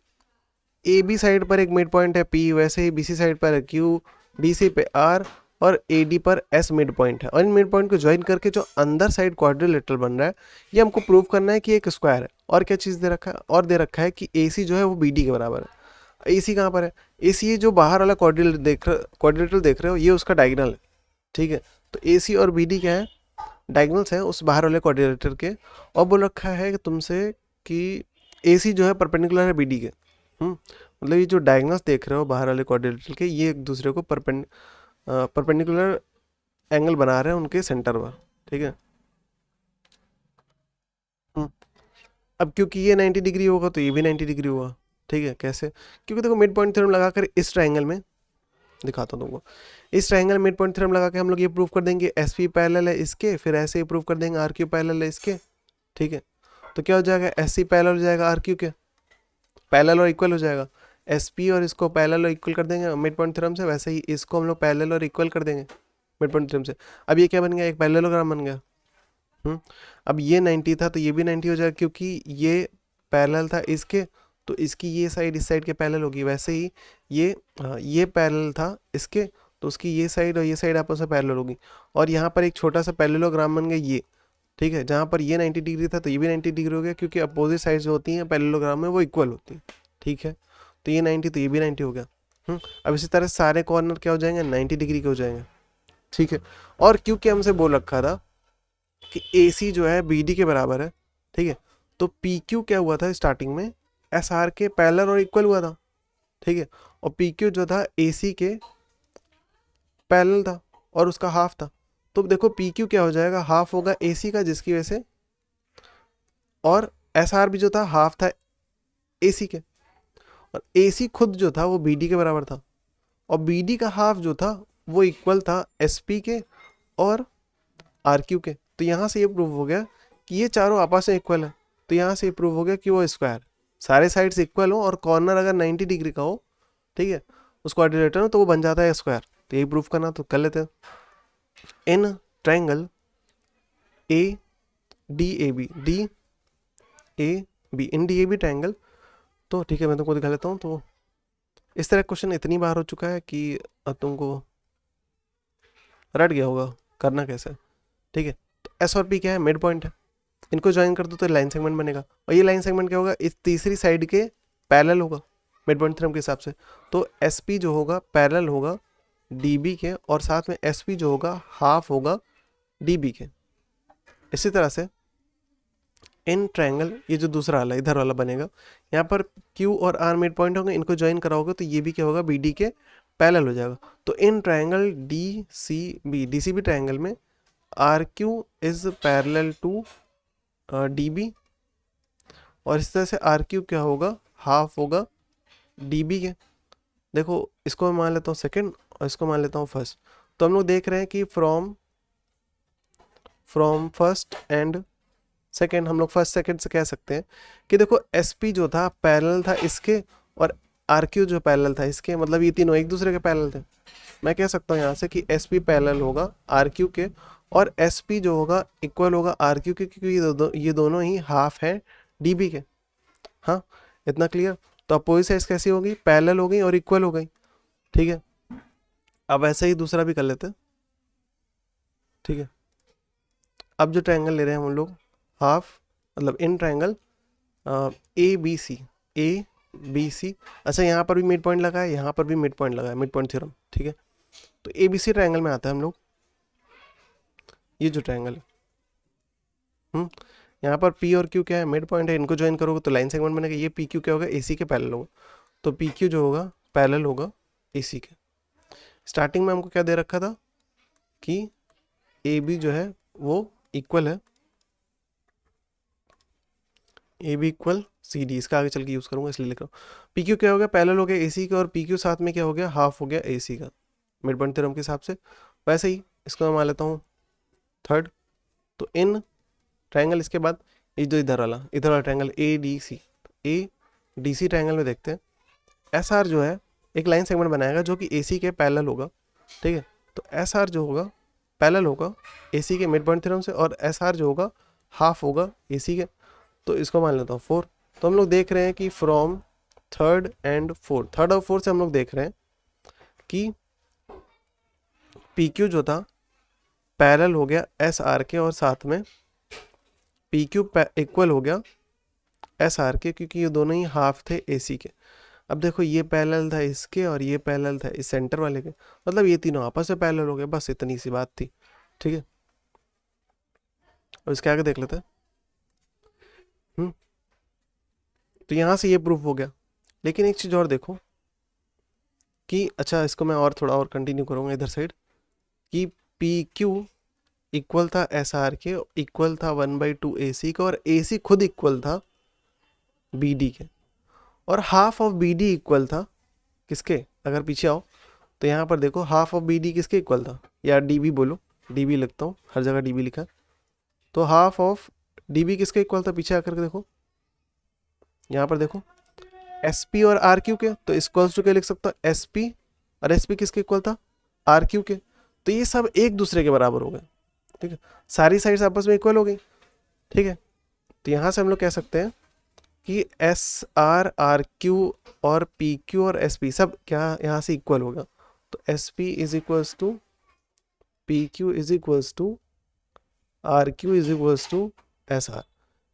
ए बी साइड पर एक मिड पॉइंट है पी, वैसे ही बी सी साइड पर है क्यू, डी सी पे आर और ए डी पर एस मिड पॉइंट है, और इन मिड पॉइंट को ज्वाइन करके जो अंदर साइड क्वाड्रिलेटरल बन रहा है, ये हमको प्रूव करना है कि एक स्क्वायर है। और क्या चीज़ दे रखा है? और दे रखा है कि ए सी जो है वो बी डी के बराबर है। ए सी कहाँ पर है? ए सी जो बाहर वाला क्वाड्रिलेटरल देख रहे हो, ये उसका डायगोनल है। ठीक है, तो ए सी और बी डी क्या है? डायगोनल्स हैं उस बाहर वाले क्वाड्रिलेटरल के। और बोल रखा है कि तुमसे कि ए सी जो है परपेंडिकुलर है बी डी के। मतलब ये जो डायगोनल्स देख रहे हो बाहर वाले क्वाड्रिलेटरल के, ये एक दूसरे को परपेंडिकुलर एंगल बना रहे हैं उनके सेंटर पर। ठीक है, अब क्योंकि ये 90 डिग्री होगा तो ये भी 90 डिग्री होगा। ठीक है, कैसे? क्योंकि देखो मिड पॉइंट थ्योरम लगाकर इस ट्रायंगल में दिखाता हूँ तुमको, इस ट्रायंगल मिड पॉइंट थ्योरम लगा के हम लोग ये प्रूव कर देंगे एस पी पैरेलल है इसके, फिर ऐसे ही प्रूव कर देंगे आर क्यू पैरेलल है इसके। ठीक है, तो क्या हो जाएगा? एस सी पैरेलल हो जाएगा आर क्यू के, पैरेलल और इक्वल हो जाएगा। एस पी और इसको पैरेलल और इक्वल कर देंगे मिड पॉइंट थ्योरम से, वैसे ही इसको हम लोग पैरेलल और इक्वल कर देंगे मिड पॉइंट थ्योरम से। अब ये क्या बन गया, एक पैरेललोग्राम बन गया। अब ये 90 था तो ये भी 90 हो जाएगा, क्योंकि ये पैरेलल था इसके, तो इसकी ये साइड इस साइड के पैरेलल होगी। वैसे ही ये पैरेलल था इसके, तो उसकी ये साइड और ये साइड आपस में पैरेलल होगी। और यहाँ पर एक छोटा सा पैरेललोग्राम बन गया ये, ठीक है, जहाँ पर ये 90 डिग्री था तो ये भी 90 डिग्री हो गया, क्योंकि अपोजिट साइड जो होती हैं पैरेललोग्राम में वो इक्वल होती हैं, ठीक है। तो ये 90 तो ये भी 90 हो गया। अब इसी तरह सारे कॉर्नर क्या हो जाएंगे, 90 डिग्री के हो जाएंगे, ठीक है। और क्योंकि हमसे बोल रखा था कि AC जो है BD के बराबर है, ठीक है, तो PQ क्या हुआ था स्टार्टिंग में, SR के पैरेलल और इक्वल हुआ था, ठीक है, और PQ जो था AC के पैरेलल था और उसका हाफ था। तो देखो PQ क्या हो जाएगा, हाफ होगा AC का, जिसकी वजह से, और SR भी जो था हाफ था AC के, और AC खुद जो था वो BD के बराबर था, और BD का हाफ जो था वो इक्वल था SP के और RQ के। तो यहाँ से ये प्रूव हो गया कि ये चारों आपस में इक्वल है। तो यहाँ से ये प्रूव हो गया कि वो स्क्वायर, सारे साइड्स इक्वल हो और कॉर्नर अगर 90 डिग्री का हो, ठीक है, उस क्वाड्रिलेटरल हो, तो वो बन जाता है स्क्वायर। तो यही प्रूफ करना, तो कर लेते हैं। In triangle ADAB, DAB, in DAB triangle, तो ठीक है मैं तुमको दिखा लेता हूँ। तो इस तरह क्वेश्चन इतनी बार हो चुका है कि अब तुमको रट गया होगा करना कैसे, ठीक है। तो S और P क्या है, मिड पॉइंट है, इनको ज्वाइन कर दो तो लाइन सेगमेंट बनेगा, और ये लाइन सेगमेंट क्या होगा, इस तीसरी साइड के पैरेलल होगा मिड पॉइंट थ्योरम के हिसाब से। तो SP जो होगा पैरेलल होगा DB के, और साथ में SP जो होगा हाफ होगा DB के। इसी तरह से इन ट्रायंगल, ये जो दूसरा वाला इधर वाला बनेगा, यहाँ पर Q और R मिड पॉइंट होंगे, इनको ज्वाइन कराओगे तो ये भी क्या होगा, BD के पैरेलल हो जाएगा। तो इन ट्रायंगल DCB ट्रायंगल में RQ is parallel to DB, और इस तरह से RQ क्या होगा, हाफ होगा DB के। देखो इसको मैं मान लेता हूँ सेकंड और इसको मान लेता हूँ फर्स्ट। तो हम लोग देख रहे हैं कि फ्रॉम फर्स्ट एंड सेकंड, हम लोग फर्स्ट सेकंड से कह सकते हैं कि देखो SP जो था पैरेलल था इसके, और RQ जो पैरेलल था इसके, मतलब ये तीनों एक दूसरे के पैरेलल थे। मैं कह सकता हूँ यहाँ से कि SP पैरेलल होगा RQ के, और SP जो होगा इक्वल होगा RQ के, क्योंकि ये दोनों ही हाफ हैं DB के। हाँ, इतना क्लियर। तो अपोजिट साइड्स कैसी होगी, पैरेलल हो गई और इक्वल हो गई, ठीक है। अब ऐसे ही दूसरा भी कर लेते हैं, ठीक है। अब जो ट्रायंगल ले रहे हैं हम लोग हाफ, मतलब इन ट्रायंगल ABC, अच्छा यहाँ पर भी मिड पॉइंट लगा है, यहाँ पर भी मिड पॉइंट लगा है, मिड पॉइंट थ्योरम, ठीक है। तो ABC ट्रायंगल में आता है हम लोग, ये जो ट्रायंगल है, यहाँ पर P और Q क्या है, मिड पॉइंट है, इनको ज्वाइन करोगे तो लाइन सेगमेंट बनेगा। ये PQ क्या होगा, AC के पैरेलल होगा, तो PQ जो होगा पैरेलल होगा AC के। स्टार्टिंग में हमको क्या दे रखा था कि AB जो है वो इक्वल है, AB इक्वल CD, इसका आगे चल के यूज़ करूँगा इसलिए लिख रहा हूँ। PQ क्या हो गया, पैरेलल हो गया AC के, और PQ साथ में क्या हो गया, हाफ हो गया AC का, मिड पॉइंट थ्योरम के हिसाब से। वैसे ही इसको मैं मान लेता हूँ थर्ड। तो इन ट्रायंगल, इसके बाद ये जो इधर वाला ट्रायंगल ADC ट्रायंगल में देखते हैं, SR जो है एक लाइन सेगमेंट बनाएगा जो कि AC के पैरेलल होगा, ठीक है। तो SR जो होगा पैरेलल होगा AC के मिड पॉइंट थ्योरम से, और SR जो होगा हाफ होगा AC के। तो इसको मान लेता हूँ 4। तो हम लोग देख रहे हैं कि फ्रॉम थर्ड और फोर्थ से हम लोग देख रहे हैं कि PQ जो था पैरेलल हो गया SR के, और साथ में PQ इक्वल हो गया SR के, क्योंकि ये दोनों ही हाफ थे AC के। अब देखो ये पैरेलल था इसके, और ये पैरेलल था इस सेंटर वाले के, मतलब ये तीनों आपस में पैरेलल हो गए, बस इतनी सी बात थी, ठीक है। अब इसके आगे देख लेते हैं। तो यहाँ से ये प्रूफ हो गया, लेकिन एक चीज़ और देखो कि, अच्छा इसको मैं और थोड़ा और कंटिन्यू करूँगा इधर साइड, कि PQ इक्वल था SR के, इक्वल था 1/2 AC का, और AC खुद इक्वल था BD के, और हाफ ऑफ BD इक्वल था किसके, अगर पीछे आओ तो यहाँ पर देखो हाफ ऑफ BD किसके इक्वल था, या DB बोलो, DB लिखता हूँ, हर जगह DB लिखा है। तो हाफ ऑफ DB किसके इक्वल था, पीछे आकर के देखो, यहाँ पर देखो एस पी और आर क्यू के, तो इक्वल्स टू क्या लिख सकता हूँ, एस पी, और एस पी किसके इक्वल था, आर क्यू के। तो ये सब एक दूसरे के बराबर हो गए, ठीक है, सारी साइड्स आपस में इक्वल हो गई, ठीक है। तो यहाँ से हम लोग कह सकते हैं कि एस आर, आर क्यू और पी क्यू और एस पी सब क्या यहाँ से इक्वल होगा। तो S P is equals to P Q is equals to R Q is equals to S R,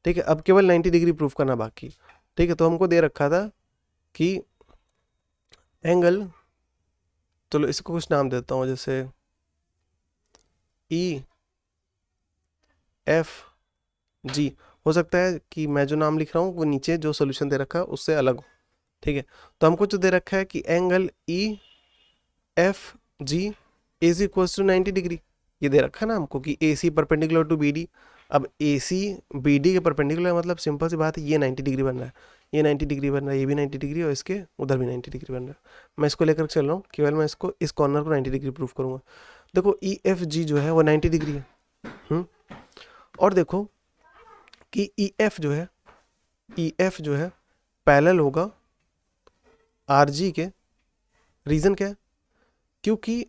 ठीक है। अब केवल 90 डिग्री प्रूफ करना बाकी, ठीक है। तो हमको दे रखा था कि एंगल, चलो इसको कुछ नाम देता हूँ, जैसे ई एफ जी, हो सकता है कि मैं जो नाम लिख रहा हूँ वो नीचे जो सोल्यूशन दे रखा है उससे अलग हो, ठीक है। तो हमको जो दे रखा है कि angle E F G is equals to 90 degree, ये दे रखा है ना हमको कि A C perpendicular to B D. अब ए सी बी डी के परपेंडिकुलर मतलब सिंपल सी बात है, ये 90 डिग्री बन रहा है, ये 90 डिग्री बन रहा है, ये भी 90 डिग्री, और इसके उधर भी 90 डिग्री बन रहा है। मैं इसको लेकर चल रहा हूँ, केवल मैं इसको इस कॉर्नर को 90 डिग्री प्रूफ करूँगा। देखो ई एफ जी जो है वो 90 डिग्री है, और देखो कि ई एफ जो है पैरेलल होगा आर जी के। रीज़न क्या है, क्योंकि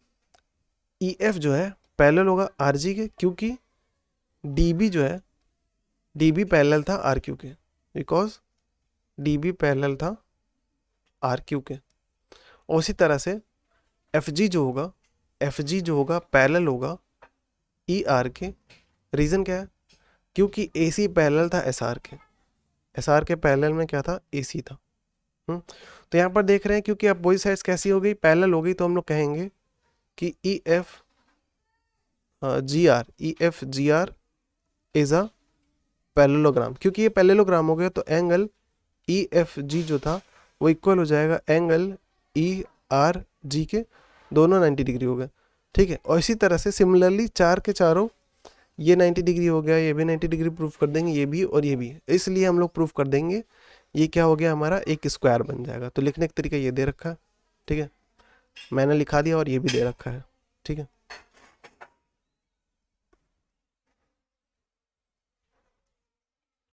ई एफ जो है पैरेलल होगा आर जी के, क्योंकि डी बी जो है, डी बी पैरेलल था आर क्यू के, बिकॉज डी बी पैरेलल था आर क्यू के। और उसी तरह से एफ जी जो होगा पैरेलल होगा ई आर के। रीज़न क्या है, क्योंकि ए सी पैरेलल था एस आर के, एस आर के पैरेलल में क्या था, ए सी था। तो यहाँ पर देख रहे हैं क्योंकि अब वही साइड्स कैसी हो गई, पैरेलल हो गई, तो हम लोग कहेंगे कि E F G R is a parallelogram. क्योंकि ये पैरेललोग्राम हो गया तो एंगल ई एफ जी जो था वो इक्वल हो जाएगा एंगल ई आर जी के, दोनों 90 डिग्री हो गए, ठीक है। और इसी तरह से सिमिलरली चार के चारों, ये 90 डिग्री हो गया, ये भी 90 डिग्री प्रूफ कर देंगे, ये भी और ये भी, इसलिए हम लोग प्रूफ कर देंगे ये क्या हो गया, हमारा एक स्क्वायर बन जाएगा। तो लिखने का तरीका ये दे रखा है, ठीक है, मैंने लिखा दिया और ये भी दे रखा है, ठीक है।